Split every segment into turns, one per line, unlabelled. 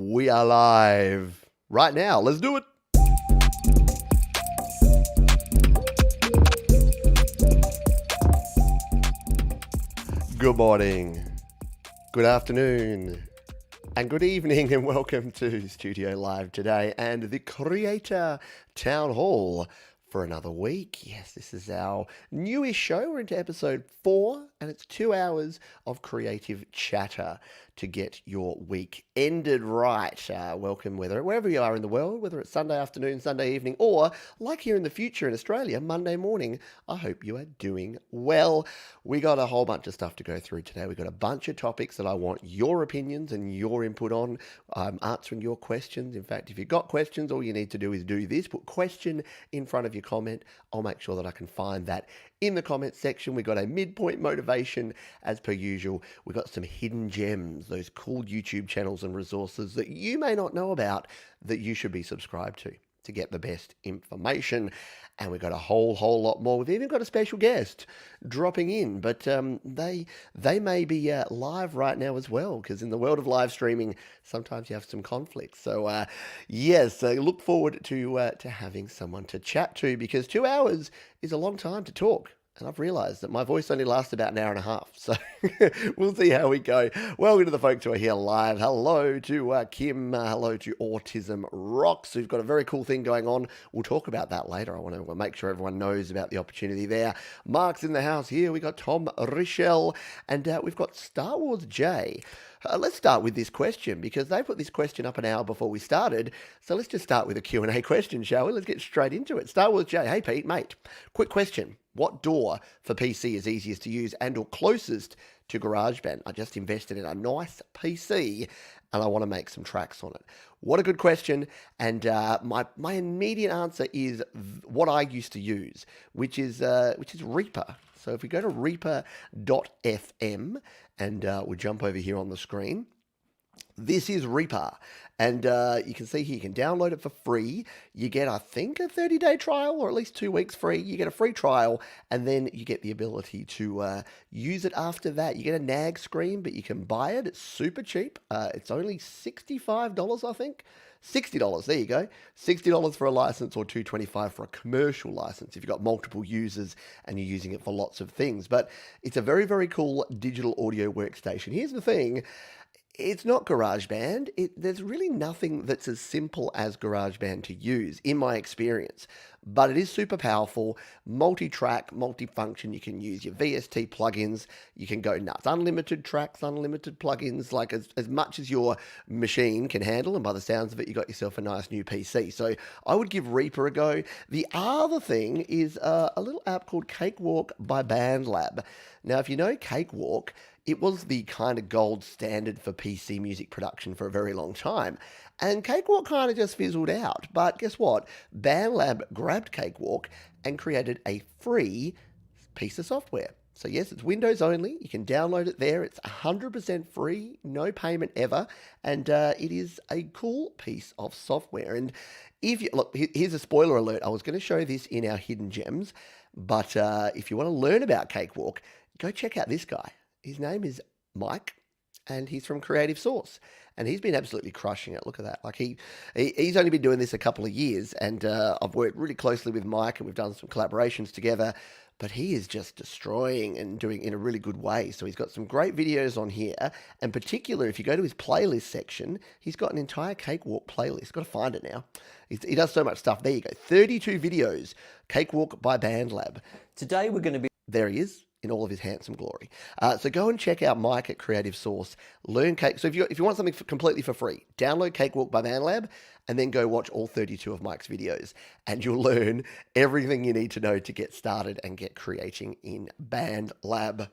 We are live right now. Let's do it. Good morning, good afternoon, and good evening, and welcome to Studio Live today and the Creator Town Hall for another week. Yes, this is our newest show. We're into episode 4, and it's 2 hours of creative chatter to get your week ended right. Welcome, wherever you are in the world, whether it's Sunday afternoon, Sunday evening, or like here in the future in Australia, Monday morning. I hope you are doing well. We got a whole bunch of stuff to go through today. We've got a bunch of topics that I want your opinions and your input on. I'm answering your questions. In fact, if you've got questions, all you need to do is do this. Put question in front of your comment. I'll make sure that I can find that in the comments section. We got a midpoint motivation as per usual. We got some hidden gems, those cool YouTube channels and resources that you may not know about that you should be subscribed to get the best information. And we've got a whole lot more. We've even got a special guest dropping in, but they may be live right now as well, because in the world of live streaming, sometimes you have some conflicts. So yes, look forward to having someone to chat to, because 2 hours is a long time to talk. And I've realised that my voice only lasts about an hour and a half. So we'll see how we go. Welcome to the folks who are here live. Hello to Kim. Hello to Autism Rocks, who've got a very cool thing going on. We'll talk about that later. I want to make sure everyone knows about the opportunity there. Mark's in the house here. We got Tom Richel. And we've got Star Wars J. Let's start with this question, because they put this question up an hour before we started. So let's just start with a Q&A question, shall we? Let's get straight into it. Star Wars J. Hey, Pete, mate. Quick question. What DAW for PC is easiest to use and or closest to GarageBand? I just invested in a nice PC and I want to make some tracks on it. What a good question. And my immediate answer is what I used to use, which is Reaper. So if we go to reaper.fm and we'll jump over here on the screen. This is Reaper, and you can see here you can download it for free. You get, I think, a 30-day trial, or at least 2 weeks free. You get a free trial, and then you get the ability to use it after that. You get a nag screen, but you can buy it. It's super cheap. It's only $65, I think. $60, there you go. $60 for a license, or $225 for a commercial license if you've got multiple users and you're using it for lots of things. But it's a very, very cool digital audio workstation. Here's the thing. It's not GarageBand. There's really nothing that's as simple as GarageBand to use, in my experience. But it is super powerful, multi-track, multi-function. You can use your VST plugins. You can go nuts. Unlimited tracks, unlimited plugins, like as much as your machine can handle. And by the sounds of it, you got yourself a nice new PC. So I would give Reaper a go. The other thing is a little app called Cakewalk by BandLab. Now, if you know Cakewalk, it was the kind of gold standard for PC music production for a very long time. And Cakewalk kind of just fizzled out. But guess what? BandLab grabbed Cakewalk and created a free piece of software. So yes, it's Windows only. You can download it there. It's 100% free, no payment ever. And it is a cool piece of software. And if you look, here's a spoiler alert. I was going to show this in our hidden gems. But if you want to learn about Cakewalk, go check out this guy. His name is Mike, and he's from Creative Source, and he's been absolutely crushing it. Look at that. Like he's only been doing this a couple of years, and I've worked really closely with Mike, and we've done some collaborations together, but he is just destroying and doing it in a really good way. So he's got some great videos on here, and particularly if you go to his playlist section, he's got an entire Cakewalk playlist. Got to find it now. He does so much stuff. There you go. 32 videos. Cakewalk by BandLab.
Today we're going to be...
There he is, in all of his handsome glory. So go and check out Mike at Creative Source. Learn Cake. So if you want something completely for free, download Cakewalk by BandLab and then go watch all 32 of Mike's videos, and you'll learn everything you need to know to get started and get creating in BandLab.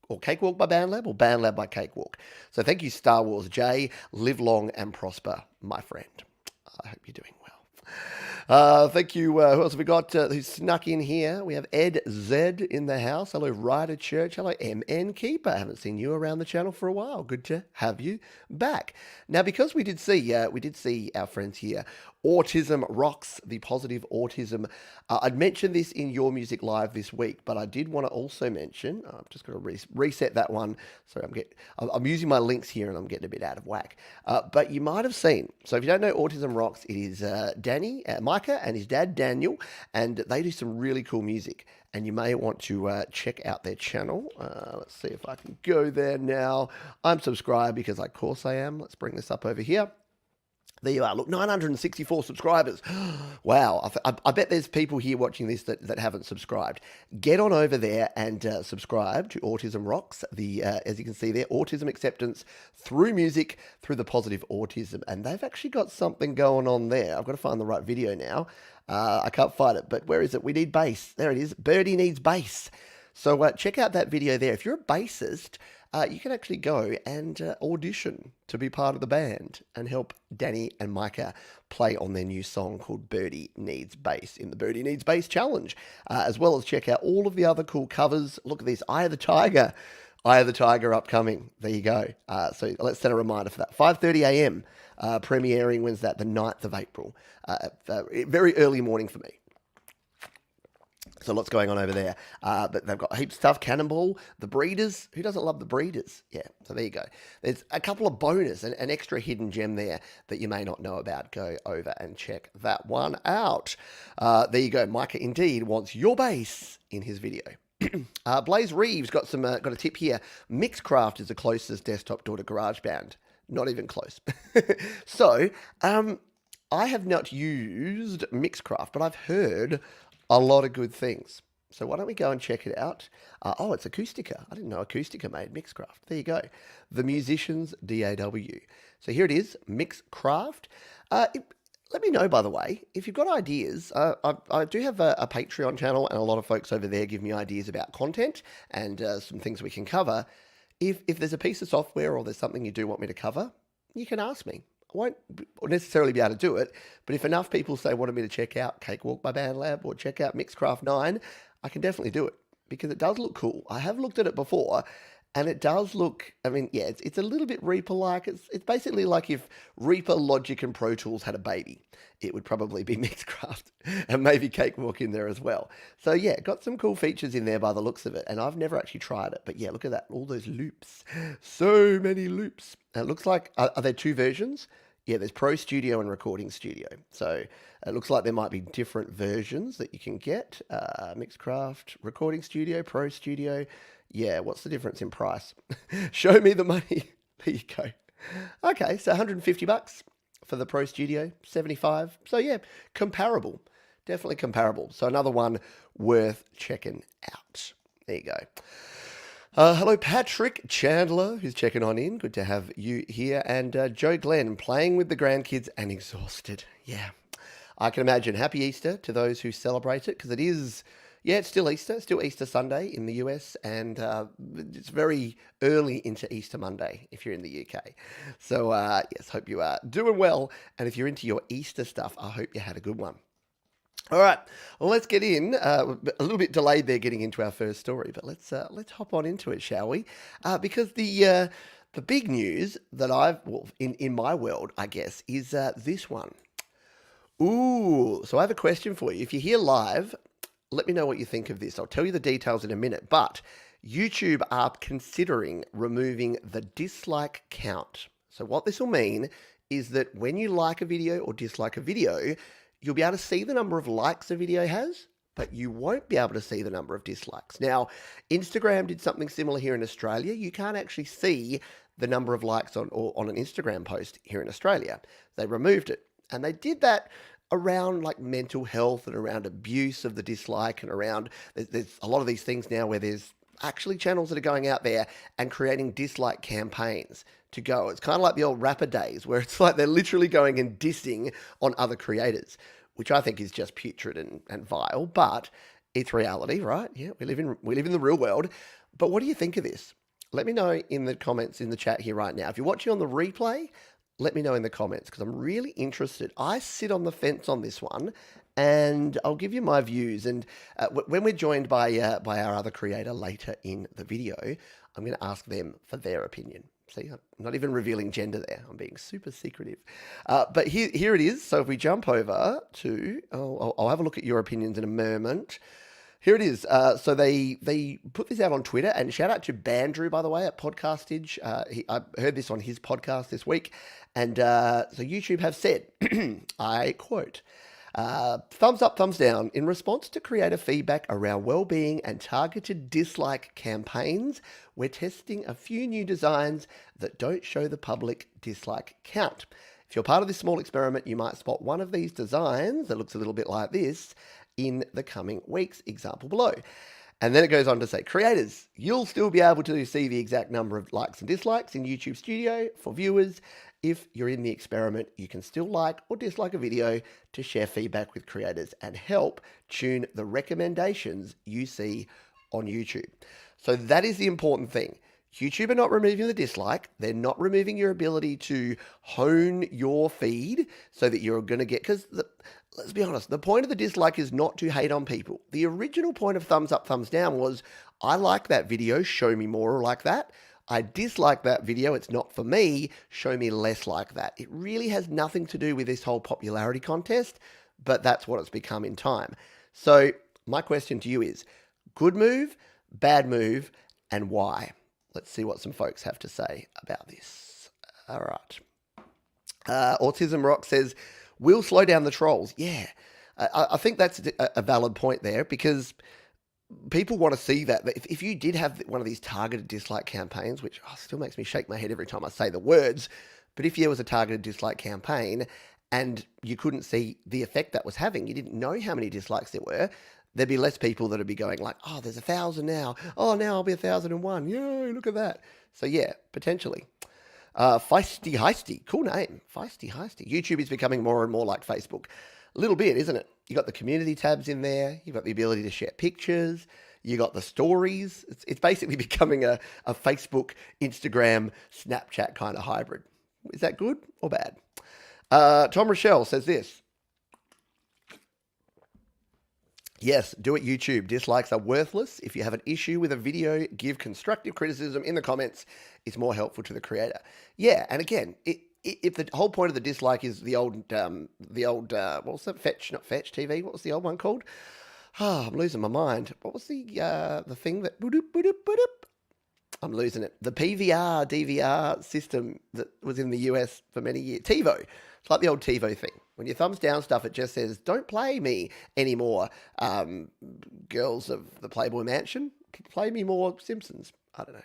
Or Cakewalk by BandLab, or BandLab by Cakewalk. So thank you, Star Wars J. Live long and prosper, my friend. I hope you're doing well. Thank you. Who else have we got who's snuck in here? We have Ed Z in the house. Hello, Ryder Church. Hello, MN Keeper. Haven't seen you around the channel for a while. Good to have you back. Now, because we did see our friends here, Autism Rocks, the positive autism. I'd mentioned this in Your Music Live this week, but I did want to also mention. I'm just going to reset that one. Sorry, I'm using my links here and I'm getting a bit out of whack. But you might have seen. So if you don't know Autism Rocks, it is Danny, Micah, and his dad Daniel, and they do some really cool music. And you may want to check out their channel. Let's see if I can go there now. I'm subscribed because of course I am. Let's bring this up over here. There you are. Look, 964 subscribers. Wow. I bet there's people here watching this that haven't subscribed. Get on over there and subscribe to Autism Rocks. As you can see there, autism acceptance through music, through the positive autism. And they've actually got something going on there. I've got to find the right video now. I can't find it, but where is it? We need bass. There it is. Birdie needs bass. So check out that video there. If you're a bassist, you can actually go and audition to be part of the band and help Danny and Micah play on their new song called Birdie Needs Bass in the Birdie Needs Bass Challenge, as well as check out all of the other cool covers. Look at this, Eye of the Tiger. Eye of the Tiger upcoming. There you go. So let's set a reminder for that. 5:30 a.m. Premiering, when's that? The 9th of April. Very early morning for me. So lots going on over there. But they've got heaps of stuff. Cannonball, The Breeders. Who doesn't love The Breeders? Yeah, so there you go. There's a couple of bonus, an extra hidden gem there that you may not know about. Go over and check that one out. There you go. Micah indeed wants your bass in his video. Blaze Reeves got a tip here. Mixcraft is the closest desktop door to Garageband. Not even close. So, I have not used Mixcraft, but I've heard a lot of good things. So why don't we go and check it out? Oh, it's Acoustica. I didn't know Acoustica made Mixcraft. There you go. The Musicians DAW. So here it is, Mixcraft. Let me know, by the way, if you've got ideas. I do have a Patreon channel, and a lot of folks over there give me ideas about content and some things we can cover. If there's a piece of software or there's something you do want me to cover, you can ask me. I won't necessarily be able to do it, but if enough people say wanted me to check out Cakewalk by BandLab or check out Mixcraft 9, I can definitely do it because it does look cool. I have looked at it before, and it does look, I mean, yeah, it's a little bit Reaper-like. It's basically like if Reaper, Logic, and Pro Tools had a baby. It would probably be Mixcraft and maybe Cakewalk in there as well. So yeah, got some cool features in there by the looks of it, and I've never actually tried it. But yeah, look at that, all those loops. So many loops. And it looks like, are there two versions? Yeah, there's Pro Studio and Recording Studio. So it looks like there might be different versions that you can get. Mixcraft, Recording Studio, Pro Studio. Yeah, what's the difference in price? Show me the money. There you go. Okay, so $150 for the Pro Studio, $75. So yeah, comparable. Definitely comparable. So another one worth checking out. There you go. Hello, Patrick Chandler, who's checking on in. Good to have you here. And Joe Glenn, playing with the grandkids and exhausted. Yeah, I can imagine. Happy Easter to those who celebrate it, because it is, yeah, it's still Easter. Still Easter Sunday in the US, and it's very early into Easter Monday if you're in the UK. So, yes, hope you are doing well. And if you're into your Easter stuff, I hope you had a good one. All right, well, let's get in. A little bit delayed there getting into our first story, but let's hop on into it, shall we? Because the big news that in my world, I guess, is this one. Ooh, so I have a question for you. If you're here live, let me know what you think of this. I'll tell you the details in a minute, but YouTube are considering removing the dislike count. So what this will mean is that when you like a video or dislike a video, you'll be able to see the number of likes a video has, but you won't be able to see the number of dislikes. Now, Instagram did something similar here in Australia. You can't actually see the number of likes on an Instagram post here in Australia. They removed it. And they did that around like mental health and around abuse of the dislike, and around, there's a lot of these things now where there's actually channels that are going out there and creating dislike campaigns to go. It's kind of like the old rapper days where it's like they're literally going and dissing on other creators, which I think is just putrid and vile, but it's reality, right? Yeah, we live in the real world. But what do you think of this? Let me know in the comments in the chat here right now. If you're watching on the replay, let me know in the comments because I'm really interested. I sit on the fence on this one, and I'll give you my views. And when we're joined by our other creator later in the video, I'm going to ask them for their opinion. See, I'm not even revealing gender there. I'm being super secretive. But here it is. So if we jump over to, I'll have a look at your opinions in a moment. Here it is. So they put this out on Twitter, and shout out to Bandrew, by the way, at Podcastage. I heard this on his podcast this week. And so YouTube have said, I quote, thumbs up, thumbs down. In response to creator feedback around well-being and targeted dislike campaigns, we're testing a few new designs that don't show the public dislike count. If you're part of this small experiment, you might spot one of these designs that looks a little bit like this in the coming weeks. Example below. And then it goes on to say, creators, you'll still be able to see the exact number of likes and dislikes in YouTube Studio. For viewers, if you're in the experiment, you can still like or dislike a video to share feedback with creators and help tune the recommendations you see on YouTube. So that is the important thing. YouTube are not removing the dislike. They're not removing your ability to hone your feed so that you're going to get, because let's be honest, the point of the dislike is not to hate on people. The original point of thumbs up, thumbs down was, I like that video, show me more like that. I dislike that video, it's not for me, show me less like that. It really has nothing to do with this whole popularity contest, but that's what it's become in time. So my question to you is, good move, bad move, and why? Let's see what some folks have to say about this. All right. Autism Rock says, we'll slow down the trolls. Yeah, I think that's a valid point there, because people want to see that. If you did have one of these targeted dislike campaigns, which still makes me shake my head every time I say the words, but if there was a targeted dislike campaign and you couldn't see the effect that was having, you didn't know how many dislikes there were, there'd be less people that would be going like, oh, there's 1,000 now. Oh, now I'll be 1,001. Yay, look at that. So yeah, potentially. Feisty Heisty, cool name. Feisty Heisty. YouTube is becoming more and more like Facebook. A little bit, isn't it? You got the community tabs in there. You've got the ability to share pictures. You got the stories. It's basically becoming a Facebook, Instagram, Snapchat kind of hybrid. Is that good or bad? Tom Rochelle says this. Yes, do it YouTube. Dislikes are worthless. If you have an issue with a video, give constructive criticism in the comments. It's more helpful to the creator. Yeah, and again, if the whole point of the dislike is the old, what was that? Not Fetch TV. What was the old one called? I'm losing my mind. What was the thing that? I'm losing it. The PVR, DVR system that was in the US for many years. TiVo. It's like the old TiVo thing. When you thumbs down stuff, it just says, don't play me anymore, girls of the Playboy Mansion. Play me more Simpsons. I don't know.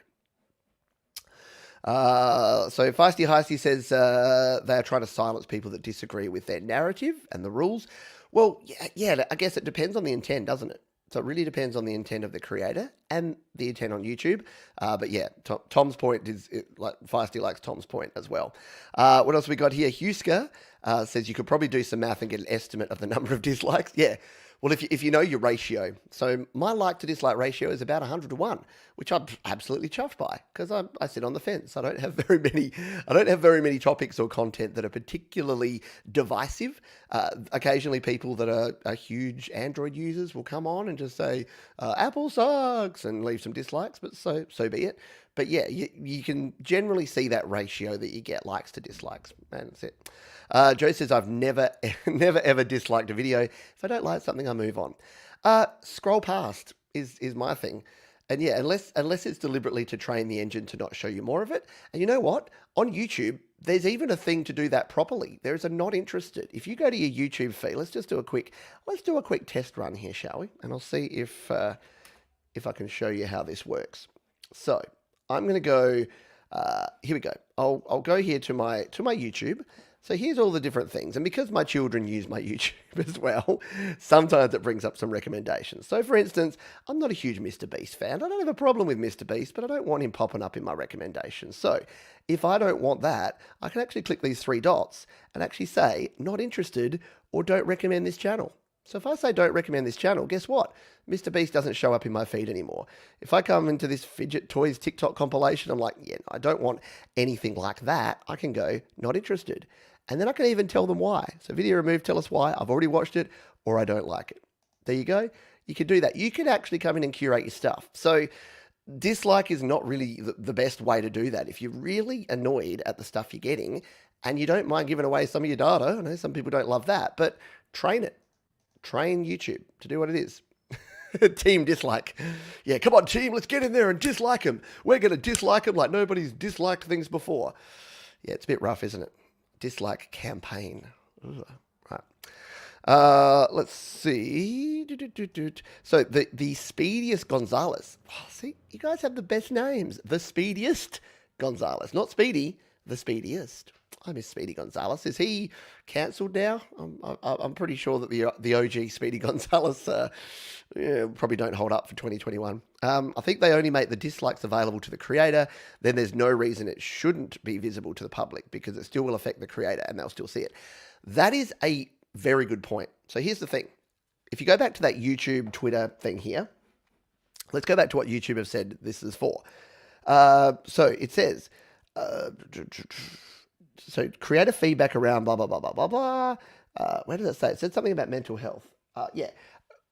So Feisty Heisty says they are trying to silence people that disagree with their narrative and the rules. Well, yeah, I guess it depends on the intent, doesn't it? So it really depends on the intent of the creator and the intent on YouTube. But yeah, Tom's point is, like Feisty likes Tom's point as well. What else we got here? Huska says you could probably do some math and get an estimate of the number of dislikes. Yeah. Well, if you know your ratio, so my like to dislike ratio is about 100 to 1, which I'm absolutely chuffed by, because I sit on the fence. I don't have very many topics or content that are particularly divisive. Occasionally, people that are huge Android users will come on and just say Apple sucks and leave some dislikes, but so be it. But yeah, you can generally see that ratio that you get likes to dislikes, and that's it. Joe says, I've never ever disliked a video. If I don't like something, I move on. Scroll past is my thing. And yeah, unless it's deliberately to train the engine to not show you more of it. And you know what? On YouTube, there's even a thing to do that properly. There is a not interested. If you go to your YouTube feed, let's do a quick test run here, shall we? And I'll see if I can show you how this works. So I'm going to go, here we go. I'll go here to my YouTube. So here's all the different things. And because my children use my YouTube as well, sometimes it brings up some recommendations. So for instance, I'm not a huge Mr. Beast fan. I don't have a problem with Mr. Beast, but I don't want him popping up in my recommendations. So if I don't want that, I can actually click these three dots and actually say, not interested or don't recommend this channel. So if I say don't recommend this channel, guess what? Mr. Beast doesn't show up in my feed anymore. If I come into this Fidget Toys TikTok compilation, I'm like, yeah, I don't want anything like that. I can go, not interested. And then I can even tell them why. So video removed, tell us why. I've already watched it or I don't like it. There you go. You can do that. You can actually come in and curate your stuff. So dislike is not really the best way to do that. If you're really annoyed at the stuff you're getting and you don't mind giving away some of your data, I know some people don't love that, but train it. Train YouTube to do what it is. Team dislike. Yeah, come on, team, let's get in there and dislike them. We're going to dislike them like nobody's disliked things before. Yeah, it's a bit rough, isn't it? Dislike campaign. Ugh. Right. Let's see. So the Speediest Gonzalez. Oh, see, you guys have the best names. The Speediest Gonzalez. Not Speedy, the Speediest. I miss Speedy Gonzalez. Is he cancelled now? I'm pretty sure that the OG Speedy Gonzalez probably don't hold up for 2021. I think they only make the dislikes available to the creator. Then there's no reason it shouldn't be visible to the public because it still will affect the creator and they'll still see it. That is a very good point. So here's the thing. If you go back to that YouTube, Twitter thing here, let's go back to what YouTube have said this is for. So it says... So creator feedback around blah, blah, blah, blah, blah, blah. Where does it say? It said something about mental health.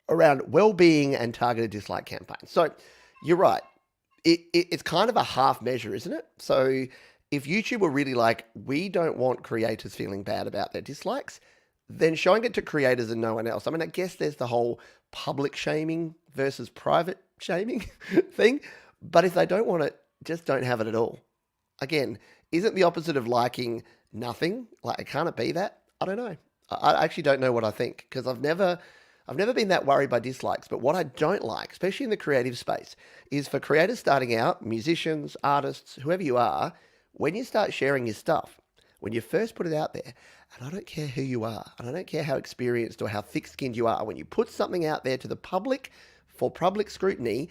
Around well-being and targeted dislike campaigns. So you're right. It's kind of a half measure, isn't it? So if YouTube were really like, we don't want creators feeling bad about their dislikes, then showing it to creators and no one else. I mean, I guess there's the whole public shaming versus private shaming thing. But if they don't want it, just don't have it at all. Again, isn't the opposite of liking nothing? Like, can't it be that? I don't know. I actually don't know what I think because I've never been that worried by dislikes. But what I don't like, especially in the creative space, is for creators starting out, musicians, artists, whoever you are, when you start sharing your stuff, when you first put it out there, and I don't care who you are, and I don't care how experienced or how thick-skinned you are, when you put something out there to the public for public scrutiny,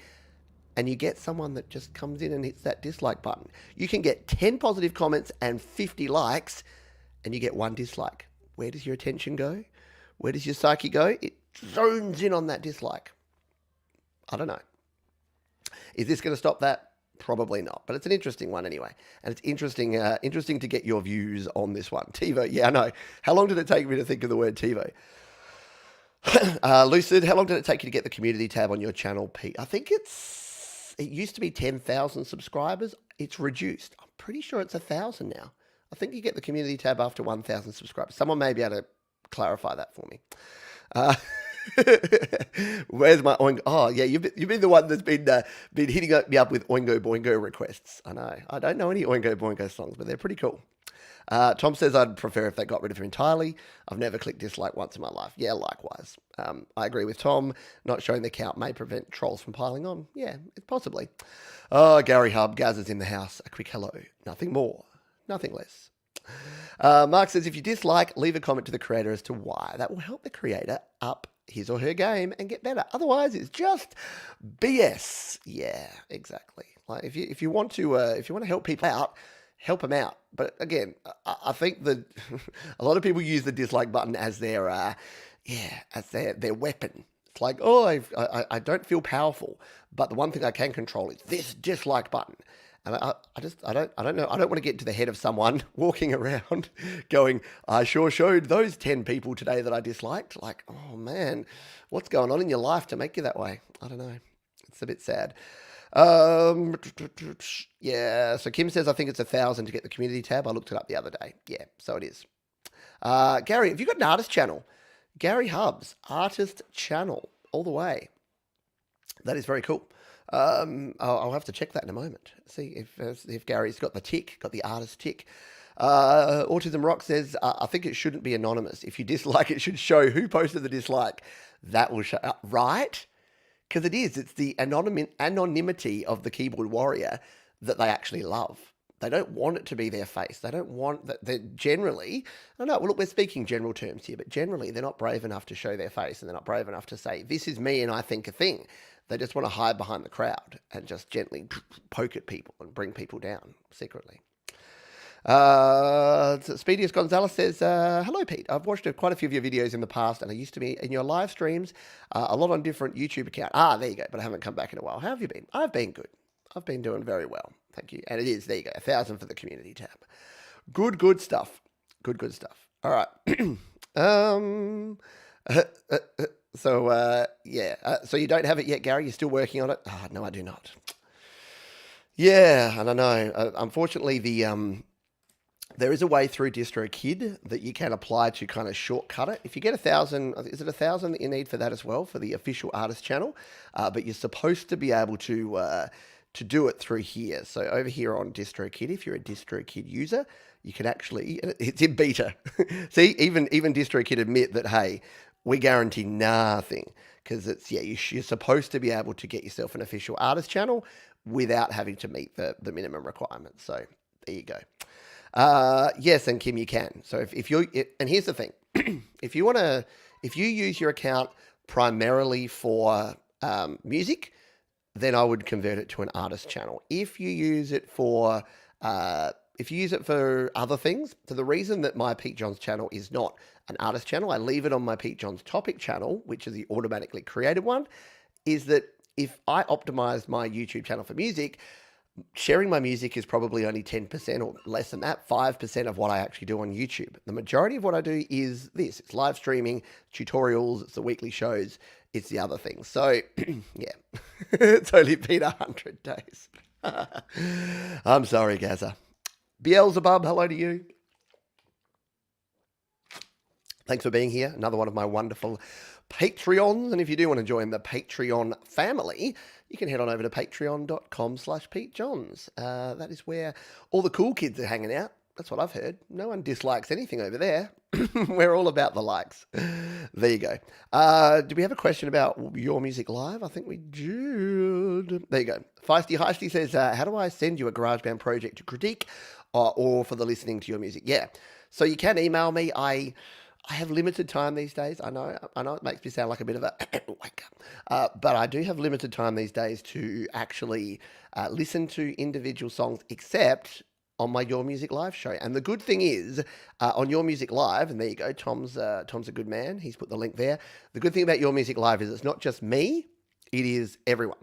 and you get someone that just comes in and hits that dislike button. You can get 10 positive comments and 50 likes, and you get 1 dislike. Where does your attention go? Where does your psyche go? It zones in on that dislike. I don't know. Is this going to stop that? Probably not. But it's an interesting one anyway. And it's interesting to get your views on this one. TiVo, yeah, I know. How long did it take me to think of the word TiVo? Lucid, how long did it take you to get the community tab on your channel, Pete? I think it used to be 10,000 subscribers. It's reduced. I'm pretty sure it's 1,000 now. I think you get the community tab after 1,000 subscribers. Someone may be able to clarify that for me. Where's my Oingo? Oh, yeah, you've been the one that's been hitting me up with Oingo Boingo requests. I know. I don't know any Oingo Boingo songs, but they're pretty cool. Tom says I'd prefer if they got rid of her entirely. I've never clicked dislike once in my life. Yeah, likewise. I agree with Tom. Not showing the count may prevent trolls from piling on. Yeah, possibly. Oh, Gary Hub, Gaz is in the house. A quick hello. Nothing more. Nothing less. Mark says if you dislike, leave a comment to the creator as to why. That will help the creator up his or her game and get better. Otherwise, it's just BS. Yeah, exactly. Like if you want to help people out, help them out. But again, I think that a lot of people use the dislike button as their weapon. It's like, oh, I don't feel powerful, but the one thing I can control is this dislike button. And I don't know. I don't want to get into the head of someone walking around going, I sure showed those 10 people today that I disliked. Like, oh man, what's going on in your life to make you that way? I don't know. It's a bit sad. Yeah, so Kim says, I think it's 1,000 to get the community tab. I looked it up the other day. Yeah, so it is. Gary, have you got an artist channel? Gary Hubs, artist channel, all the way. That is very cool. I'll have to check that in a moment. See if Gary's got the tick, got the artist tick. Autism Rock says, I think it shouldn't be anonymous. If you dislike, it should show who posted the dislike. That will show, right? Because it is. It's the anonymity of the keyboard warrior that they actually love. They don't want it to be their face. They don't want that. They're generally, I know, well, look, we're speaking general terms here, but generally they're not brave enough to show their face and they're not brave enough to say, this is me and I think a thing. They just want to hide behind the crowd and just gently poke at people and bring people down secretly. Speedius Gonzalez says, hello, Pete. I've watched quite a few of your videos in the past, and I used to be in your live streams, a lot on different YouTube accounts. There you go, but I haven't come back in a while. How have you been? I've been good. I've been doing very well. Thank you. And it is, there you go, 1,000 for the community tab. Good stuff. Good stuff. All right. So you don't have it yet, Gary? You're still working on it? No, I do not. Yeah, I don't know. Unfortunately, there is a way through DistroKid that you can apply to kind of shortcut it. If you get 1,000, is it 1,000 that you need for that as well, for the official artist channel? But you're supposed to be able to do it through here. So over here on DistroKid, if you're a DistroKid user, you can actually, it's in beta. See, even DistroKid admit that, hey, we guarantee nothing, because it's, you're supposed to be able to get yourself an official artist channel without having to meet the minimum requirements. So there you go. Yes, and Kim, you can. So if you're, and here's the thing, if you use your account primarily for music, then I would convert it to an artist channel. If you use it for other things, so the reason that my Pete Johns channel is not an artist channel, I leave it on my Pete Johns topic channel, which is the automatically created one, is that if I optimized my YouTube channel for music, sharing my music is probably only 10% or less than that, 5% of what I actually do on YouTube. The majority of what I do is this. It's live streaming, tutorials, it's the weekly shows, it's the other things. So, yeah, it's only been 100 days. I'm sorry, Gaza. Beelzebub, hello to you. Thanks for being here. Another one of my wonderful Patreons. And if you do want to join the Patreon family, you can head on over to patreon.com/PeteJohns. That is where all the cool kids are hanging out. That's what I've heard. No one dislikes anything over there. We're all about the likes. There you go. Do we have a question about Your Music Live? I think we do. There you go. Feisty Heisty says, how do I send you a GarageBand project to critique or for the listening to your music? Yeah. So you can email me. I have limited time these days. I know it makes me sound like a bit of a wanker. But I do have limited time these days to actually listen to individual songs, except on my Your Music Live show. And the good thing is, on Your Music Live, and there you go, Tom's a good man. He's put the link there. The good thing about Your Music Live is it's not just me, it is everyone.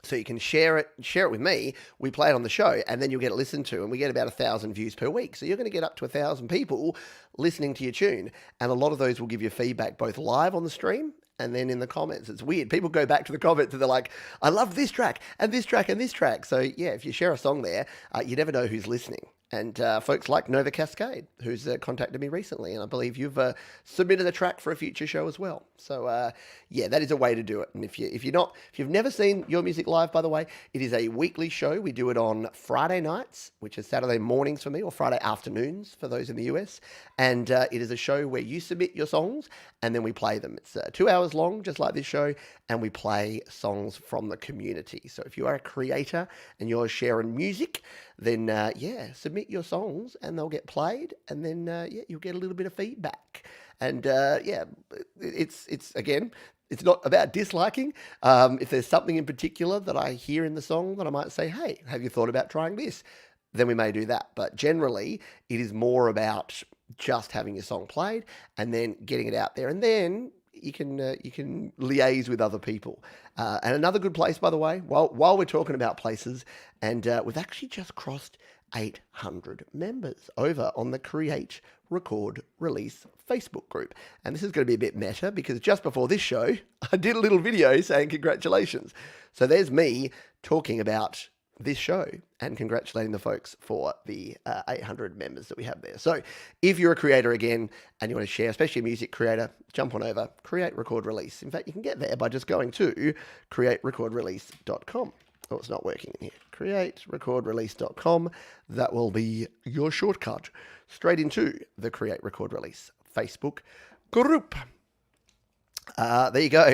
So you can share it with me. We play it on the show, and then you'll get it listened to, and we get about 1,000 views per week. So you're going to get up to 1,000 people listening to your tune, and a lot of those will give you feedback both live on the stream and then in the comments. It's weird. People go back to the comments and they're like, I love this track and this track and this track. So yeah, if you share a song there, you never know who's listening. And folks like Nova Cascade, who's contacted me recently, and I believe you've submitted a track for a future show as well. So yeah, that is a way to do it. And if you've never seen Your Music Live, by the way, it is a weekly show. We do it on Friday nights, which is Saturday mornings for me, or Friday afternoons for those in the US. And it is a show where you submit your songs, and then we play them. It's 2 hours long, just like this show, and we play songs from the community. So if you are a creator and you're sharing music, then yeah, submit your songs and they'll get played, and then yeah, you'll get a little bit of feedback. And yeah, it's again, it's not about disliking. If there's something in particular that I hear in the song that I might say, hey, have you thought about trying this? Then we may do that. But generally, it is more about just having your song played and then getting it out there, and then you can liaise with other people. And another good place, by the way, while we're talking about places, and we've actually just crossed 800 members over on the Create, Record, Release Facebook group. And this is going to be a bit meta, because just before this show, I did a little video saying congratulations. So there's me talking about this show and congratulating the folks for the 800 members that we have there. So if you're a creator again and you want to share, especially a music creator, jump on over, Create, Record, Release. In fact, you can get there by just going to createrecordrelease.com. Oh, it's not working in here. Createrecordrelease.com. That will be your shortcut straight into the Create, Record, Release Facebook group. There you go.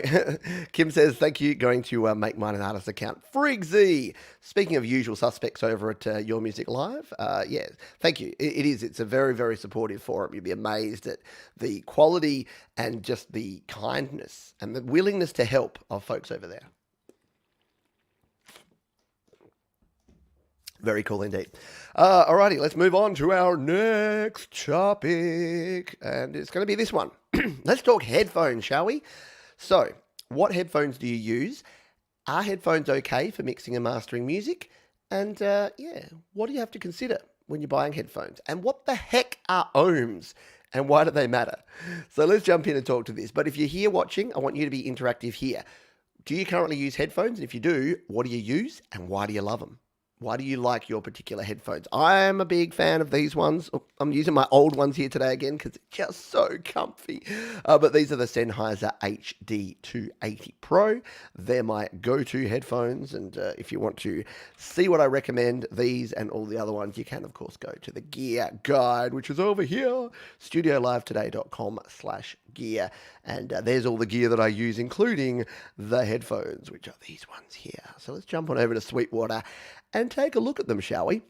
Kim says, thank you. Going to make mine an artist account. Frigsy. Speaking of usual suspects over at Your Music Live, yeah, thank you. It's a very, very supportive forum. You'd be amazed at the quality and just the kindness and the willingness to help of folks over there. Very cool indeed. Alrighty, let's move on to our next topic. And it's going to be this one. Let's talk headphones, shall we? So, what headphones do you use? Are headphones okay for mixing and mastering music? And what do you have to consider when you're buying headphones? And what the heck are ohms? And why do they matter? So let's jump in and talk to this. But if you're here watching, I want you to be interactive here. Do you currently use headphones? And if you do, what do you use and why do you love them? Why do you like your particular headphones? I'm a big fan of these ones. Oh, I'm using my old ones here today again because it's just so comfy. But these are the Sennheiser HD 280 Pro. They're my go-to headphones. And if you want to see what I recommend, these and all the other ones, you can, of course, go to the gear guide, which is over here, studiolivetoday.com/gear. And there's all the gear that I use, including the headphones, which are these ones here. So let's jump on over to Sweetwater and take a look at them, shall we?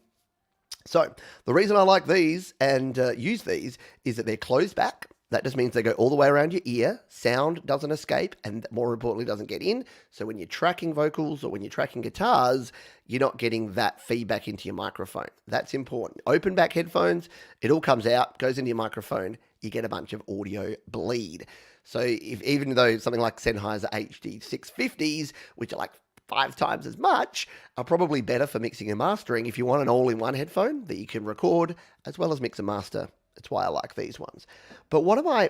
So the reason I like these and use these is that they're closed back. That just means they go all the way around your ear. Sound doesn't escape and more importantly doesn't get in. So when you're tracking vocals or when you're tracking guitars, you're not getting that feedback into your microphone. That's important. Open back headphones, it all comes out, goes into your microphone. You get a bunch of audio bleed. So even though something like Sennheiser HD 650s, which are like 5 times as much, are probably better for mixing and mastering if you want an all-in-one headphone that you can record as well as mix and master. That's why I like these ones. But what am I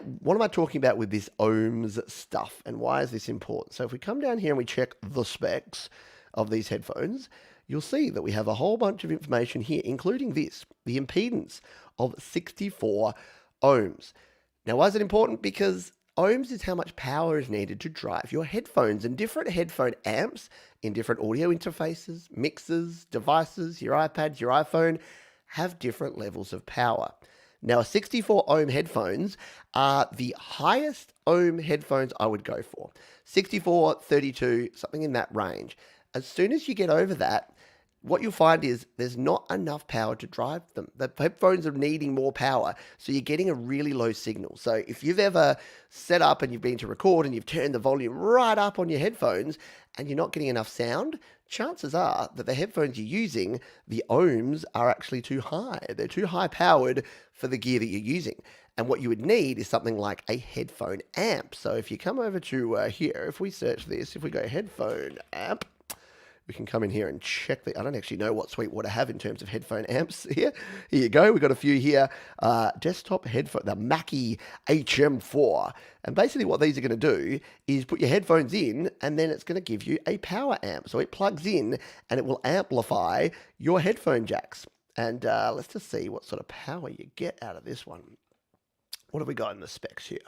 talking about with this ohms stuff and why is this important? So if we come down here and we check the specs of these headphones, you'll see that we have a whole bunch of information here, including this, the impedance of 64 ohms. Now, why is it important? Because ohms is how much power is needed to drive your headphones, and different headphone amps in different audio interfaces, mixers, devices, your iPads, your iPhone, have different levels of power. Now, 64 ohm headphones are the highest ohm headphones I would go for. 64, 32, something in that range. As soon as you get over that, what you'll find is there's not enough power to drive them. The headphones are needing more power, so you're getting a really low signal. So if you've ever set up and you've been to record and you've turned the volume right up on your headphones and you're not getting enough sound, chances are that the headphones you're using, the ohms are actually too high. They're too high powered for the gear that you're using. And what you would need is something like a headphone amp. So if you come over to here, if we search this, if we go headphone amp, we can come in here and check I don't actually know what Sweetwater have in terms of headphone amps here. Here you go. We've got a few here. Desktop headphone, the Mackie HM4. And basically what these are going to do is put your headphones in and then it's going to give you a power amp. So it plugs in and it will amplify your headphone jacks. And let's just see what sort of power you get out of this one. What have we got in the specs here?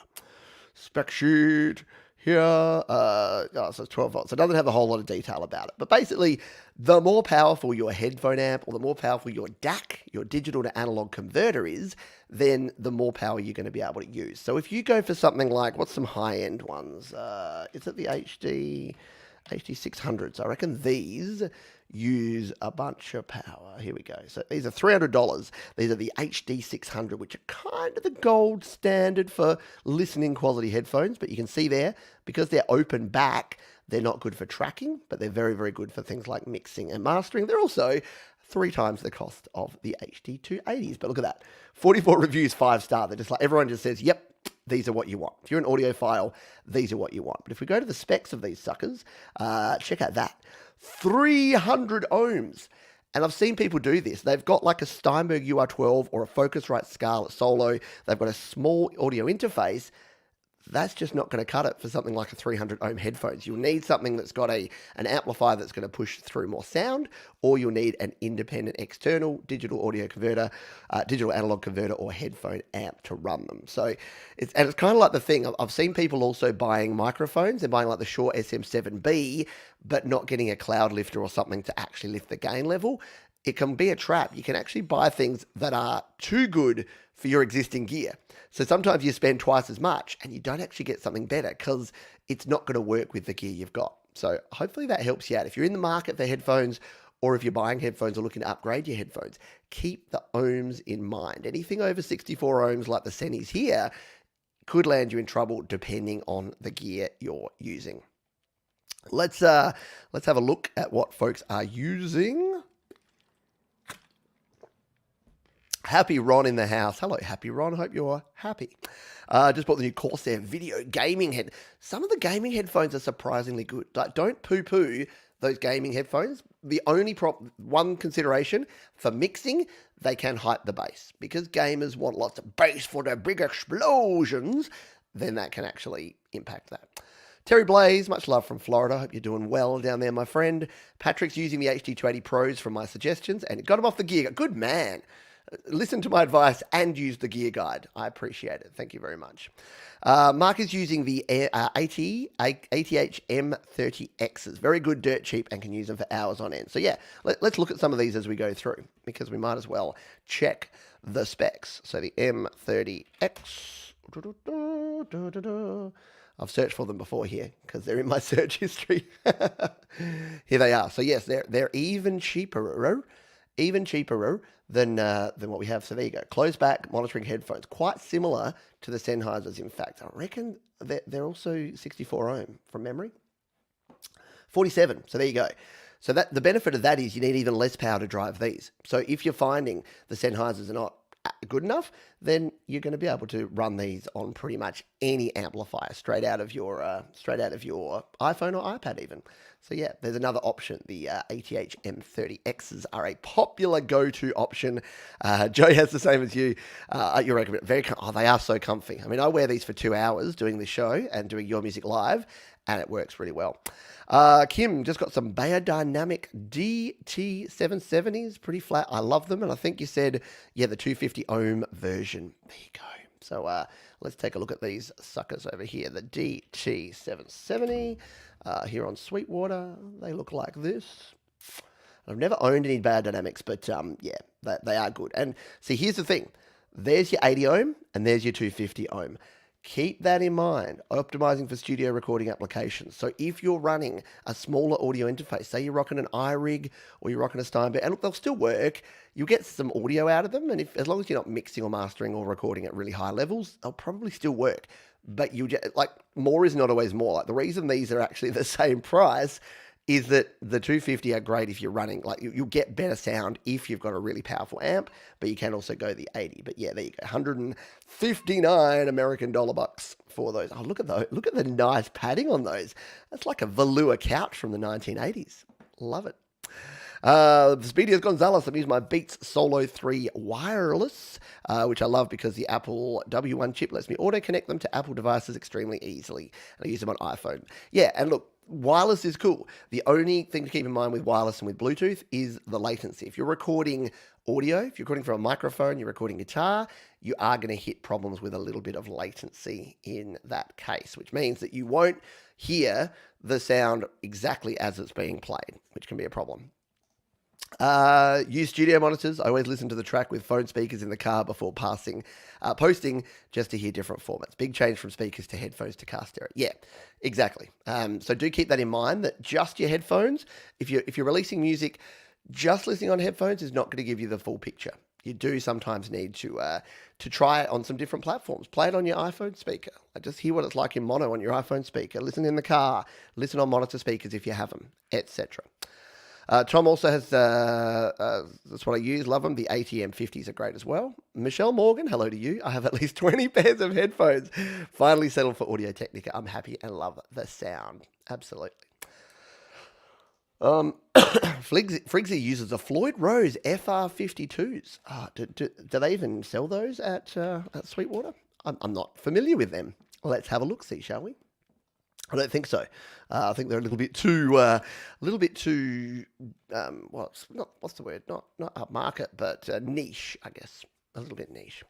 Spec sheet. Here, so it's 12 volts. It doesn't have a whole lot of detail about it. But basically, the more powerful your headphone amp or the more powerful your DAC, your digital to analog converter is, then the more power you're going to be able to use. So if you go for something like, what's some high-end ones? Is it the HD 600s? I reckon these use a bunch of power. Here we go. So these are $300. These are the HD 600, which are kind of the gold standard for listening quality headphones. But you can see there, because they're open back, they're not good for tracking, but they're very, very good for things like mixing and mastering. They're also 3 times the cost of the HD 280s. But look at that. 44 reviews, 5-star. They're just like, everyone just says, yep, these are what you want. If you're an audiophile, these are what you want. But if we go to the specs of these suckers, check out that. 300 ohms. And I've seen people do this. They've got like a Steinberg UR12 or a Focusrite Scarlett Solo. They've got a small audio interface. That's just not going to cut it for something like a 300 ohm headphones. You'll need something that's got an amplifier that's going to push through more sound, or you'll need an independent external digital audio converter, digital analog converter, or headphone amp to run them. So it's kind of like the thing. I've seen people also buying microphones. They're buying like the Shure SM7B, but not getting a cloud lifter or something to actually lift the gain level. It can be a trap. You can actually buy things that are too good for your existing gear. So sometimes you spend twice as much and you don't actually get something better because it's not going to work with the gear you've got. So hopefully that helps you out. If you're in the market for headphones, or if you're buying headphones or looking to upgrade your headphones, keep the ohms in mind. Anything over 64 ohms like the Sennies here could land you in trouble depending on the gear you're using. Let's have a look at what folks are using. Happy Ron in the house. Hello, Happy Ron. Hope you're happy. Just bought the new Corsair video gaming head. Some of the gaming headphones are surprisingly good. Like, don't poo-poo those gaming headphones. The only one consideration for mixing, they can height the bass. Because gamers want lots of bass for their big explosions, then that can actually impact that. Terry Blaze, much love from Florida. Hope you're doing well down there, my friend. Patrick's using the HD280 Pros from my suggestions, and it got him off the gear. Good man. Listen to my advice and use the gear guide. I appreciate it. Thank you very much. Mark is using the ATH M30Xs. Very good, dirt cheap, and can use them for hours on end. So yeah, let's look at some of these as we go through, because we might as well check the specs. So the M30X. I've searched for them before here because they're in my search history. Here they are. So yes, they're even cheaper than what we have. So there you go. Closed back monitoring headphones, quite similar to the Sennheisers. In fact, I reckon they're also 64 ohm from memory. 47. So there you go. So that the benefit of that is you need even less power to drive these. So if you're finding the Sennheisers are not good enough, then you're going to be able to run these on pretty much any amplifier straight out of your iPhone or iPad even. So yeah, there's another option. The ATH M30Xs are a popular go-to option. Joe has the same as you. You recommend they are so comfy. I mean, I wear these for 2 hours doing the show and doing Your Music Live, and it works really well. Kim just got some Beyerdynamic Dt 770s, pretty flat. I love them, and I think you said, yeah, the 250 ohm version. There you go. So let's take a look at these suckers over here. The DT 770 here on Sweetwater. They look like this. I've never owned any Beyerdynamics, but yeah, they are good. And see, here's the thing. There's your 80 ohm, and there's your 250 ohm. Keep that in mind, optimizing for studio recording applications. So if you're running a smaller audio interface, say you're rocking an iRig or you're rocking a Steinberg, and look, they'll still work. You'll get some audio out of them, and as long as you're not mixing or mastering or recording at really high levels, they'll probably still work. But you just, like, more is not always more. Like, the reason these are actually the same price is that the 250 are great if you're running, like you'll get better sound if you've got a really powerful amp, but you can also go the 80. But yeah, there you go, 159 American dollar bucks for those. Oh, look at those. Look at the nice padding on those. That's like a velour couch from the 1980s. Love it. Speedy as Gonzalez, I'm using my Beats Solo 3 wireless, which I love because the Apple W1 chip lets me auto-connect them to Apple devices extremely easily. And I use them on iPhone. Yeah, and look, wireless is cool. The only thing to keep in mind with wireless and with Bluetooth is the latency. If you're recording audio, if you're recording from a microphone, you're recording guitar, you are going to hit problems with a little bit of latency in that case, which means that you won't hear the sound exactly as it's being played, which can be a problem. Use studio monitors. I always listen to the track with phone speakers in the car before posting just to hear different formats. Big change from speakers to headphones to car stereo. Yeah, exactly. So do keep that in mind, that just your headphones, if you're releasing music, just listening on headphones is not going to give you the full picture. You do sometimes need to try it on some different platforms. Play it on your iPhone speaker. Just hear what it's like in mono on your iPhone speaker. Listen in the car. Listen on monitor speakers if you have them, etc. Tom also has, that's what I use, love them. The ATM 50s are great as well. Michelle Morgan, hello to you. I have at least 20 pairs of headphones. Finally settled for Audio Technica. I'm happy and love the sound. Absolutely. Frigsy uses a Floyd Rose FR52s. Do they even sell those at Sweetwater? I'm not familiar with them. Let's have a look-see, shall we? I don't think so. I think they're a little bit too, what's the word? Not upmarket, but niche, I guess. A little bit niche.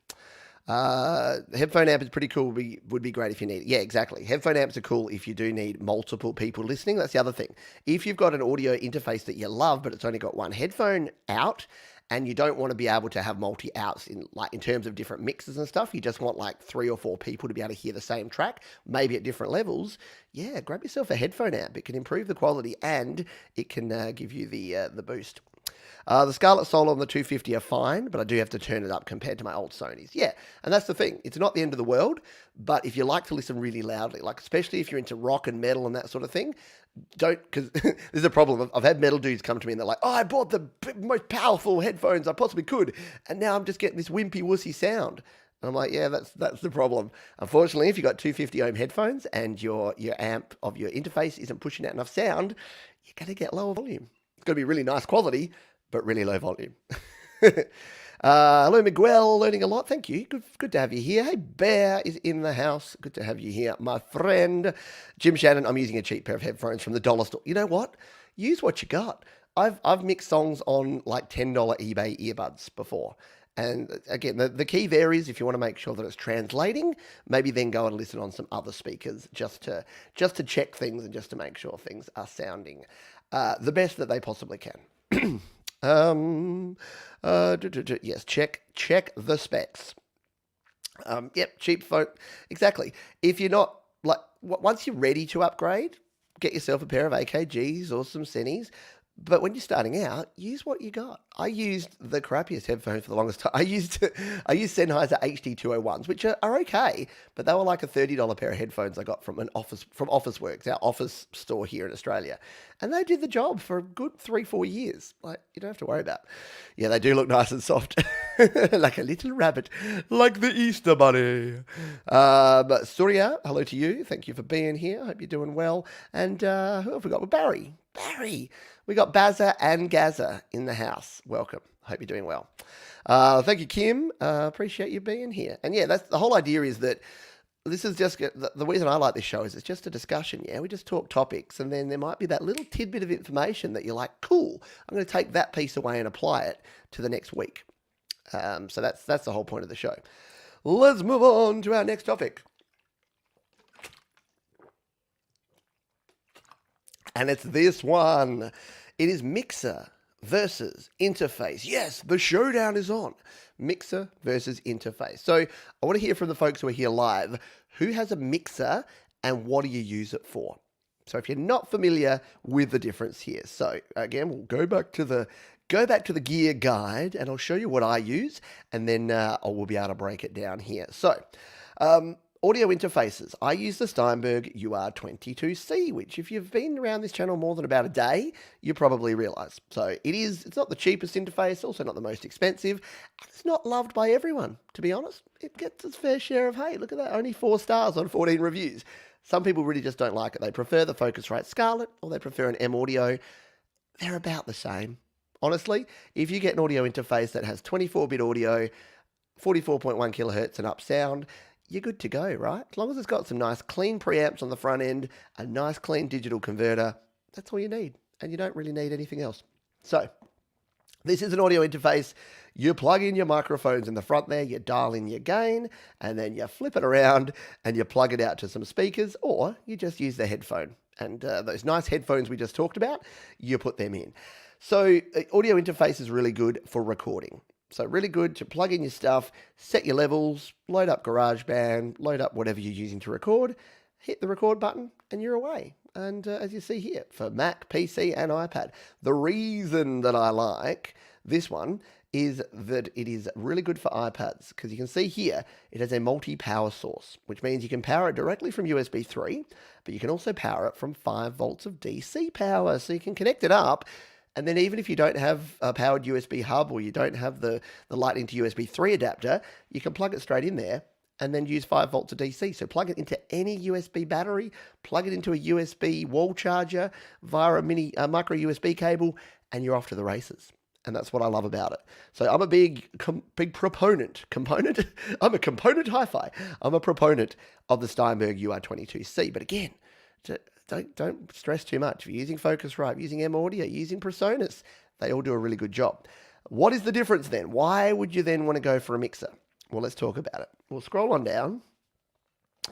Headphone amp is pretty cool. Would be great if you need it. Yeah, exactly. Headphone amps are cool if you do need multiple people listening. That's the other thing. If you've got an audio interface that you love, but it's only got one headphone out, and you don't want to be able to have multi-outs in terms of different mixes and stuff, you just want like 3 or 4 people to be able to hear the same track, maybe at different levels, yeah, grab yourself a headphone amp. It can improve the quality and it can give you the boost. The Scarlett Solo and the 250 are fine, but I do have to turn it up compared to my old Sonys. Yeah, and that's the thing. It's not the end of the world, but if you like to listen really loudly, like especially if you're into rock and metal and that sort of thing, don't, because there's a problem. I've had metal dudes come to me and they're like, oh, I bought the most powerful headphones I possibly could, and now I'm just getting this wimpy wussy sound. And I'm like, yeah, that's the problem. Unfortunately, if you've got 250 ohm headphones and your amp of your interface isn't pushing out enough sound, you're going to get lower volume. It's going to be really nice quality, but really low volume. Hello, Miguel. Learning a lot. Thank you. Good to have you here. Hey, Bear is in the house. Good to have you here, my friend. Jim Shannon, I'm using a cheap pair of headphones from the dollar store. You know what? Use what you got. I've mixed songs on like $10 eBay earbuds before. And again, the key there is if you want to make sure that it's translating, maybe then go and listen on some other speakers just to check things and just to make sure things are sounding the best that they possibly can. Yes, check the specs. Yep, cheap phone. Exactly. If you're not like once you're ready to upgrade, get yourself a pair of AKGs or some Senis. But when you're starting out, use what you got. I used the crappiest headphones for the longest time. I used Sennheiser HD201s, which are okay, but they were like a $30 pair of headphones I got from Officeworks, our office store here in Australia. And they did the job for a good 3-4 years. Like, you don't have to worry about. Yeah, they do look nice and soft. Like a little rabbit. Like the Easter Bunny. But Surya, hello to you. Thank you for being here. I hope you're doing well. And who have we got? Well, Barry. We got Bazza and Gazza in the house. Welcome. Hope you're doing well. Thank you, Kim. Appreciate you being here. And yeah, that's the whole idea is that this is just the reason I like this show is it's just a discussion. Yeah, we just talk topics, and then there might be that little tidbit of information that you're like, cool, I'm going to take that piece away and apply it to the next week. So that's the whole point of the show. Let's move on to our next topic. And it's this one. It is mixer versus interface. Yes, the showdown is on. Mixer versus interface. So I want to hear from the folks who are here live. Who has a mixer and what do you use it for? So if you're not familiar with the difference here. So again, we'll go back to the gear guide and I'll show you what I use and then I will be able to break it down here. So audio interfaces. I use the Steinberg UR22C, which if you've been around this channel more than about a day, you probably realize. So it's not the cheapest interface, also not the most expensive. It's not loved by everyone, to be honest. It gets its fair share of hate. Look at that, only 4 stars on 14 reviews. Some people really just don't like it. They prefer the Focusrite Scarlett or they prefer an M Audio. They're about the same. Honestly, if you get an audio interface that has 24-bit audio, 44.1 kilohertz and up sound, you're good to go, right? As long as it's got some nice clean preamps on the front end, a nice clean digital converter, that's all you need. And you don't really need anything else. So this is an audio interface. You plug in your microphones in the front there, you dial in your gain, and then you flip it around and you plug it out to some speakers, or you just use the headphone. And those nice headphones we just talked about, you put them in. So audio interface is really good for recording. So really good to plug in your stuff, set your levels, load up GarageBand, load up whatever you're using to record, hit the record button, and you're away. And as you see here, for Mac, PC, and iPad. The reason that I like this one is that it is really good for iPads, because you can see here, it has a multi-power source, which means you can power it directly from USB 3, but you can also power it from 5 volts of DC power, so you can connect it up. And then even if you don't have a powered USB hub or you don't have the Lightning to USB 3 adapter, you can plug it straight in there and then use 5 volts of DC. So plug it into any USB battery, plug it into a USB wall charger via a micro USB cable, and you're off to the races. And that's what I love about it. So I'm a big proponent. I'm a component hi-fi. I'm a proponent of the Steinberg UR22C. But again, don't stress too much. If you're using Focusrite, using M Audio, using Presonus, they all do a really good job. What is the difference then? Why would you then want to go for a mixer? Well, let's talk about it. We'll scroll on down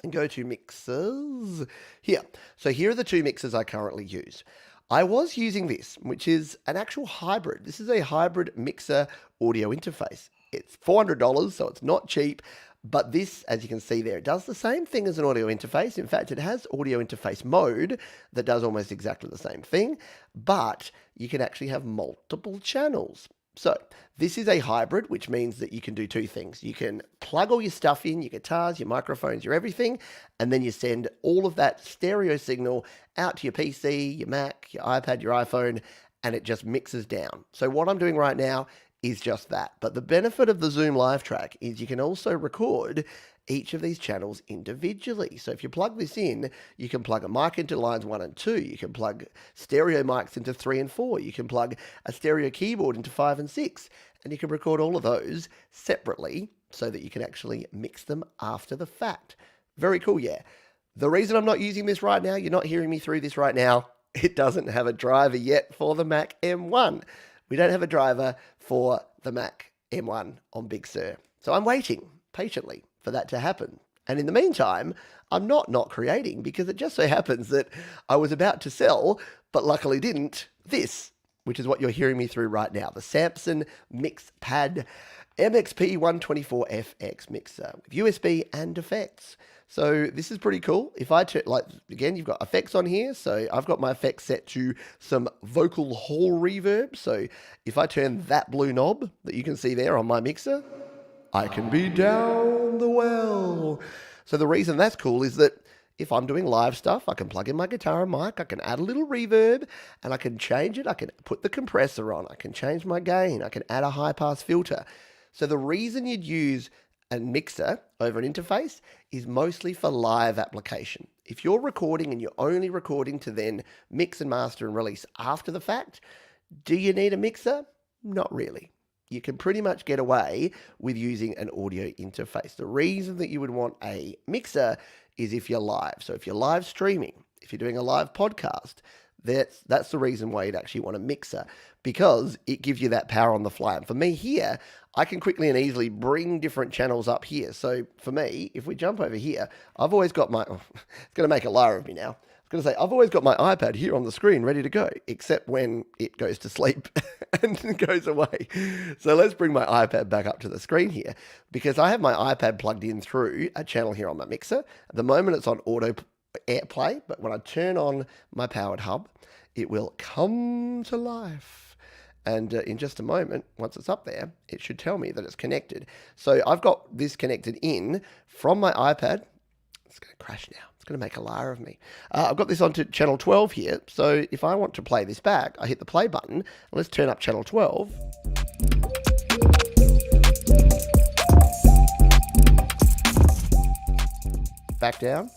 and go to mixers here. So here are the 2 mixers I currently use. I was using this, which is an actual hybrid. This is a hybrid mixer audio interface. It's $400, so it's not cheap, But this, as you can see there, it does the same thing as an audio interface. In fact, it has audio interface mode that does almost exactly the same thing, but you can actually have multiple channels. So this is a hybrid, which means that you can do two things. You can plug all your stuff in, your guitars, your microphones, your everything, and then you send all of that stereo signal out to your PC, your Mac, your iPad, your iPhone, and it just mixes down. So what I'm doing right now is just that. But the benefit of the Zoom Live Track is you can also record each of these channels individually. So if you plug this in, you can plug a mic into lines 1 and 2. You can plug stereo mics into 3 and 4. You can plug a stereo keyboard into 5 and 6. And you can record all of those separately so that you can actually mix them after the fact. Very cool, yeah. The reason I'm not using this right now, you're not hearing me through this right now, it doesn't have a driver yet for the Mac M1. We don't have a driver for the Mac M1 on Big Sur. So I'm waiting patiently for that to happen. And in the meantime, I'm not creating, because it just so happens that I was about to sell, but luckily didn't, this, which is what you're hearing me through right now, the Samson MixPad MXP 124FX mixer with USB and effects. So this is pretty cool. If I turn, like, again, you've got effects on here. So I've got my effects set to some vocal hall reverb. So if I turn that blue knob that you can see there on my mixer, I can be down the well. So the reason that's cool is that if I'm doing live stuff, I can plug in my guitar and mic, I can add a little reverb, and I can change it. I can put the compressor on, I can change my gain, I can add a high pass filter. So the reason you'd use a mixer over an interface is mostly for live application. If you're recording and you're only recording to then mix and master and release after the fact, do you need a mixer? Not really. You can pretty much get away with using an audio interface. The reason that you would want a mixer is if you're live. So if you're live streaming, if you're doing a live podcast, that's the reason why you'd actually want a mixer, because it gives you that power on the fly. And for me here, I can quickly and easily bring different channels up here. So for me, if we jump over here, I've always got my, it's going to make a liar of me now. I was going to say, I've always got my iPad here on the screen ready to go, except when it goes to sleep and goes away. So let's bring my iPad back up to the screen here, because I have my iPad plugged in through a channel here on my mixer. At the moment, it's on auto AirPlay, but when I turn on my powered hub, it will come to life. And in just a moment, once it's up there, it should tell me that it's connected. So I've got this connected in from my iPad. It's going to crash now. It's going to make a liar of me. I've got this onto channel 12 here. So if I want to play this back, I hit the play button. And let's turn up channel 12. Back down.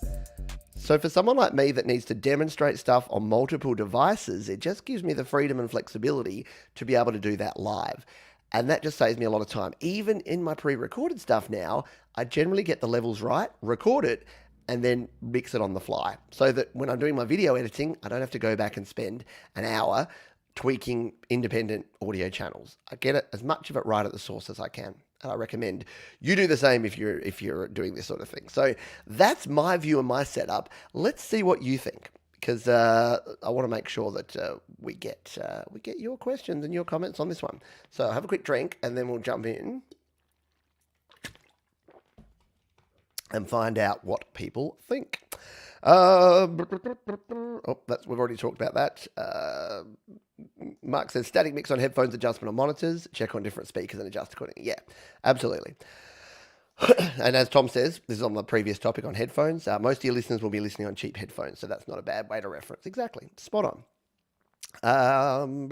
So for someone like me that needs to demonstrate stuff on multiple devices, it just gives me the freedom and flexibility to be able to do that live. And that just saves me a lot of time. Even in my pre-recorded stuff now, I generally get the levels right, record it, and then mix it on the fly. So that when I'm doing my video editing, I don't have to go back and spend an hour tweaking independent audio channels. I get it, as much of it right at the source as I can. And I recommend you do the same if you're doing this sort of thing. So that's my view and my setup. Let's see what you think, because I want to make sure that we get your questions and your comments on this one. So have a quick drink, and then we'll jump in and find out what people think. We've already talked about that. Mark says, static mix on headphones, adjustment on monitors, check on different speakers and adjust accordingly. Yeah, absolutely. And as Tom says, this is on the previous topic on headphones. Most of your listeners will be listening on cheap headphones, so that's not a bad way to reference. Exactly. Spot on.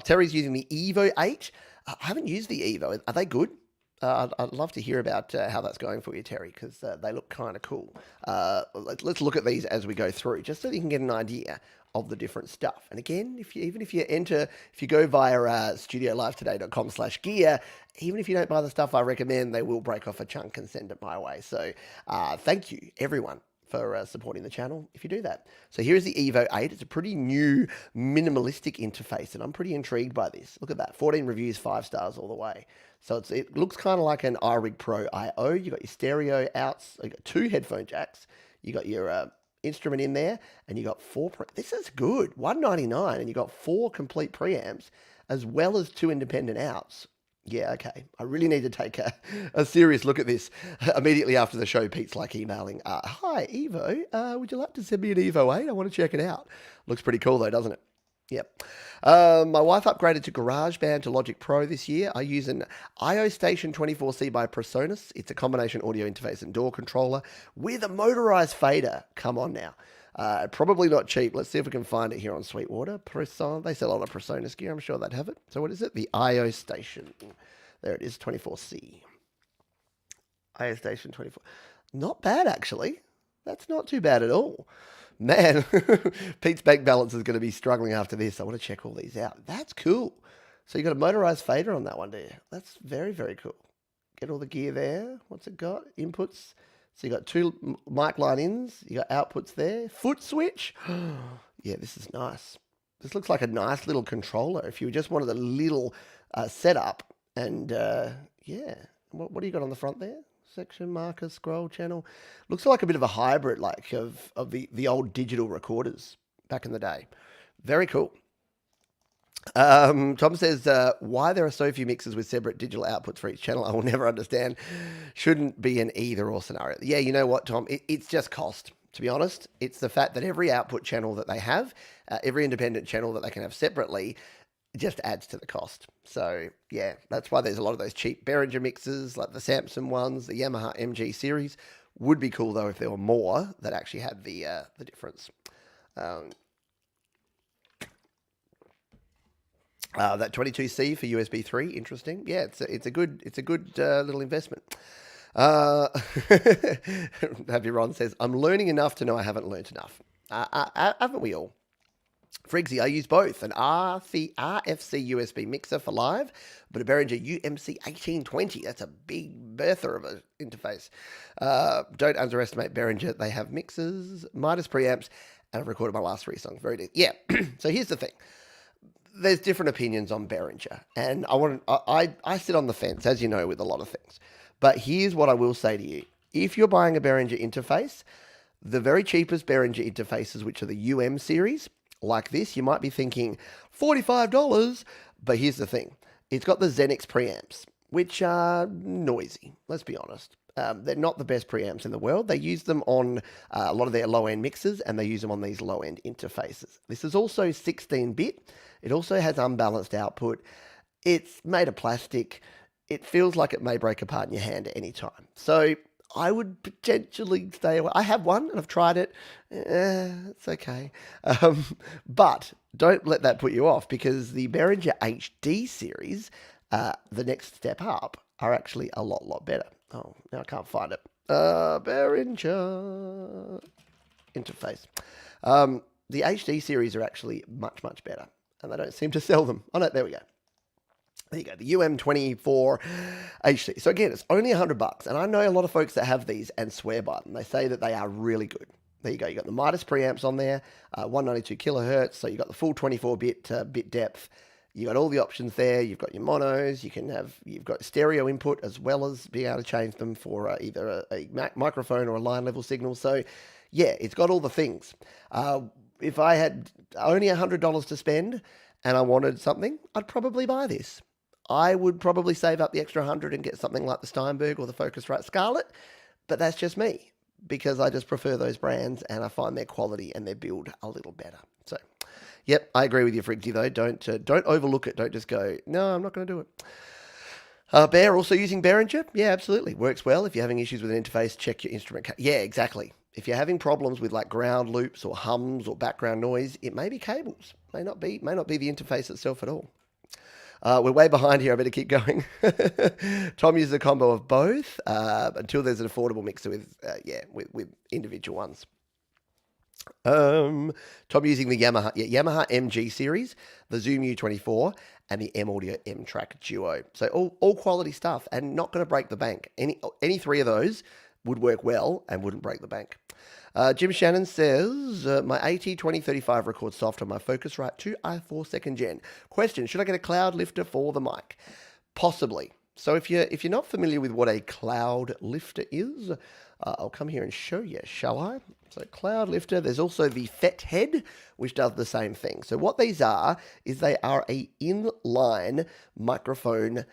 Terry's using the Evo 8. I haven't used the Evo. Are they good? I'd love to hear about how that's going for you, Terry, because they look kind of cool. Let's look at these as we go through, just so you can get an idea of the different stuff. And again, if you go via studiolivetoday.com/gear, even if you don't buy the stuff I recommend, they will break off a chunk and send it my way. So thank you, everyone, for supporting the channel if you do that. So here's the Evo 8. It's a pretty new minimalistic interface, and I'm pretty intrigued by this. Look at that, 14 reviews, 5 stars all the way. So it looks kind of like an iRig Pro IO. You got your stereo outs, you got 2 headphone jacks, you got your instrument in there, and you got 4. This is good, $199, and you got 4 complete preamps as well as 2 independent outs. Yeah, okay. I really need to take a serious look at this. Immediately after the show, Pete's like emailing, hi, Evo, would you like to send me an Evo 8? I want to check it out. Looks pretty cool though, doesn't it? Yep. My wife upgraded to GarageBand to Logic Pro this year. I use an IO Station 24C by Presonus. It's a combination audio interface and door controller with a motorized fader. Come on now. Probably not cheap. Let's see if we can find it here on Sweetwater. They sell a lot of Presonus gear. I'm sure they'd have it. So what is it? The IO Station. There it is, 24C. IO Station 24. Not bad, actually. That's not too bad at all. Man, Pete's bank balance is going to be struggling after this. I want to check all these out. That's cool. So you got a motorized fader on that one, do you? That's very, very cool. Get all the gear there. What's it got? Inputs. So you got two mic line ins. You got outputs there. Foot switch. Yeah, this is nice. This looks like a nice little controller. If you just wanted a little setup. And yeah, what do you got on the front there? Section, marker, scroll, channel. Looks like a bit of a hybrid like of the old digital recorders back in the day. Very cool. Tom says, why there are so few mixers with separate digital outputs for each channel, I will never understand. Shouldn't be an either or scenario. Yeah, you know what, Tom? It's just cost, to be honest. It's the fact that every output channel that they have, every independent channel that they can have separately, just adds to the cost. So yeah, that's why there's a lot of those cheap Behringer mixers, like the Samson ones, the Yamaha MG series. Would be cool though if there were more that actually had the difference. That 22C for USB 3, interesting. Yeah, it's a good little investment. Happy Ron says, I'm learning enough to know I haven't learned enough. Haven't we all? Frigsy, I use both an RFC USB mixer for live, but a Behringer UMC 1820. That's a big bertha of an interface. Don't underestimate Behringer. They have mixers, Midas preamps, and I've recorded my last 3 songs. Very deep. Yeah. So here's the thing. There's different opinions on Behringer, and I sit on the fence, as you know, with a lot of things. But here's what I will say to you. If you're buying a Behringer interface, the very cheapest Behringer interfaces, which are the UM series, like this, you might be thinking $45, but here's the thing. It's got the Xenix preamps, which are noisy, let's be honest. They're not the best preamps in the world. They use them on a lot of their low-end mixers, and they use them on these low-end interfaces. This is also 16-bit. It also has unbalanced output. It's made of plastic. It feels like it may break apart in your hand at any time. So I would potentially stay away. I have one, and I've tried it. It's okay. But don't let that put you off, because the Behringer HD series, the next step up, are actually a lot better. Oh, now I can't find it. Behringer interface. The HD series are actually much better, and they don't seem to sell them. Oh no, there we go. There you go, the UM24 HD. So again, it's only $100, and I know a lot of folks that have these and swear by them. They say that they are really good. There you go. You got the Midas preamps on there, 192 kilohertz. So you got the full 24-bit bit depth. You got all the options there. You've got your monos. You've got stereo input, as well as being able to change them for either a microphone or a line level signal. So yeah, it's got all the things. If I had only $100 to spend and I wanted something, I'd probably buy this. I would probably save up the extra 100 and get something like the Steinberg or the Focusrite Scarlett, but that's just me, because I just prefer those brands and I find their quality and their build a little better. So, yep, I agree with you, Frigsy, though. Don't overlook it. Don't just go, no, I'm not going to do it. Bear also using Behringer? Yeah, absolutely. Works well. If you're having issues with an interface, check your instrument. Yeah, exactly. If you're having problems with like ground loops or hums or background noise, it may be cables. May not be the interface itself at all. We're way behind here. I better keep going. Tom uses a combo of both until there's an affordable mixer with individual ones. Tom using the Yamaha MG series, the Zoom U24, and the M Audio M Track Duo. So all quality stuff, and not going to break the bank. Any 3 of those would work well and wouldn't break the bank. Jim Shannon says, my AT2035 records soft on my Focusrite 2i4 2nd gen. Question, should I get a cloud lifter for the mic? Possibly. So if you're not familiar with what a cloud lifter is, I'll come here and show you, shall I? So cloud lifter, there's also the FET head, which does the same thing. So what these are is they are a inline microphone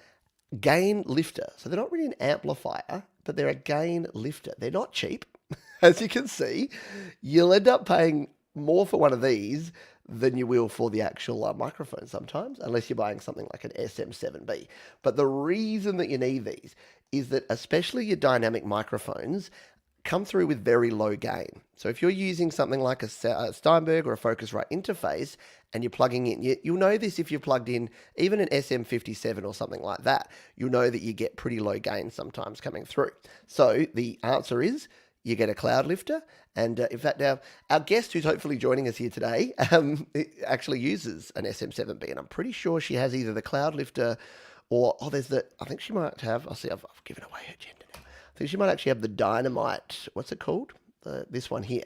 gain lifter. So they're not really an amplifier, but they're a gain lifter. They're not cheap. As you can see, you'll end up paying more for one of these than you will for the actual microphone sometimes, unless you're buying something like an SM7B. But the reason that you need these is that especially your dynamic microphones come through with very low gain. So if you're using something like a Steinberg or a Focusrite interface and you're plugging in, you'll know this if you've plugged in even an SM57 or something like that, you'll know that you get pretty low gain sometimes coming through. So the answer is you get a cloud lifter. And in fact, now our guest who's hopefully joining us here today actually uses an SM7B, and I'm pretty sure she has either the cloud lifter or, I think she might have, I've given away her gender now. I think she might actually have the Dynamite, what's it called? This one here.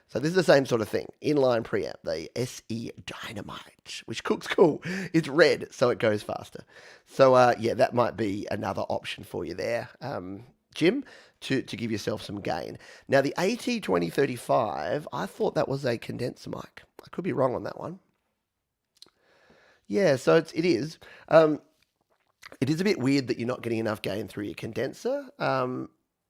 So this is the same sort of thing, inline preamp, the SE Dynamite, which cooks cool. It's red, so it goes faster. So yeah, that might be another option for you there, Jim, to give yourself some gain. Now the AT2035, I thought that was a condenser mic. I could be wrong on that one. Yeah, so it is. It is a bit weird that you're not getting enough gain through your condenser,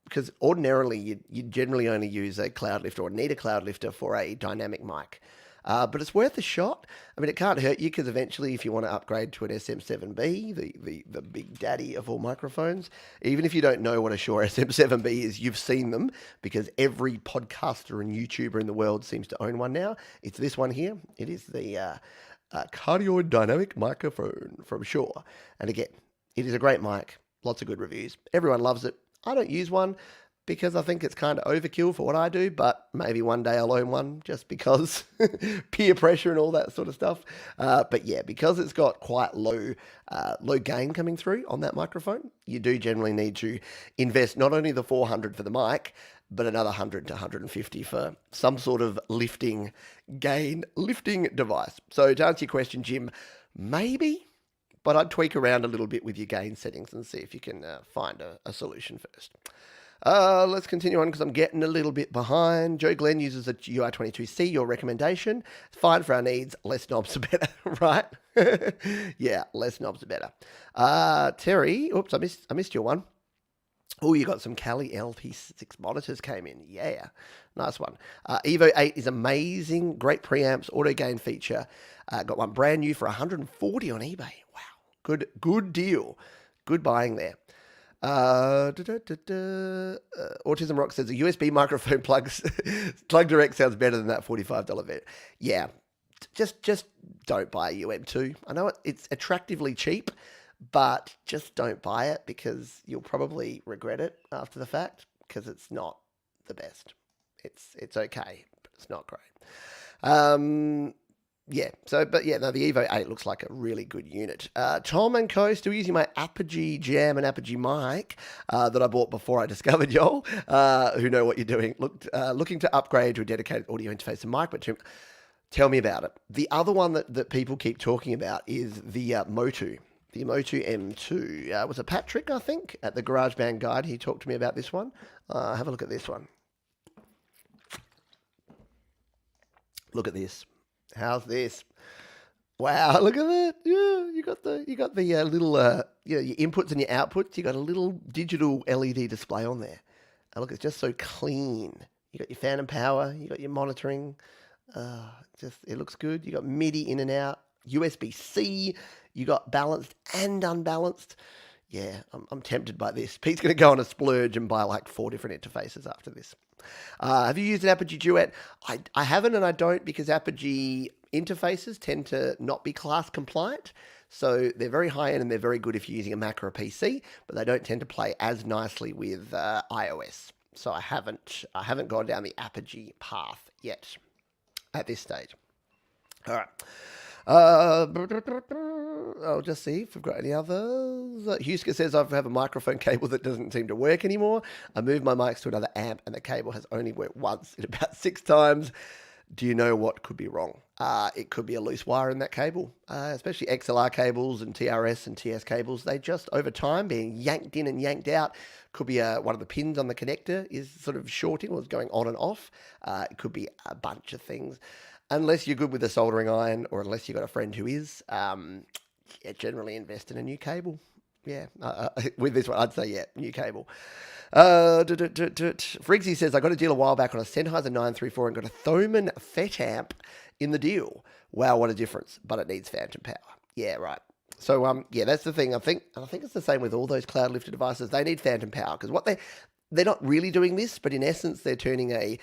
because ordinarily you generally only use a cloud lifter or need a cloud lifter for a dynamic mic. But it's worth a shot. I mean, it can't hurt you because eventually if you want to upgrade to an SM7B, the big daddy of all microphones, even if you don't know what a Shure SM7B is, you've seen them because every podcaster and YouTuber in the world seems to own one now. It's this one here. It is the cardioid dynamic microphone from Shure. And again, it is a great mic. Lots of good reviews. Everyone loves it. I don't use one because I think it's kind of overkill for what I do, but maybe one day I'll own one just because peer pressure and all that sort of stuff. But yeah, because it's got quite low gain coming through on that microphone, you do generally need to invest not only the $400 for the mic, but another $100 to $150 for some sort of lifting device. So to answer your question, Jim, maybe, but I'd tweak around a little bit with your gain settings and see if you can find a solution first. Let's continue on because I'm getting a little bit behind. Joe Glenn uses a UI22C, your recommendation. It's fine for our needs. Less knobs are better, right? Yeah, less knobs are better. Terry, oops, I missed your one. Oh, you got some Kali LP6 monitors came in. Yeah, nice one. Evo 8 is amazing. Great preamps, auto gain feature. Got one brand new for $140 on eBay. Wow, good deal. Good buying there. Autism Rock says a USB microphone plug direct sounds better than that $45 vet. Yeah, just don't buy a UM2. I know it's attractively cheap, but just don't buy it because you'll probably regret it after the fact because it's not the best. It's okay, but it's not great. Yeah, no, the Evo 8 looks like a really good unit. Tom and Co. still using my Apogee Jam and Apogee mic that I bought before I discovered y'all, who know what you're doing. Looking to upgrade to a dedicated audio interface and mic, but tell me about it. The other one that people keep talking about is the Motu. The Motu M2. Was it Patrick, I think, at the Garageband guide? He talked to me about this one. Have a look at this one. Look at this. How's this? Wow, look at that. Yeah, you got the little your inputs and your outputs. You got a little digital LED display on there. And look, it's just so clean. You got your phantom power, you got your monitoring. It looks good. You got MIDI in and out, USB-C, you got balanced and unbalanced. Yeah, I'm tempted by this. Pete's going to go on a splurge and buy like 4 different interfaces after this. Have you used an Apogee Duet? I haven't and I don't because Apogee interfaces tend to not be class compliant. So they're very high end and they're very good if you're using a Mac or a PC, but they don't tend to play as nicely with iOS. So I haven't gone down the Apogee path yet at this stage. All right. I'll just see if we've got any others. Huska says I have a microphone cable that doesn't seem to work anymore. I moved my mics to another amp and the cable has only worked once in about 6 times. Do you know what could be wrong? It could be a loose wire in that cable, especially XLR cables and TRS and TS cables. They just, over time, being yanked in and yanked out. Could be one of the pins on the connector is sort of shorting or is going on and off. It could be a bunch of things. Unless you're good with a soldering iron or unless you've got a friend who is, generally invest in a new cable. Yeah, with this one, I'd say, yeah, new cable. Friggsy says, I got a deal a while back on a Sennheiser 934 and got a Thomann FET amp in the deal. Wow, what a difference. But it needs phantom power. Yeah, right. So, yeah, that's the thing. I think it's the same with all those cloud lifter devices. They need phantom power because they're not really doing this, but in essence, they're turning a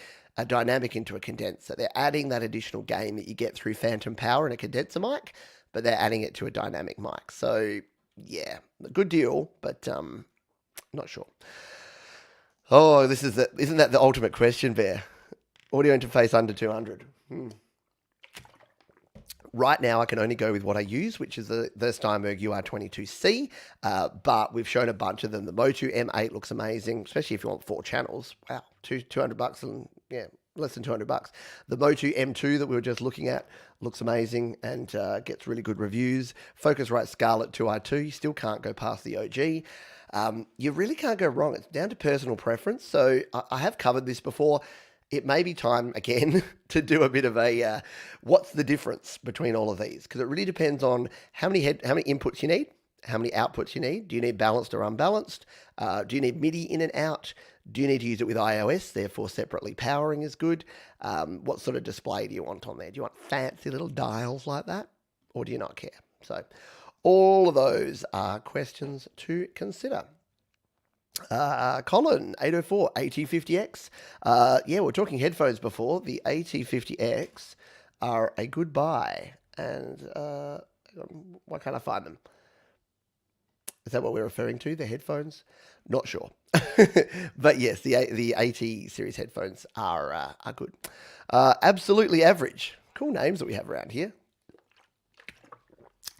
dynamic into a condenser. They're adding that additional gain that you get through phantom power in a condenser mic, but they're adding it to a dynamic mic. So, yeah, a good deal, but not sure. Oh, isn't that the ultimate question, Bear? Audio interface under 200. Right now, I can only go with what I use, which is the Steinberg UR22C, but we've shown a bunch of them. The Motu M8 looks amazing, especially if you want 4 channels. Wow, $200 and yeah, less than $200. The Motu M2 that we were just looking at looks amazing and gets really good reviews. Focusrite Scarlett 2i2, you still can't go past the OG. You really can't go wrong. It's down to personal preference. So I have covered this before. It may be time again to do a bit of a what's the difference between all of these, because it really depends on how many inputs you need, how many outputs you need. Do you need balanced or unbalanced? Do you need MIDI in and out? Do you need to use it with iOS? Therefore, separately powering is good. What sort of display do you want on there? Do you want fancy little dials like that, or do you not care? So, all of those are questions to consider. Colin, 804, AT50X. Yeah, we're talking headphones before. The AT50X are a good buy. And why can't I find them? Is that what we're referring to, the headphones? Not sure. But yes, the AT series headphones are good. Absolutely Average. Cool names that we have around here.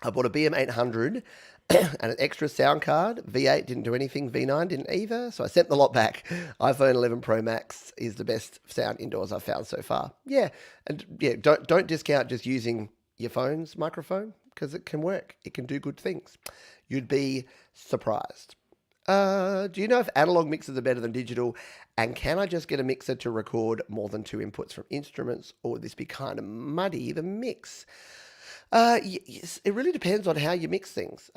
I bought a BM800 and an extra sound card. V8 didn't do anything. V9 didn't either. So I sent the lot back. iPhone 11 Pro Max is the best sound indoors I've found so far. Yeah. And yeah, don't discount just using your phone's microphone, because it can work. It can do good things. You'd be surprised. Do you know if analog mixers are better than digital? And can I just get a mixer to record more than 2 inputs from instruments? Or would this be kind of muddy, the mix? Yes, it really depends on how you mix things.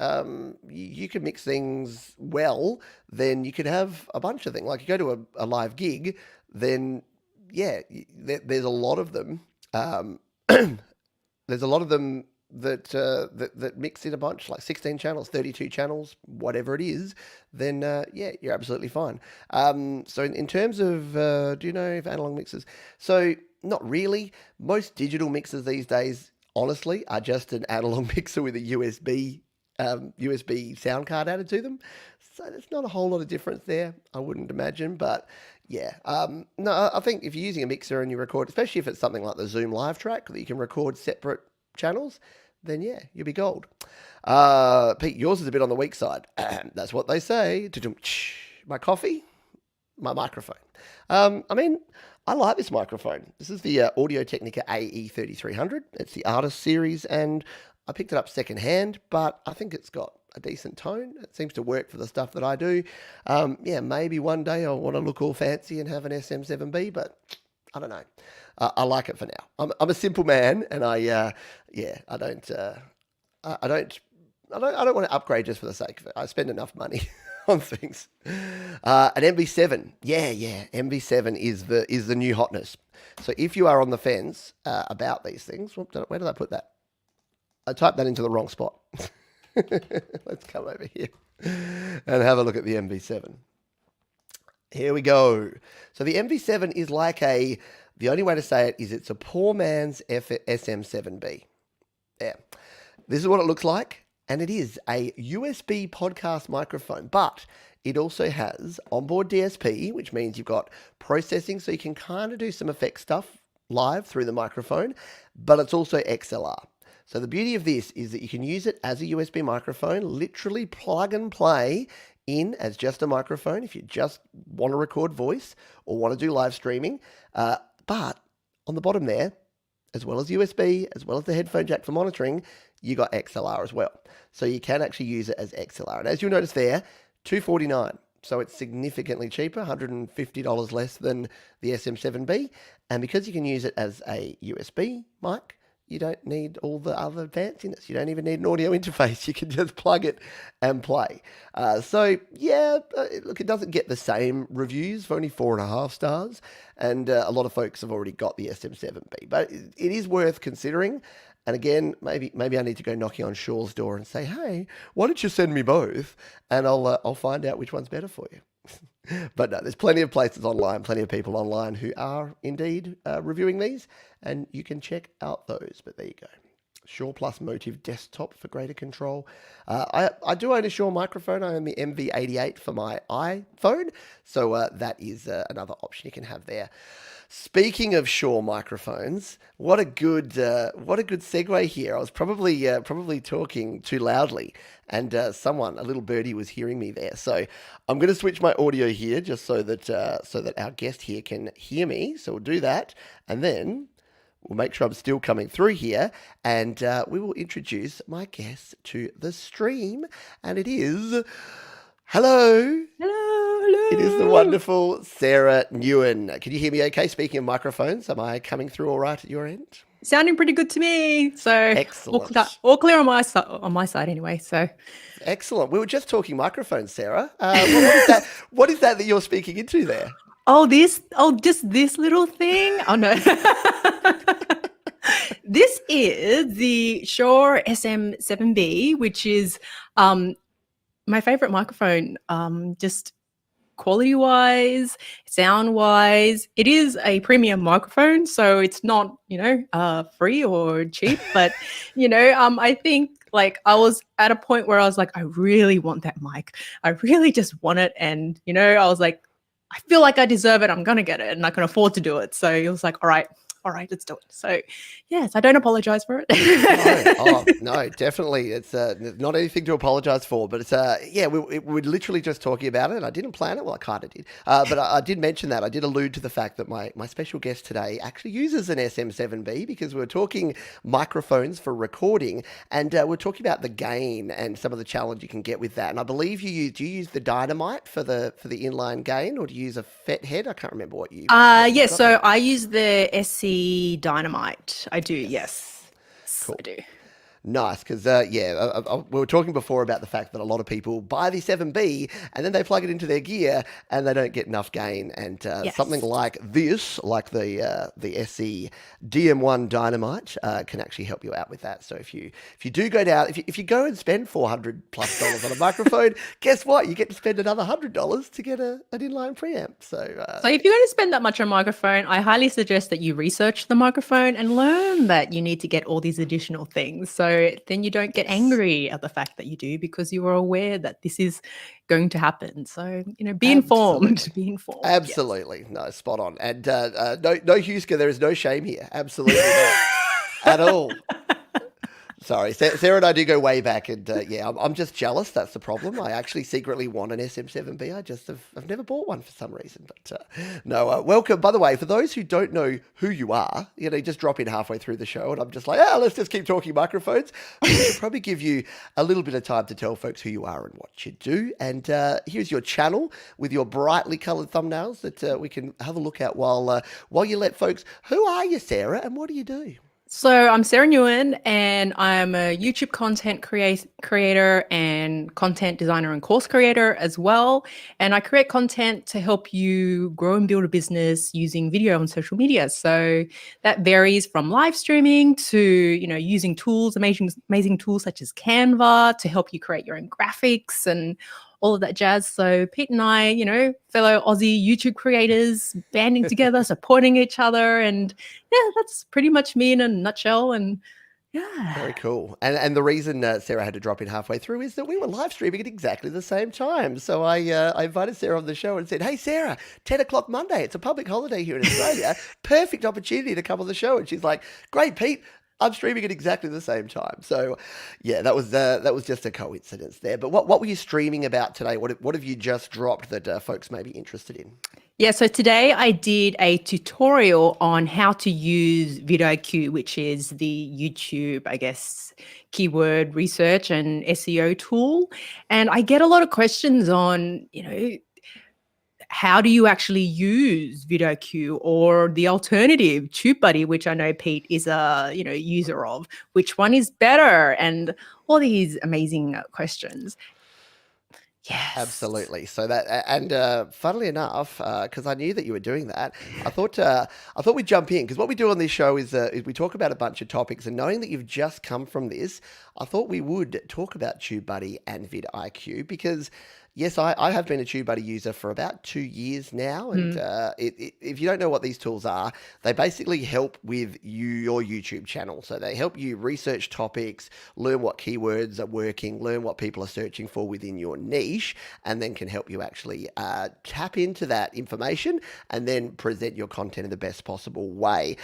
You can mix things well, then you could have a bunch of things. Like you go to a live gig, then yeah, there's a lot of them. There's a lot of them that mix in a bunch, like 16 channels, 32 channels, whatever it is. Then yeah, you're absolutely fine. So in terms of, do you know if analog mixers? So not really. Most digital mixers these days, honestly, are just an analog mixer with a USB sound card added to them. So there's not a whole lot of difference there, I wouldn't imagine. But yeah, no, I think if you're using a mixer and you record, especially if it's something like the Zoom Live Track that you can record separate channels, then yeah, you'll be gold. Pete, yours is a bit on the weak side. That's what they say. My coffee, my microphone. I mean, I like this microphone. This is the Audio-Technica AE3300. It's the Artist series, and I picked it up secondhand, but I think it's got a decent tone. It seems to work for the stuff that I do. Yeah, maybe one day I'll want to look all fancy and have an SM7B, but I don't know. I like it for now. I'm a simple man, and I don't want to upgrade just for the sake of it. I spend enough money on things. An MV7. Yeah. MV7 is the new hotness. So if you are on the fence about these things, where did I put that? I typed that into the wrong spot. Let's come over here and have a look at the MV7. Here we go. So the MV7 is like the only way to say it is it's a poor man's SM7B. Yeah. This is what it looks like. And it is a USB podcast microphone, but it also has onboard DSP, which means you've got processing, so you can kind of do some effect stuff live through the microphone, but it's also XLR. So the beauty of this is that you can use it as a USB microphone, literally plug and play in as just a microphone if you just want to record voice or want to do live streaming. But on the bottom there, as well as USB, as well as the headphone jack for monitoring, you got XLR as well. So you can actually use it as XLR. And as you'll notice there, $249. So it's significantly cheaper, $150 less than the SM7B. And because you can use it as a USB mic, you don't need all the other fanciness. You don't even need an audio interface. You can just plug it and play. Look, it doesn't get the same reviews, for only 4.5 stars, and a lot of folks have already got the SM7B, but it is worth considering. And again, maybe I need to go knocking on Shaw's door and say, hey, why don't you send me both? And I'll find out which one's better for you. But no, there's plenty of places online, plenty of people online who are indeed reviewing these, and you can check out those. But there you go. Shaw Plus Motive Desktop for greater control. I do own a Shaw microphone. I own the MV88 for my iPhone, so that is another option you can have there. Speaking of Shaw microphones, what a good segue here. I was probably talking too loudly, and a little birdie, was hearing me there. So I'm going to switch my audio here just so that our guest here can hear me. So we'll do that, and then we'll make sure I'm still coming through here, and we will introduce my guest to the stream, and it is hello. It is the wonderful Sarah Nguyen. Can you hear me okay? Speaking of microphones, am I coming through all right at your end?
Sounding pretty good to me. So
excellent.
All clear on my side anyway. So
excellent. We were just talking microphones, Sarah. What is that you're speaking into there?
Just this little thing. Oh no. This is the Shure SM7B, which is my favorite microphone. Just quality-wise, sound-wise, it is a premium microphone, so it's not, free or cheap. But, I think like I was at a point where I was like, I really want that mic. I really just want it. And, I was like, I feel like I deserve it. I'm going to get it and I can afford to do it. So it was like, all right, let's do it. So yes, I don't apologize for
it. No, definitely. It's not anything to apologize for, but it's we're literally just talking about it. And I didn't plan it. Well, I kind of did. But I did mention that. I did allude to the fact that my special guest today actually uses an SM7B, because we're talking microphones for recording, and we're talking about the gain and some of the challenge you can get with that. And I believe do you use the Dynamite for the inline gain, or do you use a FET head? I can't remember what you
yes, so I use the SC Dynamite. I do, yes.
Cool.
I do.
Nice, because we were talking before about the fact that a lot of people buy the 7B and then they plug it into their gear and they don't get enough gain. And something like this, like the SE DM1 Dynamite, can actually help you out with that. So if you do go down, if you go and spend $400+ on a microphone, guess what? You get to spend another $100 to get an inline preamp. So
if you're going to spend that much on a microphone, I highly suggest that you research the microphone and learn that you need to get all these additional things. So then you don't get angry at the fact that you do, because you are aware that this is going to happen. So, be informed. Be informed.
Absolutely. Yes. No, spot on. And no, Husker, there is no shame here. Absolutely not. At all. Sorry, Sarah and I do go way back, and I'm just jealous. That's the problem. I actually secretly want an SM7B. I've never bought one for some reason. But welcome. By the way, for those who don't know who you are, just drop in halfway through the show, and I'm just like, let's just keep talking microphones. We should probably give you a little bit of time to tell folks who you are and what you do. And here's your channel with your brightly coloured thumbnails that we can have a look at while you let folks. Who are you, Sarah, and what do you do?
So I'm Sarah Nguyen, and I'm a YouTube content creator and content designer and course creator as well. And I create content to help you grow and build a business using video on social media. So that varies from live streaming to, using tools, amazing tools such as Canva to help you create your own graphics and all of that jazz. So Pete and I, fellow Aussie YouTube creators, banding together, supporting each other. And that's pretty much me in a nutshell. And
very cool. And the reason Sarah had to drop in halfway through is that we were live streaming at exactly the same time. So I invited Sarah on the show and said, hey, Sarah, 10 o'clock Monday. It's a public holiday here in Australia. Perfect opportunity to come on the show. And she's like, great, Pete. I'm streaming at exactly the same time. So, that was just a coincidence there. But what were you streaming about today? What have you just dropped that folks may be interested in?
Yeah, so today I did a tutorial on how to use Vid Iq, which is the YouTube, I guess, keyword research and SEO tool. And I get a lot of questions on, how do you actually use Vid Iq, or the alternative, Tubebuddy, which I know Pete is a user of? Which one is better? And all these amazing questions. Yes.
Absolutely. So that, and funnily enough, because I knew that you were doing that, I thought we'd jump in, because what we do on this show is we talk about a bunch of topics, and knowing that you've just come from this, I thought we would talk about Tubebuddy and Vid Iq, because yes, I have been a Tubebuddy user for about 2 years now, and if you don't know what these tools are, they basically help with your YouTube channel. So they help you research topics, learn what keywords are working, learn what people are searching for within your niche, and then can help you actually tap into that information and then present your content in the best possible way.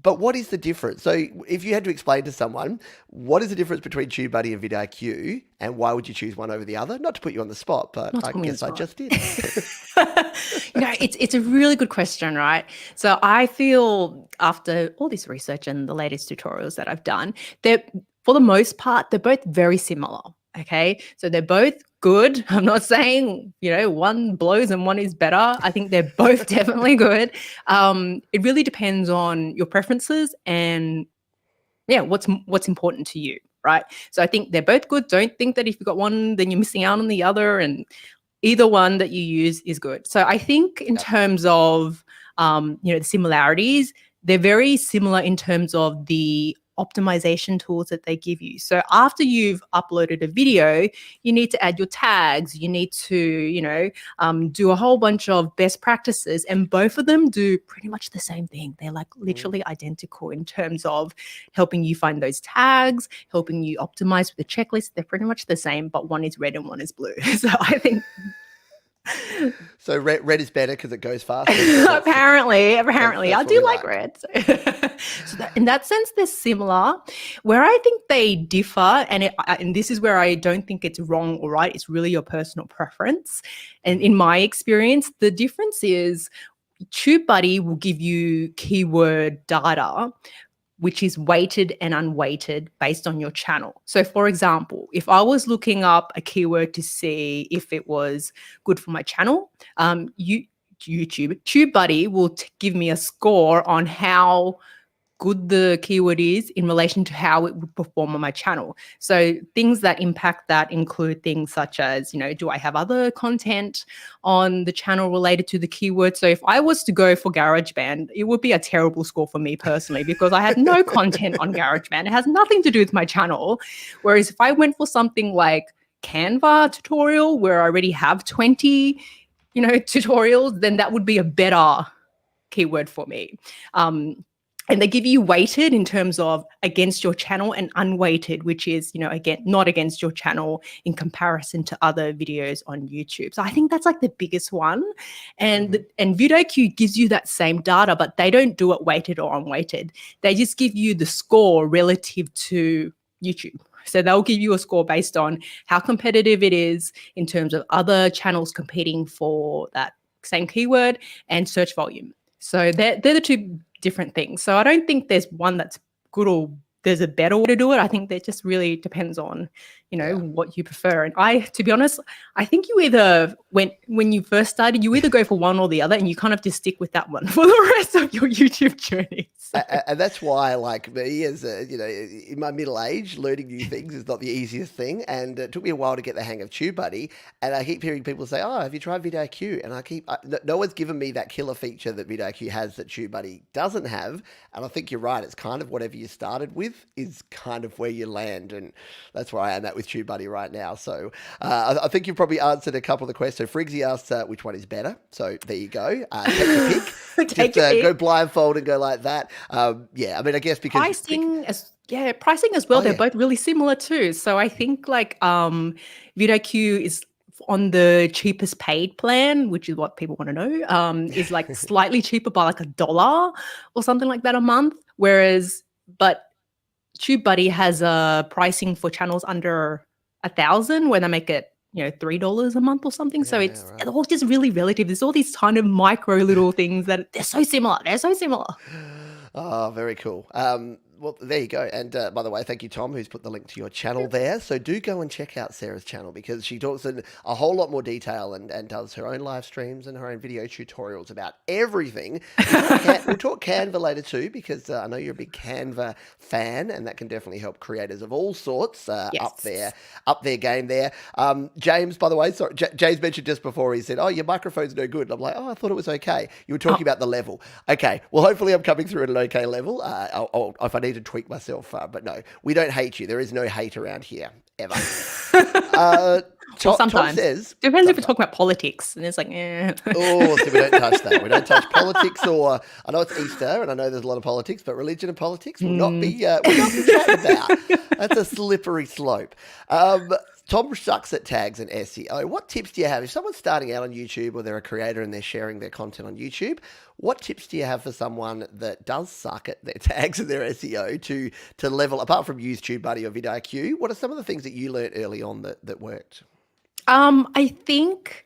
But what is the difference? So if you had to explain to someone, what is the difference between Tubebuddy and Vid Iq, and why would you choose one over the other? Not to put you on the spot, but I guess I just did.
It's a really good question, right? So I feel, after all this research and the latest tutorials that I've done, that for the most part, they're both very similar. Okay, so they're both good. I'm not saying, one blows and one is better. I think they're both definitely good. It really depends on your preferences and what's important to you, right? So I think they're both good. Don't think that if you've got one, then you're missing out on the other, and either one that you use is good. So I think in terms of, the similarities, they're very similar in terms of the optimization tools that they give you. So after you've uploaded a video, you need to add your tags, you need to, do a whole bunch of best practices, and both of them do pretty much the same thing. They're like literally identical in terms of helping you find those tags, helping you optimize with the checklist. They're pretty much the same, but one is red and one is blue. So I think...
So red is better because it goes faster.
apparently, I do like red. So in that sense, they're similar. Where I think they differ, and this is where I don't think it's wrong or right, it's really your personal preference. And in my experience, the difference is Tubebuddy will give you keyword data, which is weighted and unweighted based on your channel. So for example, if I was looking up a keyword to see if it was good for my channel, Tubebuddy will give me a score on how good the keyword is in relation to how it would perform on my channel. So things that impact that include things such as, do I have other content on the channel related to the keyword? So if I was to go for Garageband, it would be a terrible score for me personally, because I had no content on Garageband. It has nothing to do with my channel. Whereas if I went for something like Canva tutorial, where I already have 20, tutorials, then that would be a better keyword for me. And they give you weighted in terms of against your channel, and unweighted, which is, again, not against your channel in comparison to other videos on YouTube. So I think that's like the biggest one. And and Vid Iq gives you that same data, but they don't do it weighted or unweighted. They just give you the score relative to YouTube. So they'll give you a score based on how competitive it is in terms of other channels competing for that same keyword and search volume. So they're the two different things. So I don't think there's one that's good or there's a better way to do it. I think that just really depends on, what you prefer. And to be honest, I think you either, when you first started, you either go for one or the other, and you kind of just stick with that one for the rest of your YouTube journey. So.
And that's why, like me, as in my middle age, learning new things is not the easiest thing. And it took me a while to get the hang of Tubebuddy. And I keep hearing people say, "Oh, have you tried Vid Iq?" And no one's given me that killer feature that Vid Iq has that Tubebuddy doesn't have. And I think you're right. It's kind of whatever you started with is kind of where you land, and that's where I am at with Tubebuddy right now. So I think you've probably answered a couple of the questions. So Friggsy asked which one is better. So there you go. Take your pick.
Take your pick.
Go blindfold and go like that. I mean, I guess because
pricing as well. They're both really similar too. So I think like Vid Iq is on the cheapest paid plan, which is what people want to know, is like slightly cheaper by like $1 or something like that a month. But Tubebuddy has a pricing for channels under 1,000 where they make it, $3 a month or something. So it's all just really relative. There's all these kind of micro little things that they're so similar. Oh,
very cool. Well, there you go. And by the way, thank you, Tom, who's put the link to your channel there. So do go and check out Sarah's channel because she talks in a whole lot more detail and does her own live streams and her own video tutorials about everything. We'll talk Canva later too because I know you're a big Canva fan and that can definitely help creators of all sorts up their game there. James, by the way, sorry, James mentioned just before, he said, oh, your microphone's no good. And I'm like, oh, I thought it was okay. You were talking about the level. Okay, well, hopefully I'm coming through at an okay level. If I need to tweak myself, but no, we don't hate you. There is no hate around here, ever.
Sometimes.
Tom says...
Depends if we talk about politics. And it's like, eh.
Oh, so we don't touch that. We don't touch politics or... I know it's Easter and I know there's a lot of politics, but religion and politics will not be chatted about. That's a slippery slope. Tom sucks at tags and SEO. What tips do you have? If someone's starting out on YouTube or they're a creator and they're sharing their content on YouTube, what tips do you have for someone that does suck at their tags and their SEO to level, apart from use Tubebuddy or Vid Iq, what are some of the things that you learned early on that worked?
I think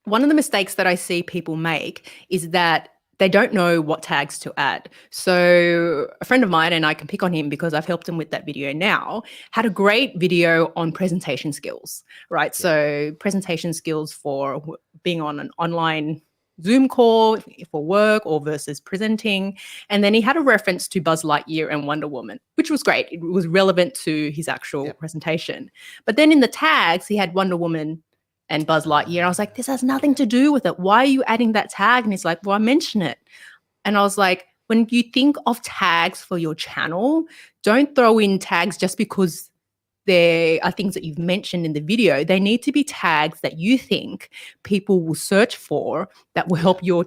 one of the mistakes that I see people make is that they don't know what tags to add. So a friend of mine, and I can pick on him because I've helped him with that video now, had a great video on presentation skills, right? Yeah. So presentation skills for being on an online Zoom call for work or versus presenting. And then he had a reference to Buzz Lightyear and Wonder Woman, which was great. It was relevant to his actual presentation. But then in the tags, he had Wonder Woman and Buzz Lightyear. I was like, this has nothing to do with it. Why are you adding that tag? And he's like, well, I mention it. And I was like, when you think of tags for your channel, don't throw in tags just because there are things that you've mentioned in the video. They need to be tags that you think people will search for that will help your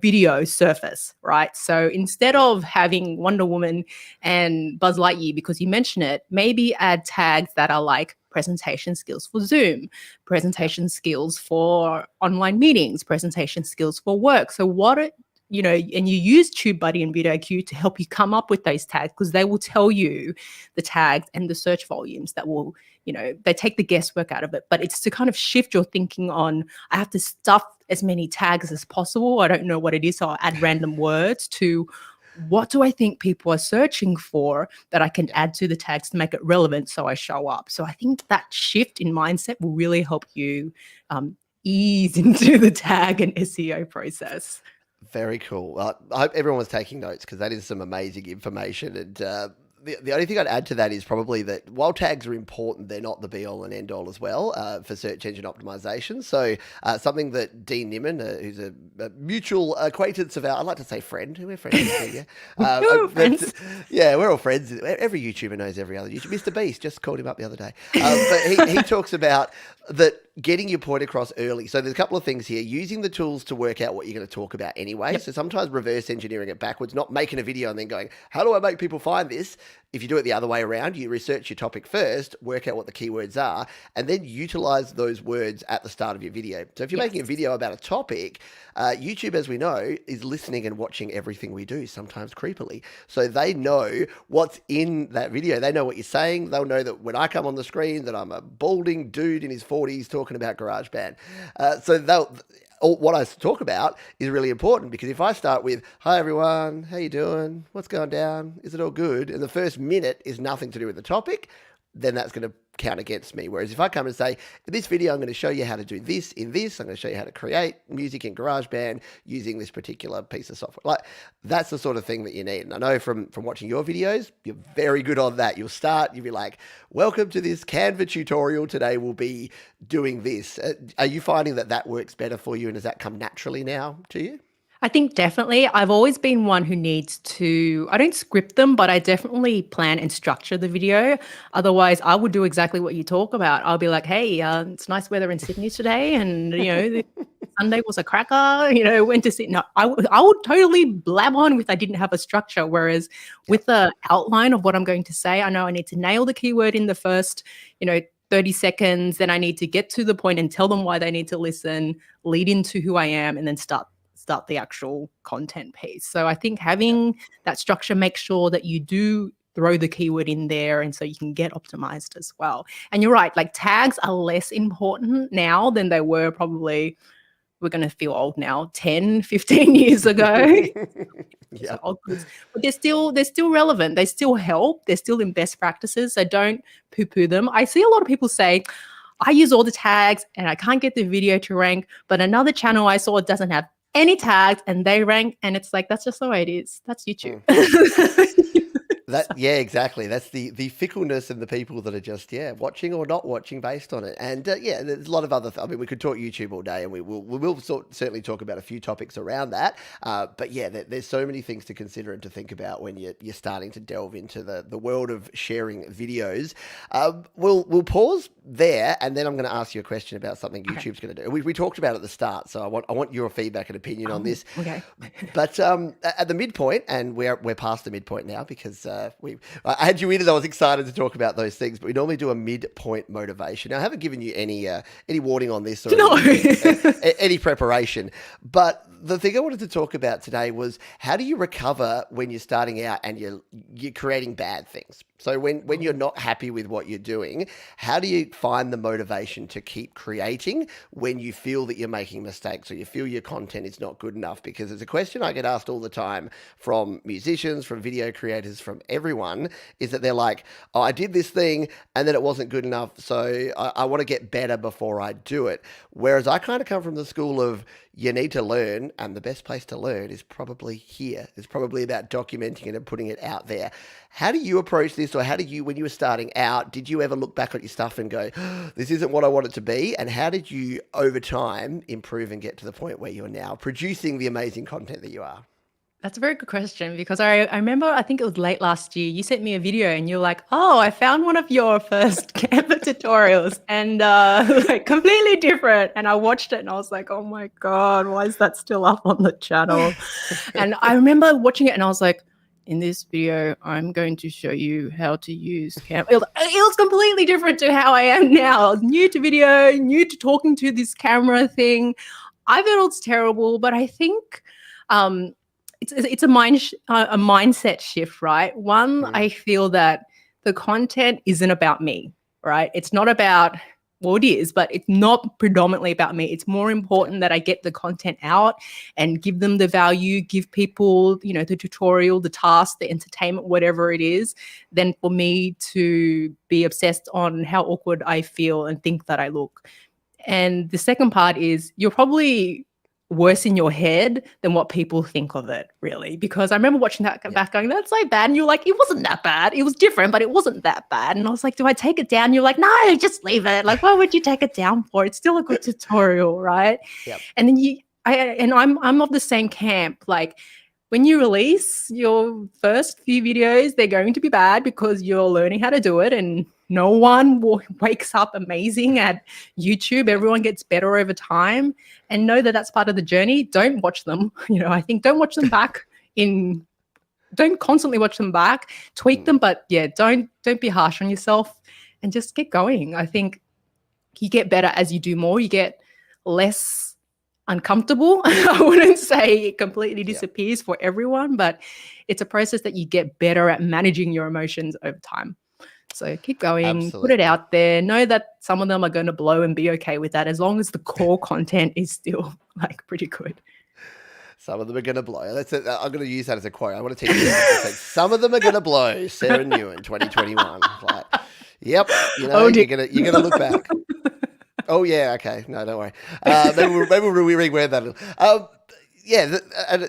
video surface, right? So instead of having Wonder Woman and Buzz Lightyear because you mention it, maybe add tags that are like presentation skills for Zoom, presentation skills for online meetings, presentation skills for work. So and you use Tubebuddy and Vid Iq to help you come up with those tags because they will tell you the tags and the search volumes that will, they take the guesswork out of it. But it's to kind of shift your thinking on, I have to stuff as many tags as possible. I don't know what it is, so I'll add random words to what do I think people are searching for that I can add to the tags to make it relevant so I show up. So I think that shift in mindset will really help you ease into the tag and SEO process.
Very cool. I hope everyone was taking notes because that is some amazing information. And the only thing I'd add to that is probably that while tags are important, they're not the be-all and end-all as well for search engine optimization. So something that Dean Nimmin, who's a mutual acquaintance of ours, I'd like to say friend. We're friends.
We're friends.
Yeah, we're all friends. Every YouTuber knows every other YouTuber. Mr. Beast just called him up the other day. But he talks about that getting your point across early. So there's a couple of things here. Using the tools to work out what you're going to talk about anyway. Yep. So sometimes reverse engineering it backwards, not making a video and then going, how do I make people find this? If you do it the other way around, you research your topic first, work out what the keywords are, and then utilize those words at the start of your video. So if you're making a video about a topic, YouTube, as we know, is listening and watching everything we do, sometimes creepily. So they know what's in that video. They know what you're saying. They'll know that when I come on the screen that I'm a balding dude in his 40s talking about Garageband. What I talk about is really important because if I start with, hi everyone, how you doing? What's going down? Is it all good? And the first minute is nothing to do with the topic, then that's going to count against me. Whereas if I come and say, in this video, I'm going to show you how to do this in this, I'm going to show you how to create music in GarageBand using this particular piece of software. Like that's the sort of thing that you need. And I know from watching your videos, you're very good on that. You'll be like, welcome to this Canva tutorial. Today we'll be doing this. Are you finding that works better for you? And does that come naturally now to you?
I think definitely. I've always been one who needs to, I don't script them, but I definitely plan and structure the video. Otherwise, I would do exactly what you talk about. I'll be like, hey, it's nice weather in Sydney today. And, Sunday was a cracker, went to Sydney. No, I would totally blab on if I didn't have a structure. Whereas with the outline of what I'm going to say, I know I need to nail the keyword in the first, 30 seconds. Then I need to get to the point and tell them why they need to listen, lead into who I am, and then start the actual content piece. So I think having that structure makes sure that you do throw the keyword in there and so you can get optimized as well. And you're right, like tags are less important now than they were probably, we're going to feel old now, 10, 15 years ago. These are
Yep.
old goods, but they're still relevant. They still help. They're still in best practices. So don't poo-poo them. I see a lot of people say, I use all the tags and I can't get the video to rank, but another channel I saw doesn't have any tags and they rank. And it's like, that's just the way it is. That's YouTube.
Yeah, exactly. That's the fickleness and the people that are just watching or not watching based on it. And there's a lot of other. I mean, we could talk YouTube all day, and we will certainly talk about a few topics around that. But yeah, there's so many things to consider and to think about when you're starting to delve into the world of sharing videos. We'll pause there, and then I'm going to ask you a question about something YouTube's going to do. We talked about it at the start, so I want your feedback and opinion on this.
Okay.
But at the midpoint, and we're past the midpoint now because I had you in and I was excited to talk about those things, but we normally do a midpoint motivation. Now, I haven't given you any warning on this or any preparation, but the thing I wanted to talk about today was how do you recover when you're starting out and you're creating bad things? So when you're not happy with what you're doing, how do you find the motivation to keep creating when you feel that you're making mistakes or you feel your content is not good enough? Because it's a question I get asked all the time from musicians, from video creators, from everyone, is that they're like, oh, I did this thing and then it wasn't good enough, so I want to get better before I do it. Whereas I kind of come from the school of you need to learn, and the best place to learn is probably here. It's probably about documenting it and putting it out there. How do you approach this, or how do you, when you were starting out, did you ever look back at your stuff and go, oh, this isn't what I want it to be? And how did you, over time, improve and get to the point where you're now producing the amazing content that you are?
That's a very good question because I remember, I think it was late last year, you sent me a video and you're like, oh, I found one of your first Canva tutorials and like completely different. And I watched it and I was like, oh my God, why is that still up on the channel? And I remember watching it and I was like, in this video, I'm going to show you how to use Canva. It was completely different to how I am now. New to video, new to talking to this camera thing. I feel it's terrible, but I think it's a mindset shift, right? One, I feel that the content isn't about me, right? It's not about, well, it is, but it's not predominantly about me. It's more important that I get the content out and give them the value, give people, the tutorial, the task, the entertainment, whatever it is, than for me to be obsessed on how awkward I feel and think that I look. And the second part is you're probably worse in your head than what people think of it, really. Because I remember watching that back going, that's so bad. And you're like, it wasn't that bad. It was different, but it wasn't that bad. And I was like, do I take it down? You're like, no, just leave it. Like, why would you take it down for? It's still a good tutorial, right?
Yep.
And then I'm of the same camp. Like, when you release your first few videos, they're going to be bad because you're learning how to do it, and no one wakes up amazing at YouTube. Everyone gets better over time, and know that that's part of the journey. Don't watch them. I think don't watch them back don't constantly watch them back, tweak them, but yeah, don't be harsh on yourself and just get going. I think you get better as you do more. You get less uncomfortable. I wouldn't say it completely disappears for everyone, but it's a process that you get better at managing your emotions over time. So keep going, Put it out there. Know that some of them are going to blow and be okay with that as long as the core content is still like pretty good.
Some of them are going to blow. That's it. I'm going to use that as a quote. I want to teach you. Some of them are going to blow. Sarah Newen, 2021. Like, yep. You're going to look back. Oh yeah, okay. No, don't worry. Maybe we'll reword that.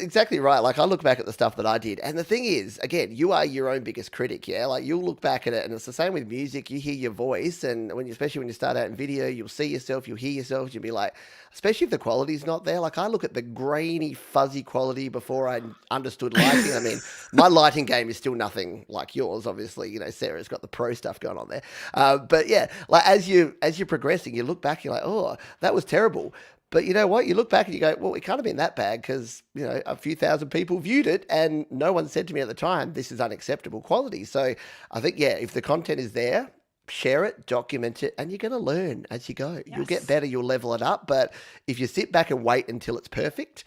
Exactly right. Like I look back at the stuff that I did, and the thing is, again, you are your own biggest critic. Yeah, like you'll look back at it, and it's the same with music. You hear your voice, and especially when you start out in video, you'll see yourself, you'll hear yourself, you'll be like, especially if the quality's not there. Like I look at the grainy, fuzzy quality before I understood lighting. I mean, my lighting game is still nothing like yours. Obviously, Sarah's got the pro stuff going on there. But yeah, like as you're progressing, you look back, you're like, oh, that was terrible. But you know what? You look back and you go, well, it can't have been that bad because, a few thousand people viewed it and no one said to me at the time, this is unacceptable quality. So I think, if the content is there, share it, document it, and you're going to learn as you go. Yes. You'll get better, you'll level it up. But if you sit back and wait until it's perfect,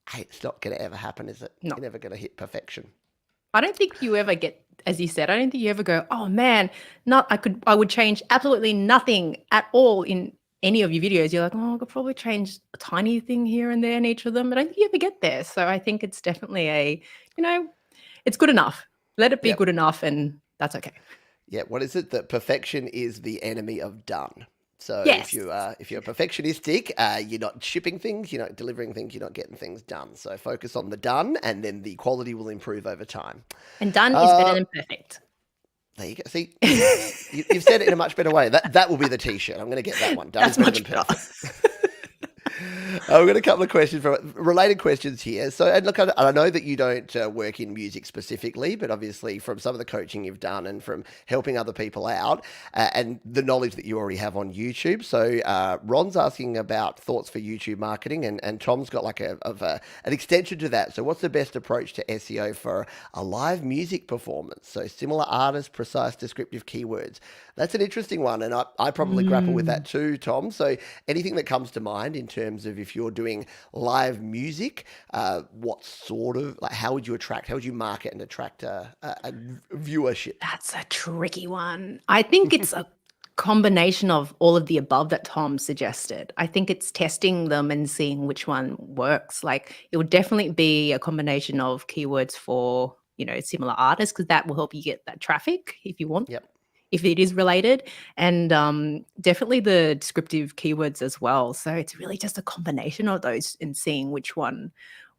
hey, it's not going to ever happen, is it? No. You're never going to hit perfection.
I don't think you ever get, as you said, I don't think you ever go, oh man, I would change absolutely nothing at all in any of your videos, you're like, oh, I could probably change a tiny thing here and there in each of them, but I don't think you ever get there. So I think it's definitely it's good enough. Let it be
Yep.
good enough, and that's okay.
Yeah. What is it? That perfection is the enemy of done. So
Yes.
if you're perfectionistic, you're not shipping things, you're not delivering things, you're not getting things done. So focus on the done, and then the quality will improve over time.
And done is better
Uh,
than perfect.
there you go. See, you've said it in a much better way. That will be the T-shirt. I'm going to get that one. Done is
That's
better than
much better.
perfect. We've got a couple of questions from related questions here. So, and look, I know that you don't work in music specifically, but obviously from some of the coaching you've done and from helping other people out, and the knowledge that you already have on YouTube. So, Ron's asking about thoughts for YouTube marketing, and Tom's got like an extension to that. So, what's the best approach to SEO for a live music performance? So, similar artists, precise descriptive keywords. That's an interesting one, and I probably grapple with that too, Tom. So, anything that comes to mind in terms of if you're doing live music, what sort of like how would you market and attract a viewership?
That's a tricky one. I think it's a combination of all of the above that Tom suggested. I think it's testing them and seeing which one works. Like it would definitely be a combination of keywords for, similar artists, because that will help you get that traffic if you want.
Yep.
If it is related, and definitely the descriptive keywords as well. So it's really just a combination of those and seeing which one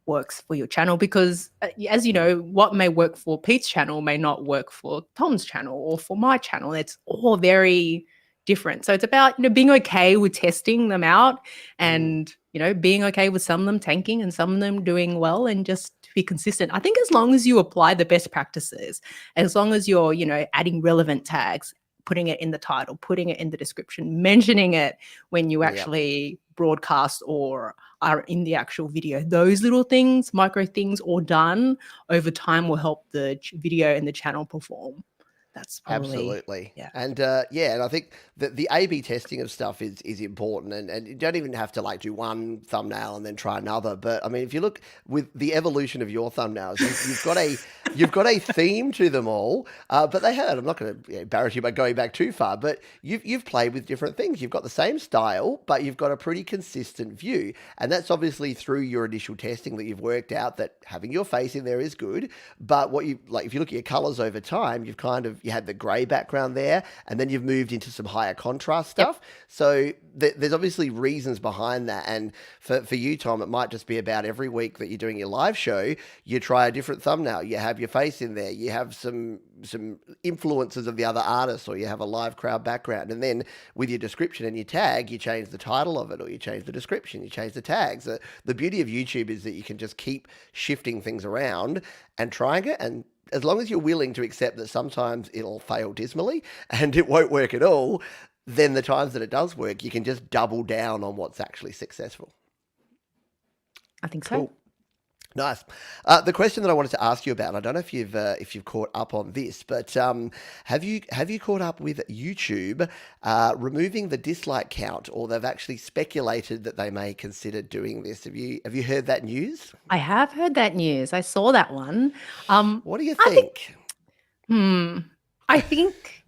works for your channel, because as you know, what may work for Pete's channel may not work for Tom's channel or for my channel. It's all very different. So it's about being okay with testing them out, and being okay with some of them tanking and some of them doing well, and just be consistent. I think as long as you apply the best practices, as long as you're adding relevant tags, putting it in the title, putting it in the description, mentioning it when you actually broadcast or are in the actual video, those little things, micro things, all done over time will help the video and the channel perform. That's probably
Absolutely. And and I think that the A/B testing of stuff is important, and you don't even have to like do one thumbnail and then try another. But I mean, if you look with the evolution of your thumbnails, you've got a theme to them all. But they had, I'm not going to embarrass you by going back too far, but you've played with different things. You've got the same style, but you've got a pretty consistent view, and that's obviously through your initial testing that you've worked out that having your face in there is good. But what you like, if you look at your colors over time, you had the grey background there, and then you've moved into some higher contrast stuff. So there's obviously reasons behind that. And for you, Tom, it might just be about every week that you're doing your live show, you try a different thumbnail. You have your face in there. You have some influences of the other artists, or you have a live crowd background. And then with your description and your tag, you change the title of it, or you change the description, you change the tags. The beauty of YouTube is that you can just keep shifting things around and trying it, and as long as you're willing to accept that sometimes it'll fail dismally and it won't work at all, then the times that it does work, you can just double down on what's actually successful.
I think so.
Cool. Nice. The question that I wanted to ask you about, I don't know if you've caught up on this, but have you caught up with YouTube removing the dislike count, or they've actually speculated that they may consider doing this? Have you heard that news?
I have heard that news. I saw that one.
What do you think?
I think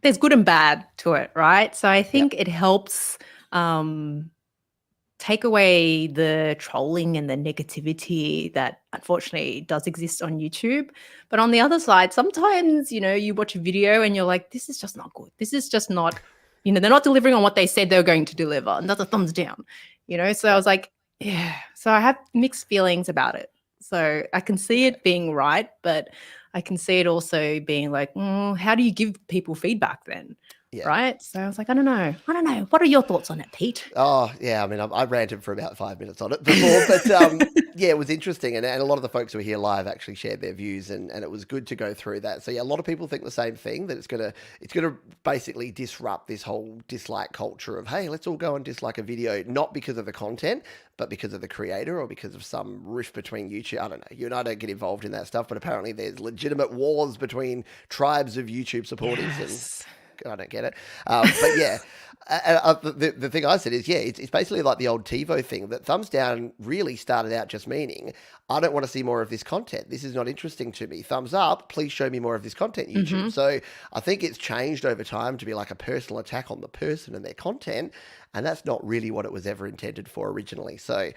there's good and bad to it, right? So I think it helps take away the trolling and the negativity that unfortunately does exist on YouTube. But on the other side, sometimes, you watch a video and you're like, this is just not good. This is just not, they're not delivering on what they said they were going to deliver. And that's a thumbs down, So I was like, yeah. So I have mixed feelings about it. So I can see it being right, but I can see it also being like, how do you give people feedback then? Yeah. Right. So I was like, I don't know. What are your thoughts on it, Pete?
Oh, yeah. I mean, I ranted for about 5 minutes on it before, but it was interesting. And a lot of the folks who were here live actually shared their views, and it was good to go through that. So yeah, a lot of people think the same thing, that it's gonna basically disrupt this whole dislike culture of, hey, let's all go and dislike a video, not because of the content, but because of the creator, or because of some rift between YouTube. I don't know. You and I don't get involved in that stuff, but apparently there's legitimate wars between tribes of YouTube supporters.
Yes.
I don't get it. But yeah, the thing I said is, yeah, it's basically like the old TiVo thing, that thumbs down really started out just meaning, I don't want to see more of this content. This is not interesting to me. Thumbs up, please show me more of this content, YouTube. So I think it's changed over time to be like a personal attack on the person and their content. And that's not really what it was ever intended for originally. So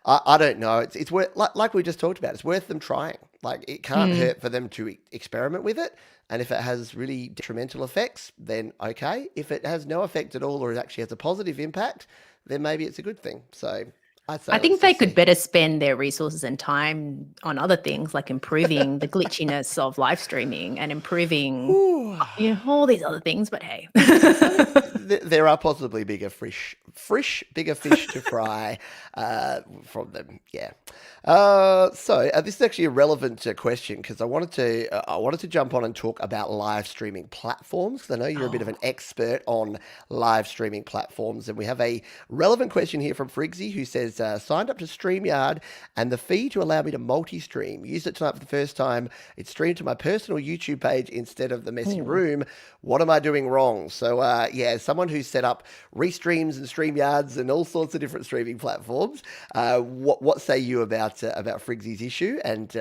I don't know. It's worth, like we just talked about, it's worth them trying. Like, it can't hurt for them to experiment with it. And if it has really detrimental effects, then okay. If it has no effect at all, or it actually has a positive impact, then maybe it's a good thing. So I'd say
I think they could better spend their resources and time on other things, like improving the glitchiness of live streaming and improving all these other things. But hey,
there are possibly bigger fish to fry from them. Yeah. So this is actually a relevant question, because I wanted to jump on and talk about live streaming platforms, because I know you're a bit of an expert on live streaming platforms, and we have a relevant question here from Friggsy, who says, signed up to StreamYard and the fee to allow me to multi-stream. Used it tonight for the first time. It streamed to my personal YouTube page instead of the messy room. What am I doing wrong? So yeah, someone who's set up restreams and StreamYards and all sorts of different streaming platforms, what say you about Friggsy's issue, and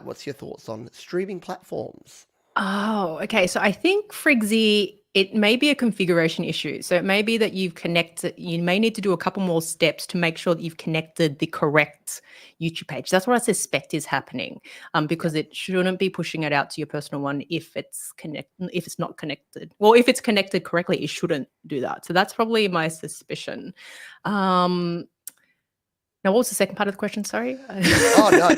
what's your thoughts on streaming platforms?
Oh, okay. So I think Friggsy, it may be a configuration issue. So it may be that you may need to do a couple more steps to make sure that you've connected the correct YouTube page. That's what I suspect is happening, because it shouldn't be pushing it out to your personal one if it's not connected. Well, if it's connected correctly, it shouldn't do that. So that's probably my suspicion. Now, what was the second part of the question? Sorry.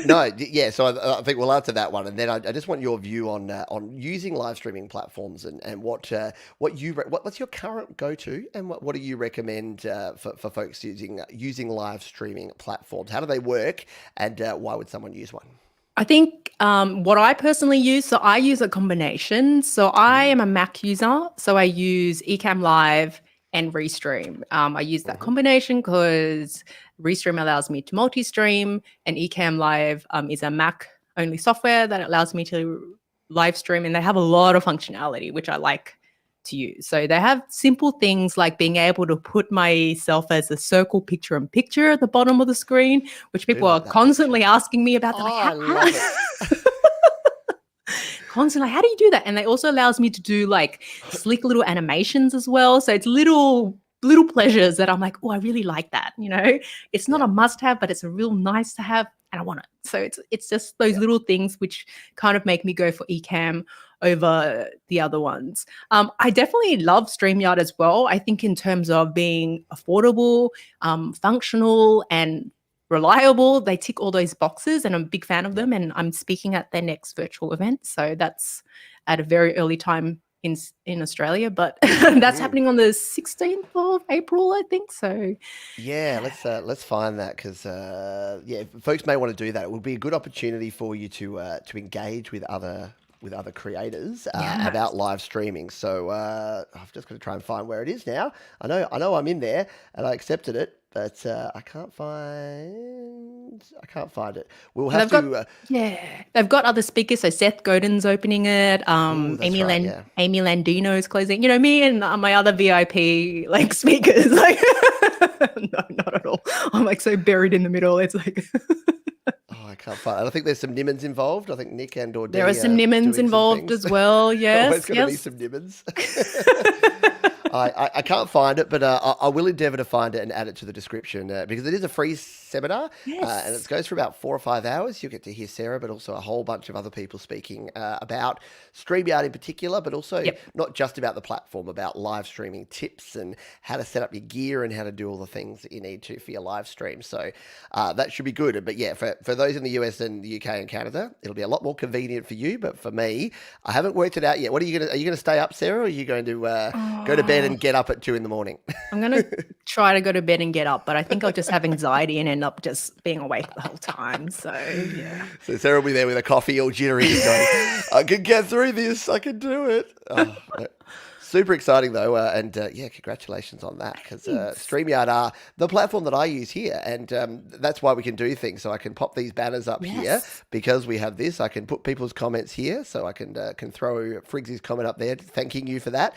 No. Yeah, so I think we'll answer that one, and then I just want your view on using live streaming platforms, and what's your current go-to, and what do you recommend for folks using live streaming platforms? How do they work, and why would someone use one?
I think what I personally use, so I use a combination. So I am a Mac user, so I use Ecamm Live and Restream. I use that combination because Restream allows me to multi-stream, and Ecamm Live is a Mac-only software that allows me to live stream, and they have a lot of functionality, which I like to use. So they have simple things like being able to put myself as a circle picture-in-picture at the bottom of the screen, which people are constantly asking me about.
I love it.
Constantly, how do you do that? And it also allows me to do like slick little animations as well. So it's little pleasures that I'm like, oh, I really like that. You know, it's not a must-have, but it's a real nice to have, and I want it. So it's just those little things which kind of make me go for Ecamm over the other ones. I definitely love StreamYard as well. I think in terms of being affordable, functional, and reliable, they tick all those boxes, and I'm a big fan of them, and I'm speaking at their next virtual event, so that's at a very early time in Australia, but that's happening on the 16th of April, I think. So
yeah, let's find that, because yeah, folks may want to do that. It would be a good opportunity for you to engage with other creators about live streaming. So I've just got to try and find where it is now. I know I'm in there and I accepted it, but I can't find it. We'll have
they've got other speakers. So Seth Godin's opening it. Amy Landino's closing. You know, me and my other VIP like speakers. Like, no, not at all. I'm like so buried in the middle. It's like.
I can't find it. I think there's some Nimmons involved. I think Nick and or
there are some Nimmons involved as well. Yes,
always going to be some Nimmons. I can't find it, but I will endeavour to find it and add it to the description, because it is a free seminar, and it goes for about 4 or 5 hours. You'll get to hear Sarah, but also a whole bunch of other people speaking about StreamYard in particular, but also not just about the platform, about live streaming tips and how to set up your gear and how to do all the things that you need to for your live stream. So that should be good. But yeah, for those in the US and the UK and Canada, it'll be a lot more convenient for you. But for me, I haven't worked it out yet. Are you going to stay up, Sarah, or are you going to go to bed and get up at 2 a.m?
I'm going to try to go to bed and get up, but I think I'll just have anxiety and end up just being awake the whole time. So, yeah.
So Sarah will be there with a coffee all jittery going, I can get through this. I can do it. Super exciting though, and yeah, congratulations on that because
Thanks.
StreamYard are the platform that I use here, and that's why we can do things. So I can pop these banners up here
Yes.
because we have this. I can put people's comments here, so I can throw Friggsy's comment up there, thanking you for that.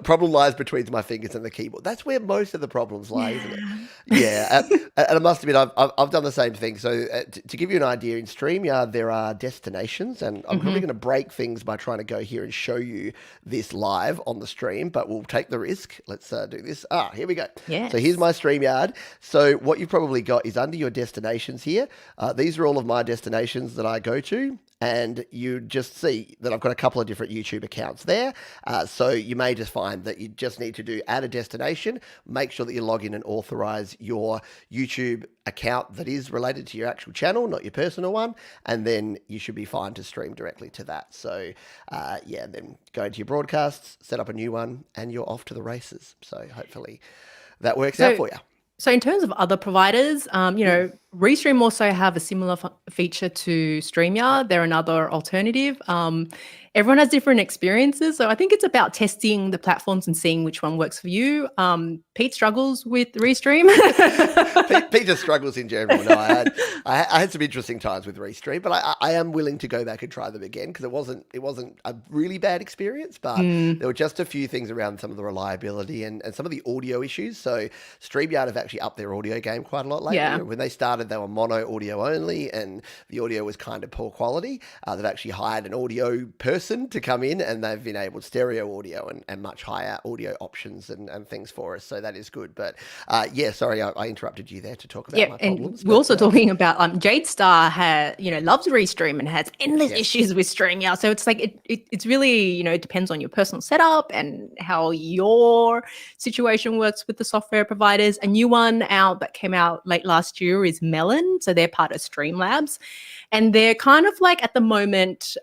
Problem lies between my fingers and the keyboard. That's where most of the problems lie, isn't it?
Yeah.
Yeah, and I must admit, I've done the same thing. So to give you an idea, in StreamYard there are destinations, and I'm probably going to break things by trying to go here and show you this live on the stream, but we'll take the risk. Let's do this. Here we go. So here's
Yes.
my StreamYard. So what you've probably got is under your destinations here. These are all of my destinations that I go to. And you just see that I've got a couple of different YouTube accounts there. So you may just find that you just need to do add a destination, make sure that you log in and authorize your YouTube account that is related to your actual channel, not your personal one, and then you should be fine to stream directly to that. So yeah, then go into your broadcasts, set up a new one, and you're off to the races. So hopefully that works out
So,
for you.
so in terms of other providers, Restream also have a similar feature to StreamYard. They're another alternative. Everyone has different experiences, so I think it's about testing the platforms and seeing which one works for you. Pete struggles with Restream.
Pete just struggles in general. No, I had some interesting times with Restream, but I am willing to go back and try them again because it wasn't a really bad experience, but there were just a few things around some of the reliability and some of the audio issues. So StreamYard have actually upped their audio game quite a lot lately.
Yeah.
When they started, they were mono audio only, and the audio was kind of poor quality. They've actually hired an audio person to come in, and they've enabled stereo audio and much higher audio options and things for us. So that is good. But yeah, sorry, I interrupted you there to talk about my problems.
And we're also talking about Jade Star loves Restream and has endless
Yes.
issues with StreamYard. So it's like it's really it depends on your personal setup and how your situation works with the software providers. A new one out that came out late last year is Melon. So they're part of Streamlabs, and they're kind of like at the moment.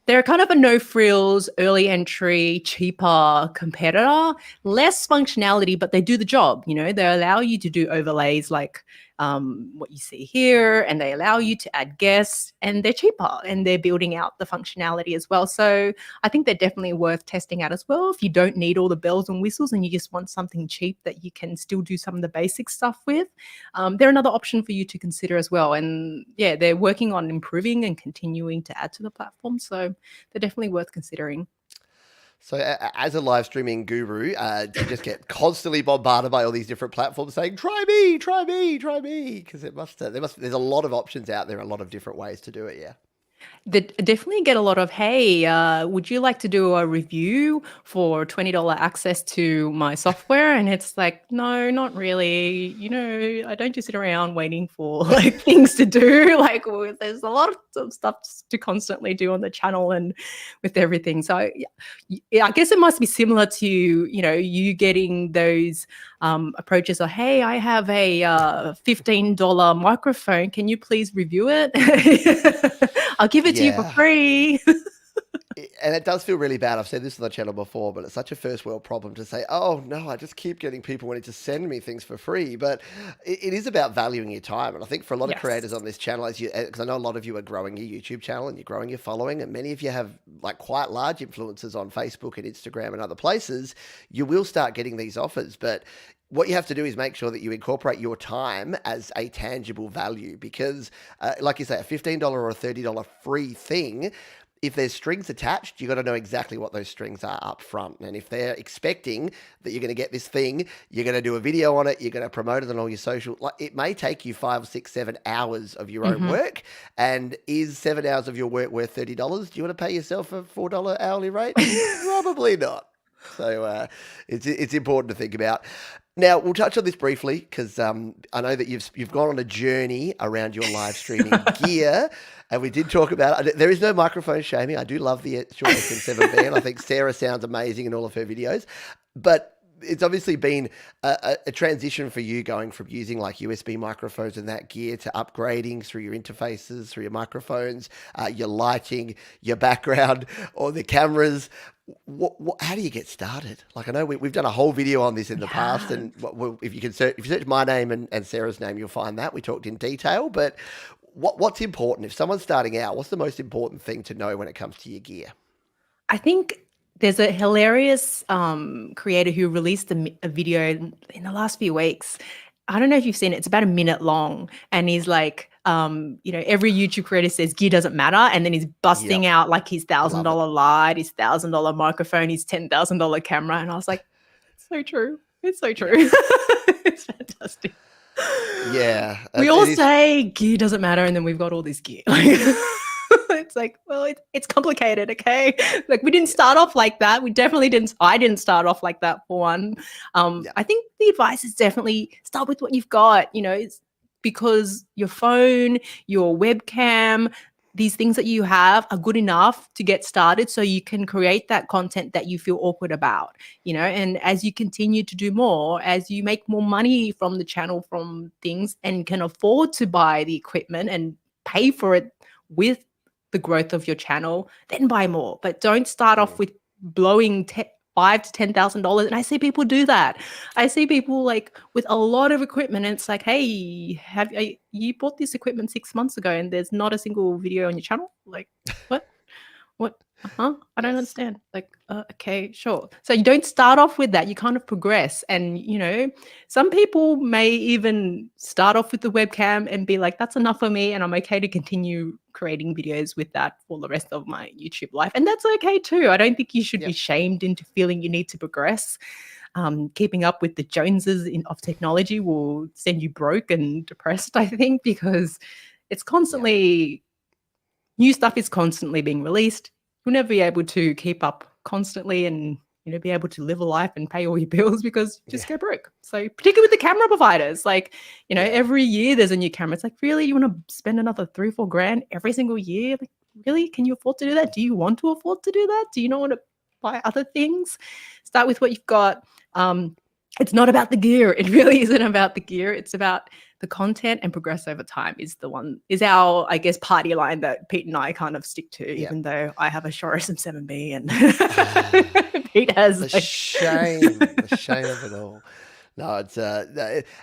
They're kind of a no-frills, early entry, cheaper competitor. Less functionality, but they do the job. They allow you to do overlays like what you see here, and they allow you to add guests, and they're cheaper, and they're building out the functionality as well. So I think they're definitely worth testing out as well. If you don't need all the bells and whistles and you just want something cheap that you can still do some of the basic stuff with, they're another option for you to consider as well. And yeah, they're working on improving and continuing to add to the platform. So they're definitely worth considering.
So as a live streaming guru, do you just get constantly bombarded by all these different platforms saying, try me, try me, try me? Because there's a lot of options out there, a lot of different ways to do it, yeah.
They definitely get a lot of, hey, would you like to do a review for $20 access to my software? And it's like, no, not really. I don't just sit around waiting for like things to do. Like there's a lot of stuff to constantly do on the channel and with everything. So yeah, I guess it must be similar to, you getting those approaches of, hey, I have a $15 microphone. Can you please review it? I'll give it to you for free.
And it does feel really bad. I've said this on the channel before, but it's such a first world problem to say, oh no, I just keep getting people wanting to send me things for free. But it is about valuing your time. And I think for a lot of creators on this channel, because I know a lot of you are growing your YouTube channel and you're growing your following, and many of you have like quite large influencers on Facebook and Instagram and other places, you will start getting these offers. But what you have to do is make sure that you incorporate your time as a tangible value because, like you say, a $15 or a $30 free thing, if there's strings attached, you got to know exactly what those strings are up front. And if they're expecting that you're going to get this thing, you're going to do a video on it, you're going to promote it on all your social, like it may take you 5, 6, 7 hours of your own work. And is 7 hours of your work worth $30? Do you want to pay yourself a $4 hourly rate? Probably not. So it's important to think about. Now, we'll touch on this briefly because I know that you've gone on a journey around your live streaming gear, and we did talk about it. There is no microphone shaming. I do love the Shure SM7B, and I think Sarah sounds amazing in all of her videos. But it's obviously been a transition for you going from using like USB microphones and that gear to upgrading through your interfaces, through your microphones, your lighting, your background, or the cameras. How do you get started? Like I know we've done a whole video on this in the past, and if you search my name and Sarah's name, you'll find that we talked in detail. But what's important if someone's starting out? What's the most important thing to know when it comes to your gear?
I think There's a hilarious creator who released a video in the last few weeks. I don't know if you've seen it. It's about a minute long, and he's like, every YouTube creator says gear doesn't matter, and then he's busting out like his $1,000 light, his $1,000 microphone, his $10,000 camera, and I was like, it's so true. It's so true. It's fantastic.
Yeah,
We all say gear doesn't matter, and then we've got all this gear. It's like, well, it's complicated, okay? Like, we didn't start off like that. We definitely didn't. I didn't start off like that, for one. I think the advice is definitely start with what you've got. It's because your phone, your webcam, these things that you have are good enough to get started, so you can create that content that you feel awkward about, and as you continue to do more, as you make more money from the channel, from things, and can afford to buy the equipment and pay for it with the growth of your channel, then buy more. But don't start off with blowing $5,000 to $10,000. And I see people do that. I see people like with a lot of equipment, and it's like, hey, you bought this equipment 6 months ago and there's not a single video on your channel? Like, what? I don't understand. Like, okay, sure. So you don't start off with that. You kind of progress. And, some people may even start off with the webcam and be like, that's enough for me, and I'm okay to continue creating videos with that for the rest of my YouTube life. And that's okay too. I don't think you should be shamed into feeling you need to progress. Keeping up with the Joneses of technology will send you broke and depressed, I think, because it's constantly, new stuff is constantly being released. You'll never be able to keep up constantly and be able to live a life and pay all your bills, because you just go broke. So particularly with the camera providers, like every year there's a new camera. It's like, really, you want to spend another $3 or $4 grand every single year? Like, really, can you afford to do that? Do you want to afford to do that? Do you not want to buy other things? Start with what you've got. It's not about the gear. It really isn't about the gear. It's about the content, and progress over time is our, I guess, party line that Pete and I kind of stick to, even though I have a Shure SM7B and Pete has
the shame of it all. No, it's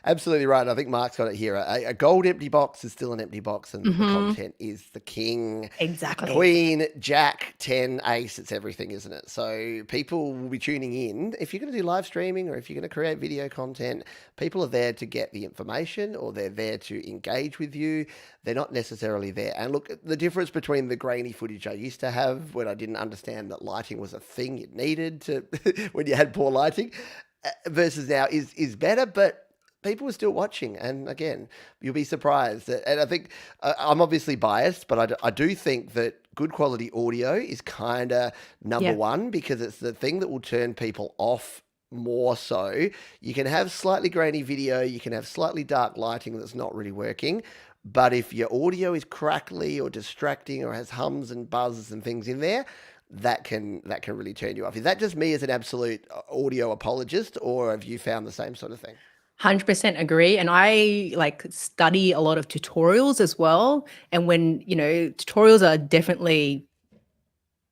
absolutely right. I think Mark's got it here. A gold empty box is still an empty box, and the content is the king.
Exactly.
Queen, Jack, 10, ace, it's everything, isn't it? So people will be tuning in. If you're going to do live streaming, or if you're going to create video content, people are there to get the information, or they're there to engage with you. They're not necessarily there. And look, the difference between the grainy footage I used to have when I didn't understand that lighting was a thing you needed to when you had poor lighting, versus now is better, but people are still watching. And again, you'll be surprised. And I think I'm obviously biased, but I do think that good quality audio is kind of number one, because it's the thing that will turn people off more so. You can have slightly grainy video, you can have slightly dark lighting that's not really working, but if your audio is crackly or distracting or has hums and buzzes and things in there, that can really turn you off. Is that just me as an absolute audio apologist, or have you found the same sort of thing?
100% agree. And I study a lot of tutorials as well. And when, tutorials are definitely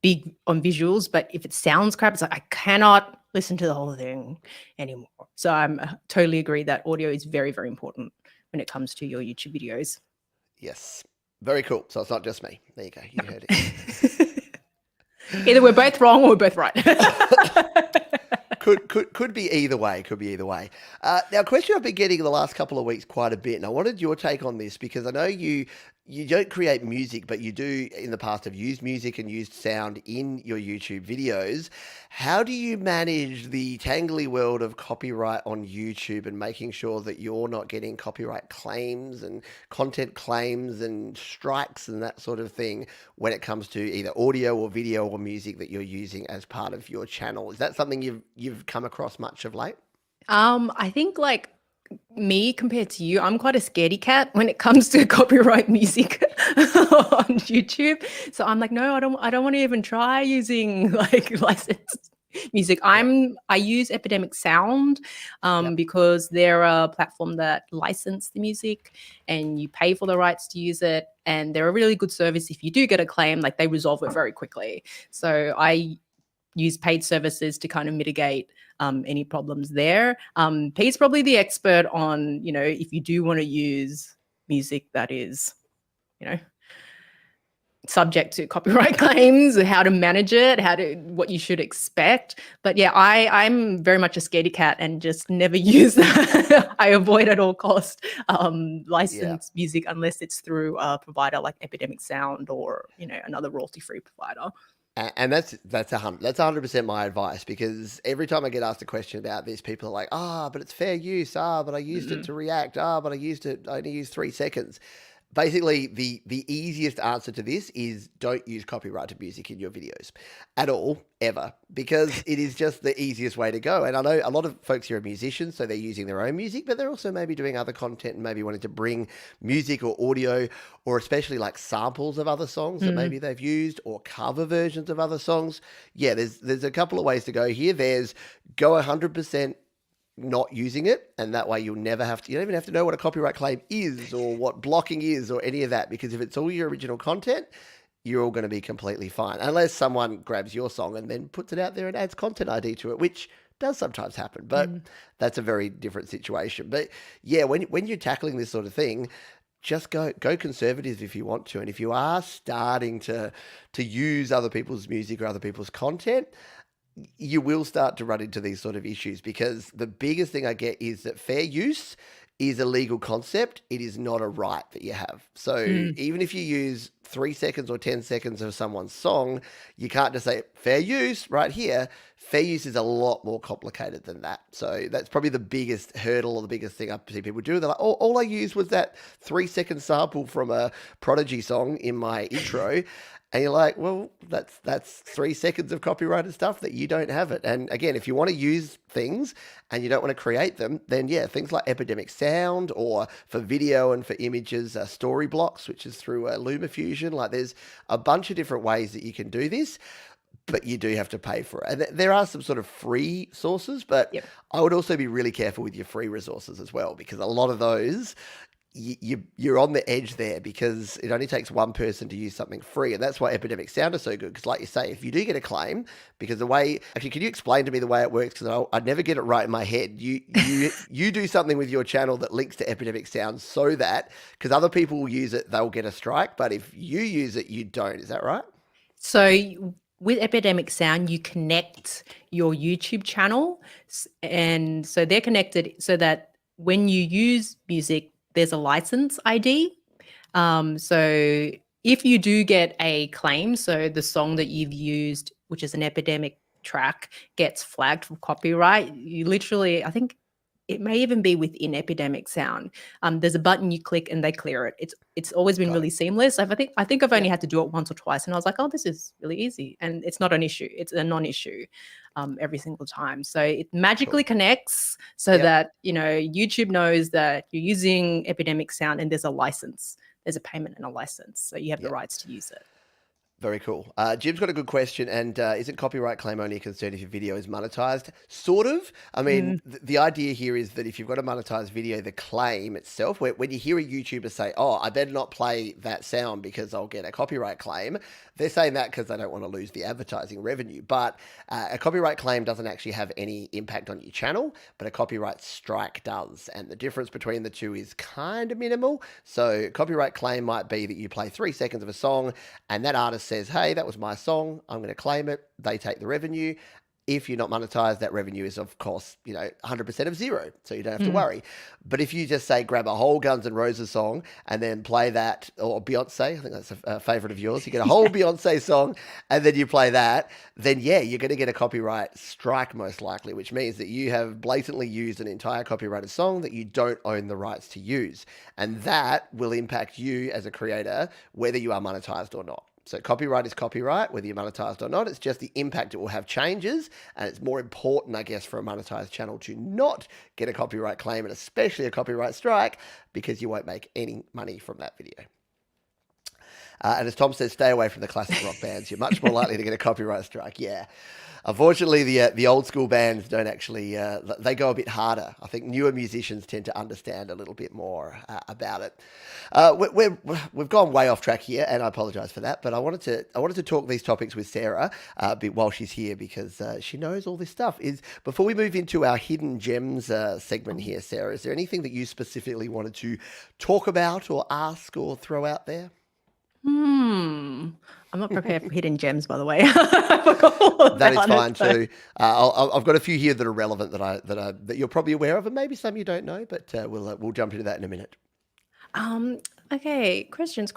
big on visuals, but if it sounds crap, it's like, I cannot listen to the whole thing anymore. So I'm totally agree that audio is very, very important when it comes to your YouTube videos.
Yes. Very cool. So it's not just me. There you go. You heard it.
Either we're both wrong or we're both right.
Could be either way. Now, a question I've been getting the last couple of weeks quite a bit, and I wanted your take on this, because I know you don't create music, but you do in the past have used music and used sound in your YouTube videos. How do you manage the tangly world of copyright on YouTube and making sure that you're not getting copyright claims and content claims and strikes and that sort of thing when it comes to either audio or video or music that you're using as part of your channel? Is that something you've come across much of late?
I think me compared to you, I'm quite a scaredy cat when it comes to copyright music on YouTube. So I'm like, no, I don't want to even try using licensed music. I use Epidemic Sound because they're a platform that license the music and you pay for the rights to use it. And they're a really good service. If you do get a claim, they resolve it very quickly. So I use paid services to kind of mitigate any problems there. Pete's probably the expert on, if you do want to use music that is, subject to copyright claims, how to manage it, what you should expect. But yeah, I'm very much a scaredy cat and just never use that. I avoid at all cost licensed music unless it's through a provider like Epidemic Sound or another royalty-free provider.
And that's 100% my advice, because every time I get asked a question about this, people are like, but it's fair use. But I used it to react. But I only used 3 seconds. Basically, the easiest answer to this is don't use copyrighted music in your videos at all, ever, because it is just the easiest way to go. And I know a lot of folks here are musicians, so they're using their own music, but they're also maybe doing other content and maybe wanting to bring music or audio, or especially like samples of other songs that maybe they've used, or cover versions of other songs. Yeah, there's a couple of ways to go here. There's go 100% not using it, and that way you don't even have to know what a copyright claim is or what blocking is or any of that, because if it's all your original content, you're all going to be completely fine, unless someone grabs your song and then puts it out there and adds content ID to it, which does sometimes happen, but that's a very different situation. But yeah, when you're tackling this sort of thing, just go conservative if you want to. And if you are starting to use other people's music or other people's content, you will start to run into these sort of issues, because the biggest thing I get is that fair use is a legal concept. It is not a right that you have. So even if you use 3 seconds or 10 seconds of someone's song, you can't just say fair use right here. Fair use is a lot more complicated than that. So that's probably the biggest hurdle, or the biggest thing I see people do. They're like, all I used was that 3-second sample from a Prodigy song in my intro. And you're like, well, that's 3 seconds of copyrighted stuff that you don't have it. And again, if you want to use things and you don't want to create them, then yeah, things like Epidemic Sound, or for video and for images, Storyblocks, which is through LumaFusion. Like, there's a bunch of different ways that you can do this, but you do have to pay for it. And there are some sort of free sources, but I would also be really careful with your free resources as well, because a lot of those, you're on the edge there, because it only takes one person to use something free. And that's why Epidemic Sound is so good, because like you say, if you do get a claim, because actually, can you explain to me the way it works? Because I never get it right in my head. You do something with your channel that links to Epidemic Sound, so that, because other people will use it, they'll get a strike, but if you use it, you don't. Is that right?
So with Epidemic Sound, you connect your YouTube channel, and so they're connected so that when you use music, there's a license ID. So if you do get a claim, so the song that you've used, which is an Epidemic track, gets flagged for copyright, you literally, I think it may even be within Epidemic Sound, there's a button you click and they clear it. It's always been really seamless. I think I've only had to do it once or twice, and I was like, oh, this is really easy, and it's not an issue. It's a non-issue every single time. So it magically connects so that YouTube knows that you're using Epidemic Sound, and there's a license. There's a payment and a license, so you have the rights to use it.
Very cool. Jim's got a good question. And isn't copyright claim only a concern if your video is monetized? Sort of. I mean, the idea here is that if you've got a monetized video, the claim itself, when you hear a YouTuber say, oh, I better not play that sound because I'll get a copyright claim, they're saying that because they don't want to lose the advertising revenue. But a copyright claim doesn't actually have any impact on your channel, but a copyright strike does. And the difference between the two is kind of minimal. So copyright claim might be that you play 3 seconds of a song and that artist says, hey, that was my song, I'm going to claim it. They take the revenue. If you're not monetized, that revenue is, of course, 100% of zero. So you don't have to worry. But if you just say, grab a whole Guns N' Roses song and then play that, or Beyonce, I think that's a favorite of yours. You get a whole Beyonce song and then you play that, then yeah, you're going to get a copyright strike most likely, which means that you have blatantly used an entire copyrighted song that you don't own the rights to use. And that will impact you as a creator, whether you are monetized or not. So copyright is copyright, whether you're monetized or not. It's just the impact it will have changes. And it's more important, I guess, for a monetized channel to not get a copyright claim, and especially a copyright strike, because you won't make any money from that video. And as Tom says, stay away from the classic rock bands. You're much more likely to get a copyright strike. Yeah. Unfortunately, the old school bands don't actually, they go a bit harder. I think newer musicians tend to understand a little bit more about it. We've gone way off track here, and I apologize for that. But I wanted to talk these topics with Sarah a bit while she's here, because she knows all this stuff. Before we move into our hidden gems segment here, Sarah, is there anything that you specifically wanted to talk about or ask or throw out there?
I'm not prepared for hidden gems, by the way. I forgot all
That is
about
fine
it. So.
too. I've got a few here that are relevant that you're probably aware of, and maybe some you don't know. But we'll jump into that in a minute.
Um, okay, questions.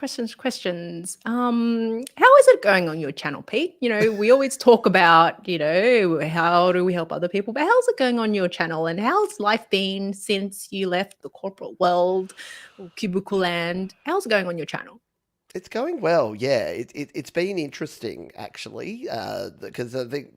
How is it going on your channel, Pete? You know, we always talk about, how do we help other people, but how's it going on your channel, and how's life been since you left the corporate world or cubicle land? How's it going on your channel?
It's going well, yeah. It's been interesting actually, because I think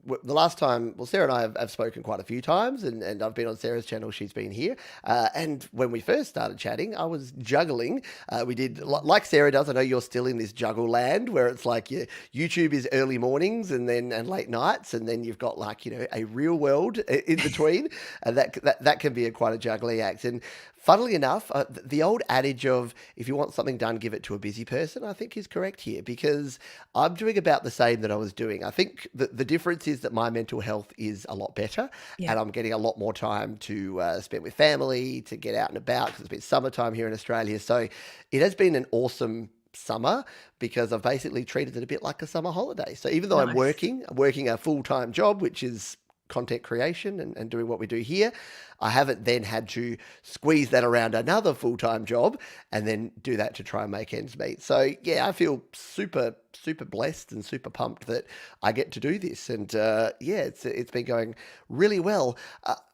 the last time, well, Sarah and I have spoken quite a few times, and I've been on Sarah's channel, she's been here. And when we first started chatting, I was juggling. We did like Sarah does. I know you're still in this juggle land where it's like YouTube is early mornings and late nights, and then you've got like a real world in between, and that can be quite a juggling act. And funnily enough, the old adage of if you want something done, give it to a busy person, I think is correct here, because I'm doing about the same that I was doing. I think the difference is that my mental health is a lot better,
Yeah.
and I'm getting a lot more time to spend with family, to get out and about, because it's been summertime here in Australia. So it has been an awesome summer because I've basically treated it a bit like a summer holiday. So even though I'm
Nice.
working a full-time job, which is content creation and doing what we do here, I haven't then had to squeeze that around another full-time job and then do that to try and make ends meet. So yeah, I feel super, super blessed and super pumped that I get to do this. And yeah, it's been going really well.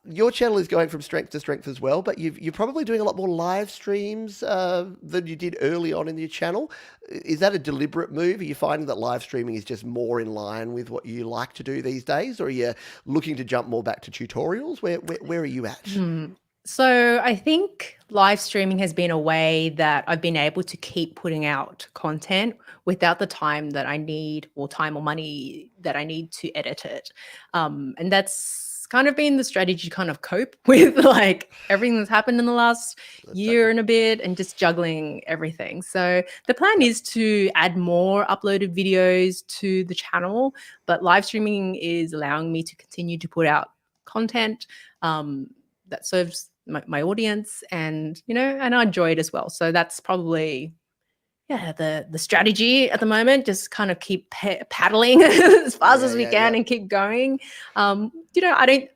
Your channel is going from strength to strength as well, but you're probably doing a lot more live streams than you did early on in your channel. Is that a deliberate move? Are you finding that live streaming is just more in line with what you like to do these days, or are you looking to jump more back to tutorials? Where are you at?
So I think live streaming has been a way that I've been able to keep putting out content without the time that I need, or time or money that I need to edit it. And that's kind of been the strategy to kind of cope with like everything that's happened in the last year and a bit, and just juggling everything. So the plan is to add more uploaded videos to the channel, but live streaming is allowing me to continue to put out content that serves my audience, and and I enjoy it as well. So that's probably the strategy at the moment. Just kind of keep paddling as fast as we can and keep going. I don't.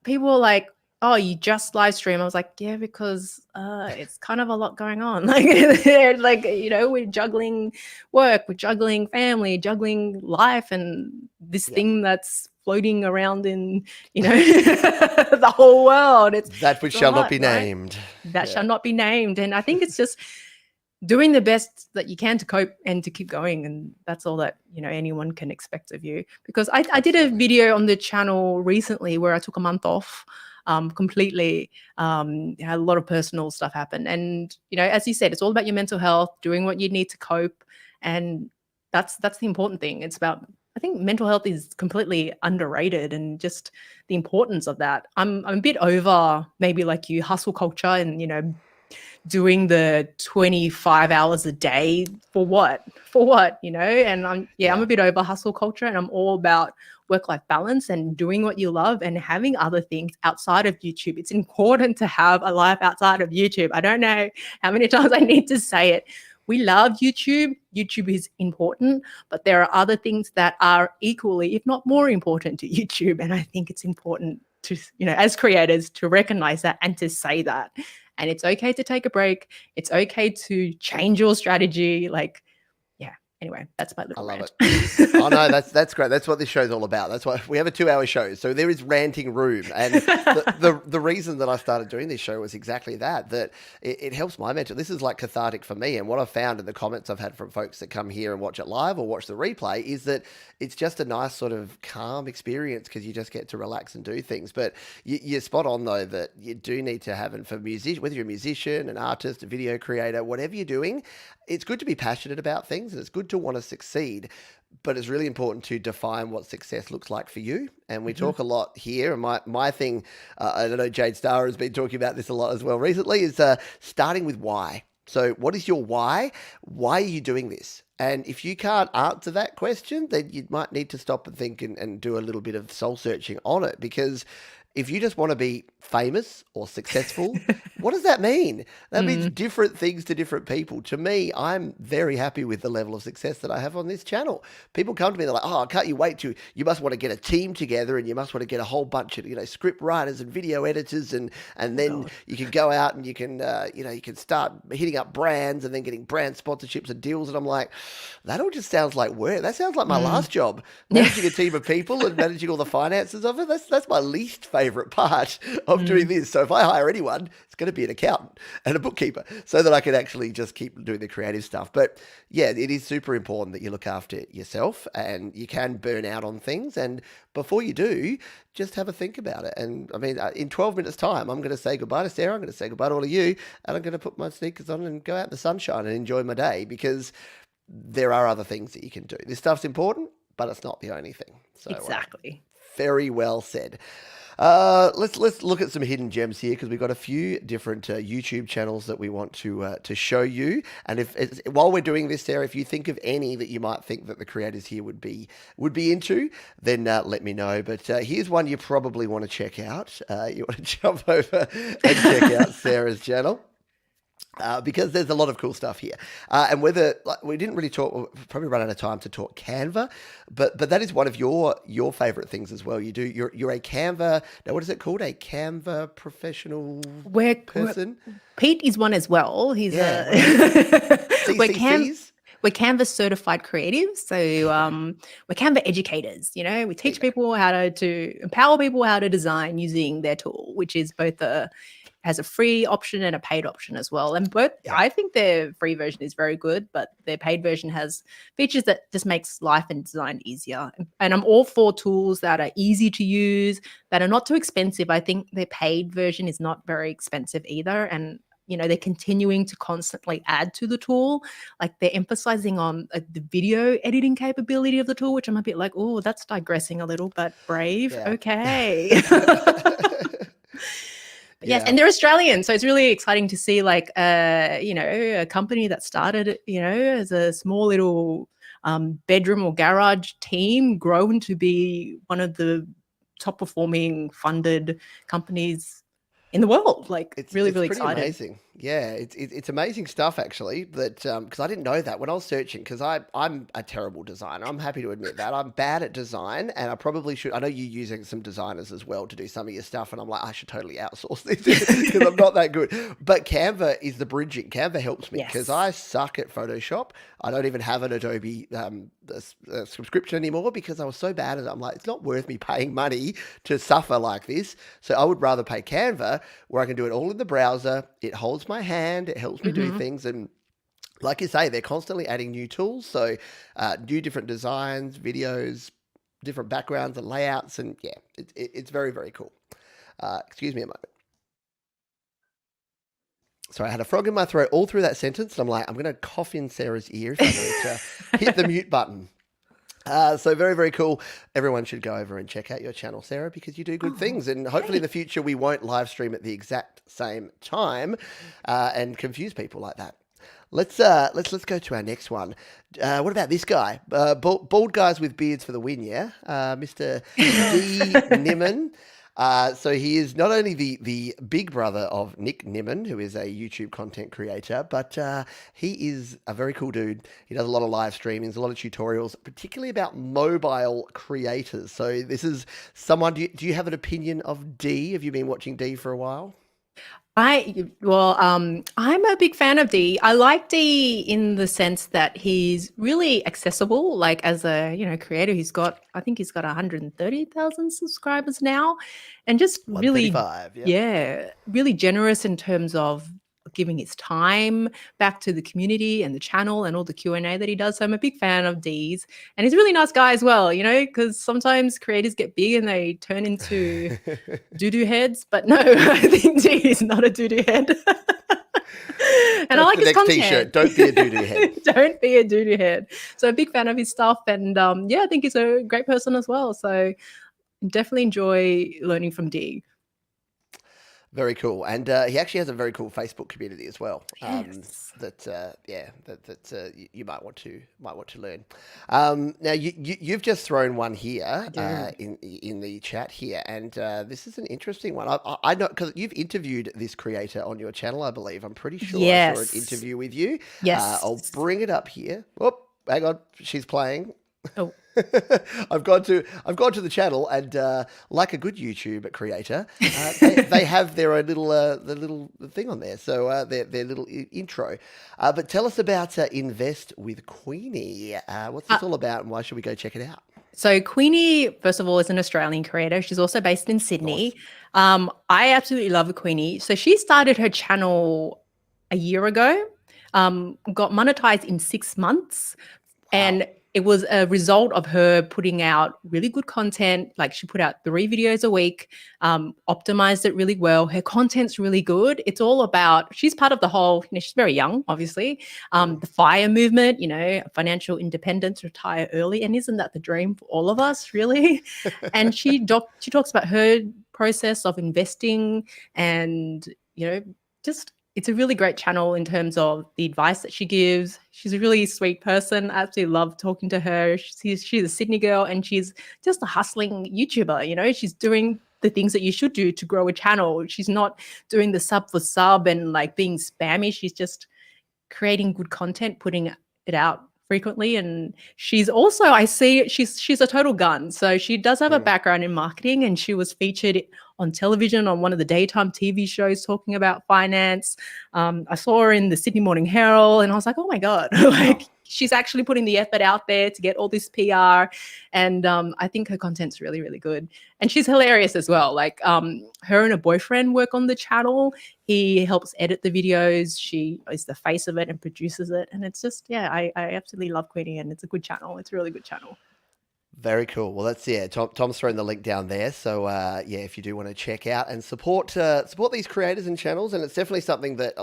People are like, oh, you just live stream. I was like, yeah, because it's kind of a lot going on. Like, we're juggling work, we're juggling family, juggling life, and this thing that's floating around in, the whole world.
That which shall not be named.
That shall not be named. And I think it's just doing the best that you can to cope and to keep going, and that's all that anyone can expect of you. Because I did a video on the channel recently where I took a month off completely. Had a lot of personal stuff happen, and as you said, it's all about your mental health, doing what you need to cope, and that's the important thing. It's about, I think mental health is completely underrated, and just the importance of that. I'm a bit over maybe like you hustle culture and doing the 25 hours a day for what, and I'm a bit over hustle culture, and I'm all about work-life balance and doing what you love and having other things outside of YouTube. It's important to have a life outside of YouTube. I don't know how many times I need to say it. We love YouTube. YouTube is important, but there are other things that are equally, if not more important to YouTube. And I think it's important to, as creators, to recognize that and to say that. And it's okay to take a break. It's okay to change your strategy. Like, anyway, that's my little rant.
I love it. Oh no, that's great. That's what this show's all about. That's why we have a 2-hour show. So there is ranting room. And the reason that I started doing this show was exactly that it helps my mental. This is like cathartic for me. And what I've found in the comments I've had from folks that come here and watch it live or watch the replay is that it's just a nice sort of calm experience, because you just get to relax and do things. But you're spot on though, that you do need to have, and for musician, whether you're a musician, an artist, a video creator, whatever you're doing, it's good to be passionate about things, and it's good to want to succeed, but it's really important to define what success looks like for you. And we talk a lot here, and my thing, I don't know, Jade Starr has been talking about this a lot as well recently, is starting with why. So what is your why? Why are you doing this? And if you can't answer that question, then you might need to stop and think and do a little bit of soul searching on it, because If you just want to be famous or successful, what does that mean? That means different things to different people. To me, I'm very happy with the level of success that I have on this channel. People come to me, they're like, "Oh, can't you wait to? You must want to get a team together, and you must want to get a whole bunch of script writers and video editors, and then
God.
you can go out and you can you can start hitting up brands and then getting brand sponsorships and deals." And I'm like, that all just sounds like work. That sounds like my last job, managing a team of people and managing all the finances of it. That's my least favorite part of doing this. So if I hire anyone, it's going to be an accountant and a bookkeeper so that I can actually just keep doing the creative stuff. But yeah, it is super important that you look after yourself, and you can burn out on things. And before you do, just have a think about it. And I mean, in 12 minutes time, I'm going to say goodbye to Sarah. I'm going to say goodbye to all of you, and I'm going to put my sneakers on and go out in the sunshine and enjoy my day, because there are other things that you can do. This stuff's important, but it's not the only thing. So
Exactly.
very well said. Let's look at some hidden gems here, because we've got a few different YouTube channels that we want to show you. And while we're doing this, Sarah, if you think of any that you might think that the creators here would be into, then let me know. But here's one you probably want to check out. You want to jump over and check out Sarah's channel. Because there's a lot of cool stuff here, and whether we didn't really talk, probably run out of time to talk Canva, but that is one of your favorite things as well. You're a Canva. Now, what is it called? A Canva professional person.
Pete is one as well. He's we're Canva certified creatives, so we're Canva educators. We teach people how to empower people how to design using their tool, which is both has a free option and a paid option as well. And both, I think their free version is very good, but their paid version has features that just makes life and design easier. And I'm all for tools that are easy to use, that are not too expensive. I think their paid version is not very expensive either. And they're continuing to constantly add to the tool. Like, they're emphasizing on the video editing capability of the tool, which I'm a bit like, oh, that's digressing a little, but brave. Yeah. Okay. Yes, and they're Australian, so it's really exciting to see a company that started as a small little bedroom or garage team grown to be one of the top performing funded companies in the world. It's really pretty exciting.
Amazing. Yeah, it's amazing stuff, actually, that because I didn't know that when I was searching, because I'm a terrible designer. I'm happy to admit that. I'm bad at design, and I probably should. I know you're using some designers as well to do some of your stuff, and I'm like, I should totally outsource this because I'm not that good. But Canva is the bridging. Canva helps me because I suck at Photoshop. I don't even have an Adobe subscription anymore because I was so bad at it. I'm like, it's not worth me paying money to suffer like this. So I would rather pay Canva, where I can do it all in the browser. It holds my hand, it helps me do things, and like you say, they're constantly adding new tools, so new different designs, videos, different backgrounds and layouts, and yeah, it's very, very cool. Excuse me a moment. Sorry, I had a frog in my throat all through that sentence, and I'm like, I'm going to cough in Sarah's ear if I don't hit the mute button. So very, very cool. Everyone should go over and check out your channel, Sarah, because you do good things. And hopefully in the future, we won't live stream at the exact same time and confuse people like that. Let's go to our next one. What about this guy? Bald guys with beards for the win, yeah? Mr. D. Nimmin. So he is not only the big brother of Nick Nimmin, who is a YouTube content creator, but he is a very cool dude. He does a lot of live streamings, a lot of tutorials, particularly about mobile creators. So this is someone, do you have an opinion of D? Have you been watching D for a while?
I'm a big fan of D. I like D in the sense that he's really accessible. Like, as a creator, I think he's got 130,000 subscribers now, and just really, really generous in terms of giving his time back to the community and the channel and all the Q&A that he does. So I'm a big fan of D's, and he's a really nice guy as well, because sometimes creators get big and they turn into doo-doo heads, but no, I think D is not a doo-doo head. And I like his content.
T-shirt, don't be a doo-doo head.
Don't be a doo-doo head. So a big fan of his stuff, and I think he's a great person as well. So definitely enjoy learning from D.
Very cool, and he actually has a very cool Facebook community as well.
Yes,
You might want to learn. Now you've just thrown one here
I do.
in the chat here, and this is an interesting one. I know because you've interviewed this creator on your channel, I believe. I'm pretty sure I saw an
Yes.
interview with you. I'll
Yes.
bring it up here. Oh, hang on, she's playing.
Oh,
I've gone to the channel, and like a good YouTube creator, they have their own little the little thing on there. So their little intro. But tell us about Invest with Queenie. What's this all about, and why should we go check it out?
so Queenie, first of all, is an Australian creator. She's also based in
Nice.
Sydney. I absolutely love Queenie. So she started her channel a year ago, got monetized in 6 months. And it was a result of her putting out really good content. Like she put out 3 videos a week, optimized it really well. Her content's really good. It's all about, she's part of the whole, she's very young, obviously, the FIRE movement, financial independence, retire early. And isn't that the dream for all of us, really? And she talks about her process of investing and, just it's a really great channel in terms of the advice that she gives. She's a really sweet person. I absolutely love talking to her. She's a Sydney girl and she's just a hustling YouTuber. She's doing the things that you should do to grow a channel. She's not doing the sub for sub and like being spammy. She's just creating good content, putting it out frequently. And she's also, I see she's a total gun. So she does have a background in marketing, and she was featured on television on one of the daytime TV shows talking about finance. I saw her in the Sydney Morning Herald, and I was like, oh my God, like she's actually putting the effort out there to get all this PR. And I think her content's really, really good. And she's hilarious as well. Like her and her boyfriend work on the channel. He helps edit the videos. She is the face of it and produces it. And it's just, I absolutely love Queenie, and it's a good channel. It's a really good channel.
Very cool. Well, Tom's thrown the link down there. So if you do want to check out and support these creators and channels, and it's definitely something that,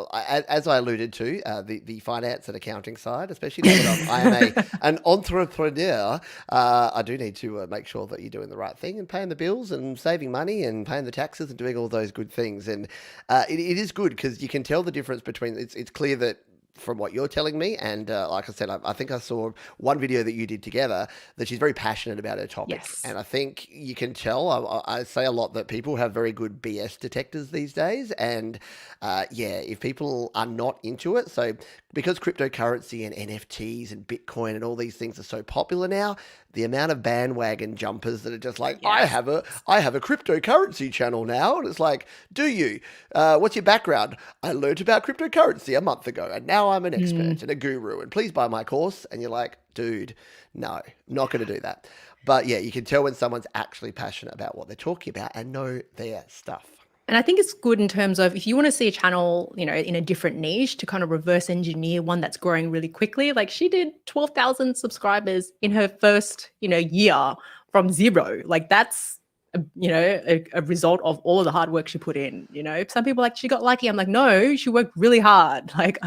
as I alluded to, the finance and accounting side, especially now that I am an entrepreneur, I do need to make sure that you're doing the right thing and paying the bills and saving money and paying the taxes and doing all those good things. And it is good because you can tell the difference between. It's clear that, from what you're telling me, and like I said, I think I saw one video that you did together, that she's very passionate about her topic.
Yes.
And I think you can tell, I say a lot that people have very good BS detectors these days, and if people are not into it, so because cryptocurrency and NFTs and Bitcoin and all these things are so popular now, the amount of bandwagon jumpers that are just like, I have a cryptocurrency channel now, and it's like, do you? What's your background? I learned about cryptocurrency a month ago, and now I'm an expert and a guru, and please buy my course. And you're like, dude, no, not going to do that. But yeah, you can tell when someone's actually passionate about what they're talking about and know their stuff.
And I think it's good in terms of if you want to see a channel, in a different niche, to kind of reverse engineer one that's growing really quickly. Like she did 12,000 subscribers in her first, year from zero. Like that's, a result of all of the hard work she put in. Some people like, she got lucky. I'm like, no, she worked really hard. Like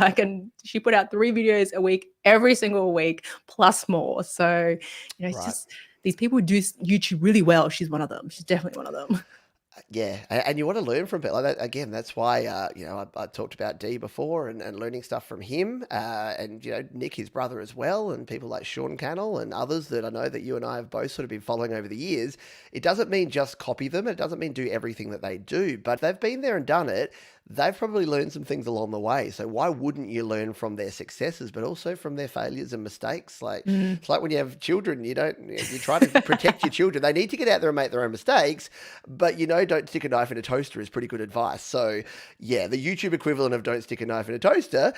she put out 3 videos a week, every single week, plus more. So, it's just these people who do YouTube really well. She's one of them. She's definitely one of them.
Yeah, and you want to learn from people like that. Again, that's why I talked about D before and learning stuff from him, and Nick, his brother, as well, and people like Sean Cannell and others that I know that you and I have both sort of been following over the years. It doesn't mean just copy them. It doesn't mean do everything that they do, but they've been there and done it. They've probably learned some things along the way. So why wouldn't you learn from their successes, but also from their failures and mistakes? Like it's like when you have children, you try to protect your children. They need to get out there and make their own mistakes, but don't stick a knife in a toaster is pretty good advice. So yeah, the YouTube equivalent of don't stick a knife in a toaster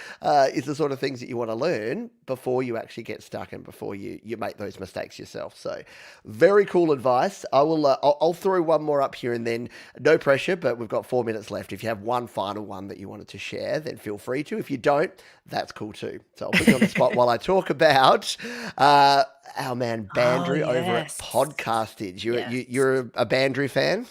is the sort of things that you want to learn before you actually get stuck and before you make those mistakes yourself. So very cool advice. I'll throw one more up here and then, no pressure, but we've got 4 minutes left. If you have one final one that you wanted to share, then feel free to. If you don't, that's cool too. So I'll put you on the spot while I talk about our man Bandrew over at Podcastage. You're a Bandrew fan?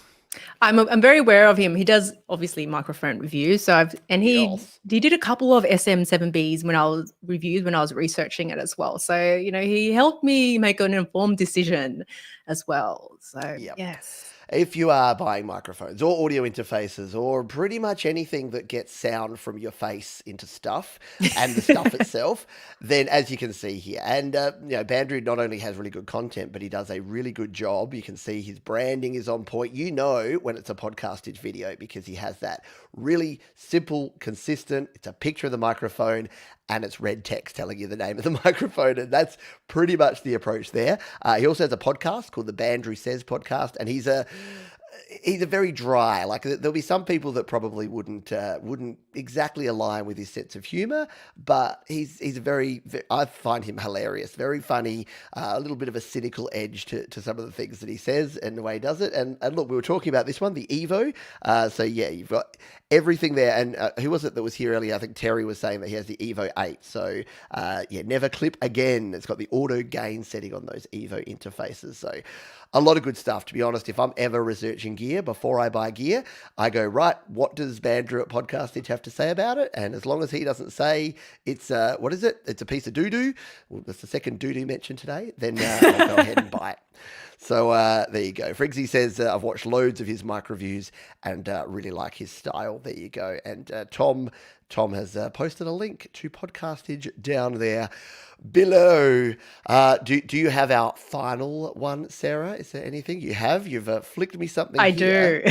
I'm very aware of him. He does obviously microphone reviews. So he did a couple of SM7Bs when I was researching it as well. So, he helped me make an informed decision as well. So yes.
if you are buying microphones or audio interfaces or pretty much anything that gets sound from your face into stuff and the stuff itself, then as you can see here, and Bandrew not only has really good content, but he does a really good job. You can see his branding is on point. You know when it's a podcastage video because he has that really simple, consistent. It's a picture of the microphone and it's red text telling you the name of the microphone, and that's pretty much the approach there. He also has a podcast called the Bandrew Says Podcast, and he's a very dry. Like there'll be some people that probably wouldn't exactly align with his sense of humor, but he's I find him hilarious, very funny, a little bit of a cynical edge to some of the things that he says and the way he does it. And look, we were talking about this one, the Evo. So yeah, you've got everything there. And who was it that was here earlier? I think Terry was saying that he has the Evo 8. So never clip again. It's got the auto gain setting on those Evo interfaces. So a lot of good stuff. To be honest, if I'm ever researching gear before I buy gear, I go, right, what does Bandrew at Podcastage have to say about it? And as long as he doesn't say it's, what is it? It's a piece of doo-doo. Well, that's the second doo-doo mentioned today. Then I'll go ahead and buy it. So there you go. Friggsy says, I've watched loads of his mic reviews and really like his style. There you go. And Tom has posted a link to Podcastage down there below. Do you have our final one, Sarah? Is there anything you have? You've flicked me something
I
here.
do.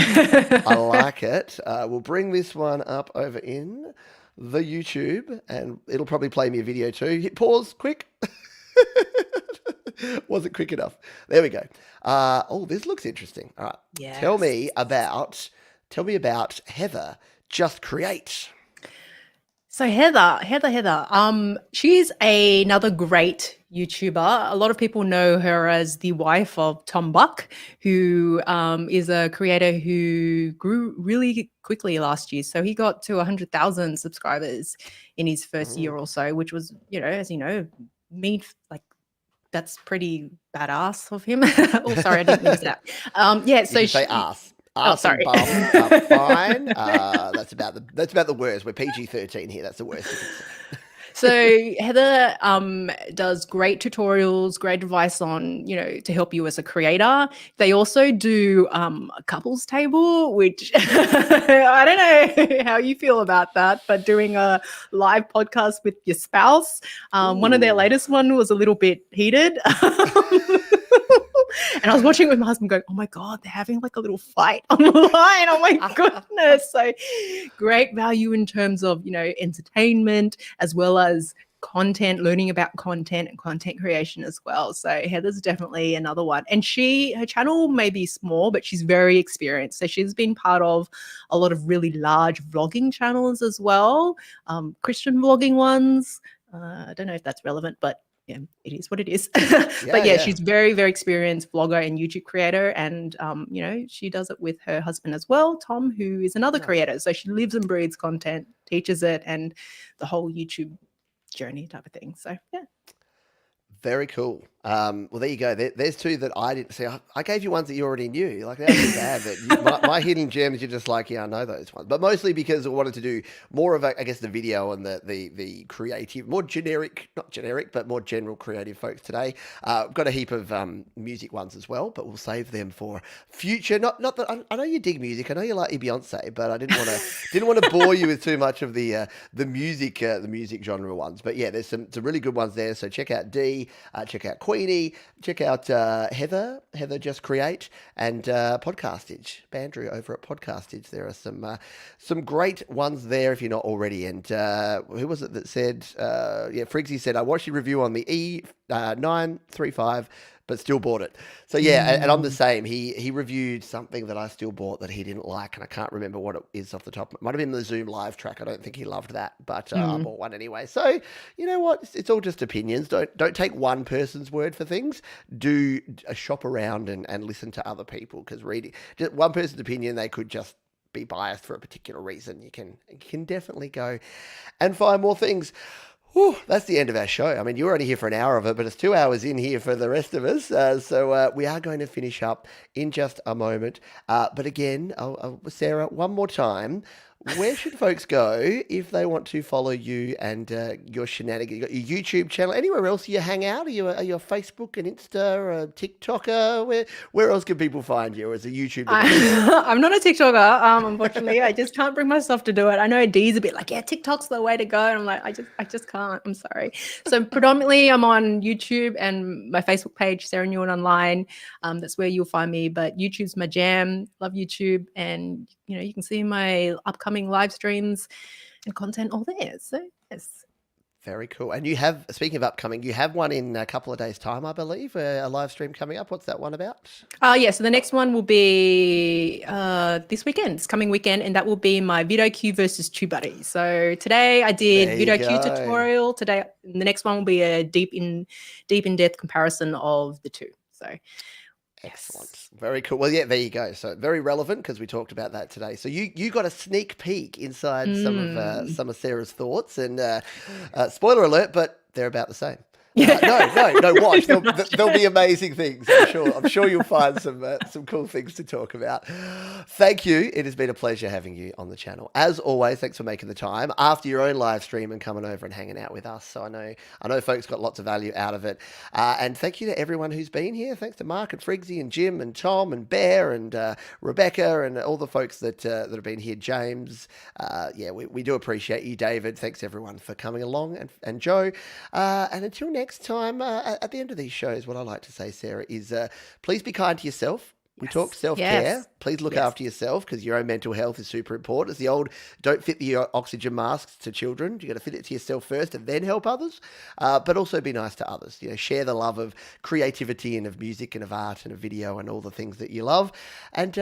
I like it. We'll bring this one up over in the YouTube, and it'll probably play me a video too. Hit pause, quick. Wasn't quick enough. There we go. This looks interesting. All right.
Yes.
Tell me about Heather Just Create.
So Heather, she's another great YouTuber. A lot of people know her as the wife of Tom Buck, who is a creator who grew really quickly last year. So he got to 100,000 subscribers in his first year or so, which was, as you know, that's pretty badass of him. Oh, sorry, I didn't mean that. So
you say ass. Ass
sorry.
and bum are fine. That's about the worst. We're PG-13 here. That's the worst.
So Heather does great tutorials, great advice on, to help you as a creator. They also do a couples table, which I don't know how you feel about that, but doing a live podcast with your spouse. One of their latest one was a little bit heated. And I was watching it with my husband going, oh my God, they're having like a little fight on the line. Oh my goodness. So great value in terms of, entertainment as well as content, learning about content and content creation as well. So Heather's definitely another one. And her channel may be small, but she's very experienced. So she's been part of a lot of really large vlogging channels as well, Christian vlogging ones. I don't know if that's relevant, but yeah, it is what it is. But she's very, very experienced vlogger and YouTube creator. And, she does it with her husband as well, Tom, who is another creator. So she lives and breathes content, teaches it, and the whole YouTube journey type of thing. So, yeah.
Very cool. Well, there you go. There's two that I didn't see. I gave you ones that you already knew. Like, that was bad. But my hidden gems, you're just like, yeah, I know those ones. But mostly because I wanted to do more of, the video and the creative, more generic, not generic, but more general creative folks today. I've got a heap of music ones as well, but we'll save them for future. Not that I know you dig music. I know you like your Beyonce, but I didn't want to bore you with too much of the music genre ones. But yeah, there's some really good ones there. So check out D, check out Queenie, check out Heather Just Create, and Podcastage, Bandrew over at Podcastage. There are some great ones there if you're not already. And who was it that said, Friggsy said, I watched your review on the E935, but still bought it. So yeah, and I'm the same. He reviewed something that I still bought that he didn't like, and I can't remember what it is off the top. It might have been the Zoom live track. I don't think he loved that, but I bought one anyway. So you know what? It's all just opinions. Don't take one person's word for things. Do a shop around and listen to other people, because reading just one person's opinion, they could just be biased for a particular reason. You can definitely go and find more things. Whew, that's the end of our show. I mean, you were only here for an hour of it, but it's 2 hours in here for the rest of us. So we are going to finish up in just a moment. But again, Sarah, one more time, Where should folks go if they want to follow you and your shenanigans? You got your YouTube channel. Anywhere else you hang out? Are you a Facebook and Insta or a TikToker? Where else can people find you? Or is it YouTube?
I'm not a TikToker, unfortunately. I just can't bring myself to do it. I know Dee's a bit like, yeah, TikTok's the way to go. And I'm like, I just can't. I'm sorry. So predominantly I'm on YouTube and my Facebook page, Sarah Newen Online. That's where you'll find me. But YouTube's my jam. Love YouTube. And, you can see my upcoming live streams and content all there. So, yes.
Very cool. And you have, speaking of upcoming, you have one in a couple of days' time, I believe, a live stream coming up. What's that one about?
Yeah, so the next one will be this weekend, this coming weekend, and that will be my Vid Iq versus Tubebuddy. So today I did Vid Iq tutorial. Today, the next one will be a deep in depth comparison of the two. So
excellent. Yes. Very cool. Well, yeah, there you go. So very relevant because we talked about that today. So you got a sneak peek inside some of Sarah's thoughts, and spoiler alert, but they're about the same. No, watch. There'll be amazing things. I'm sure you'll find some cool things to talk about. Thank you. It has been a pleasure having you on the channel. As always, thanks for making the time after your own live stream and coming over and hanging out with us. So I know folks got lots of value out of it. And thank you to everyone who's been here. Thanks to Mark and Frigsy and Jim and Tom and Bear and Rebecca and all the folks that have been here. James, we do appreciate you, David. Thanks everyone for coming along, and Joe. And until next time, at the end of these shows, what I like to say, Sarah, is please be kind to yourself. We talk self-care. Yes. Please look after yourself because your own mental health is super important. It's the old, don't fit the oxygen masks to children. You got to fit it to yourself first and then help others. But also be nice to others. Share the love of creativity and of music and of art and of video and all the things that you love. And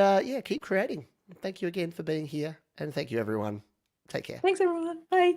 keep creating. Thank you again for being here. And thank you, everyone. Take care.
Thanks, everyone. Bye.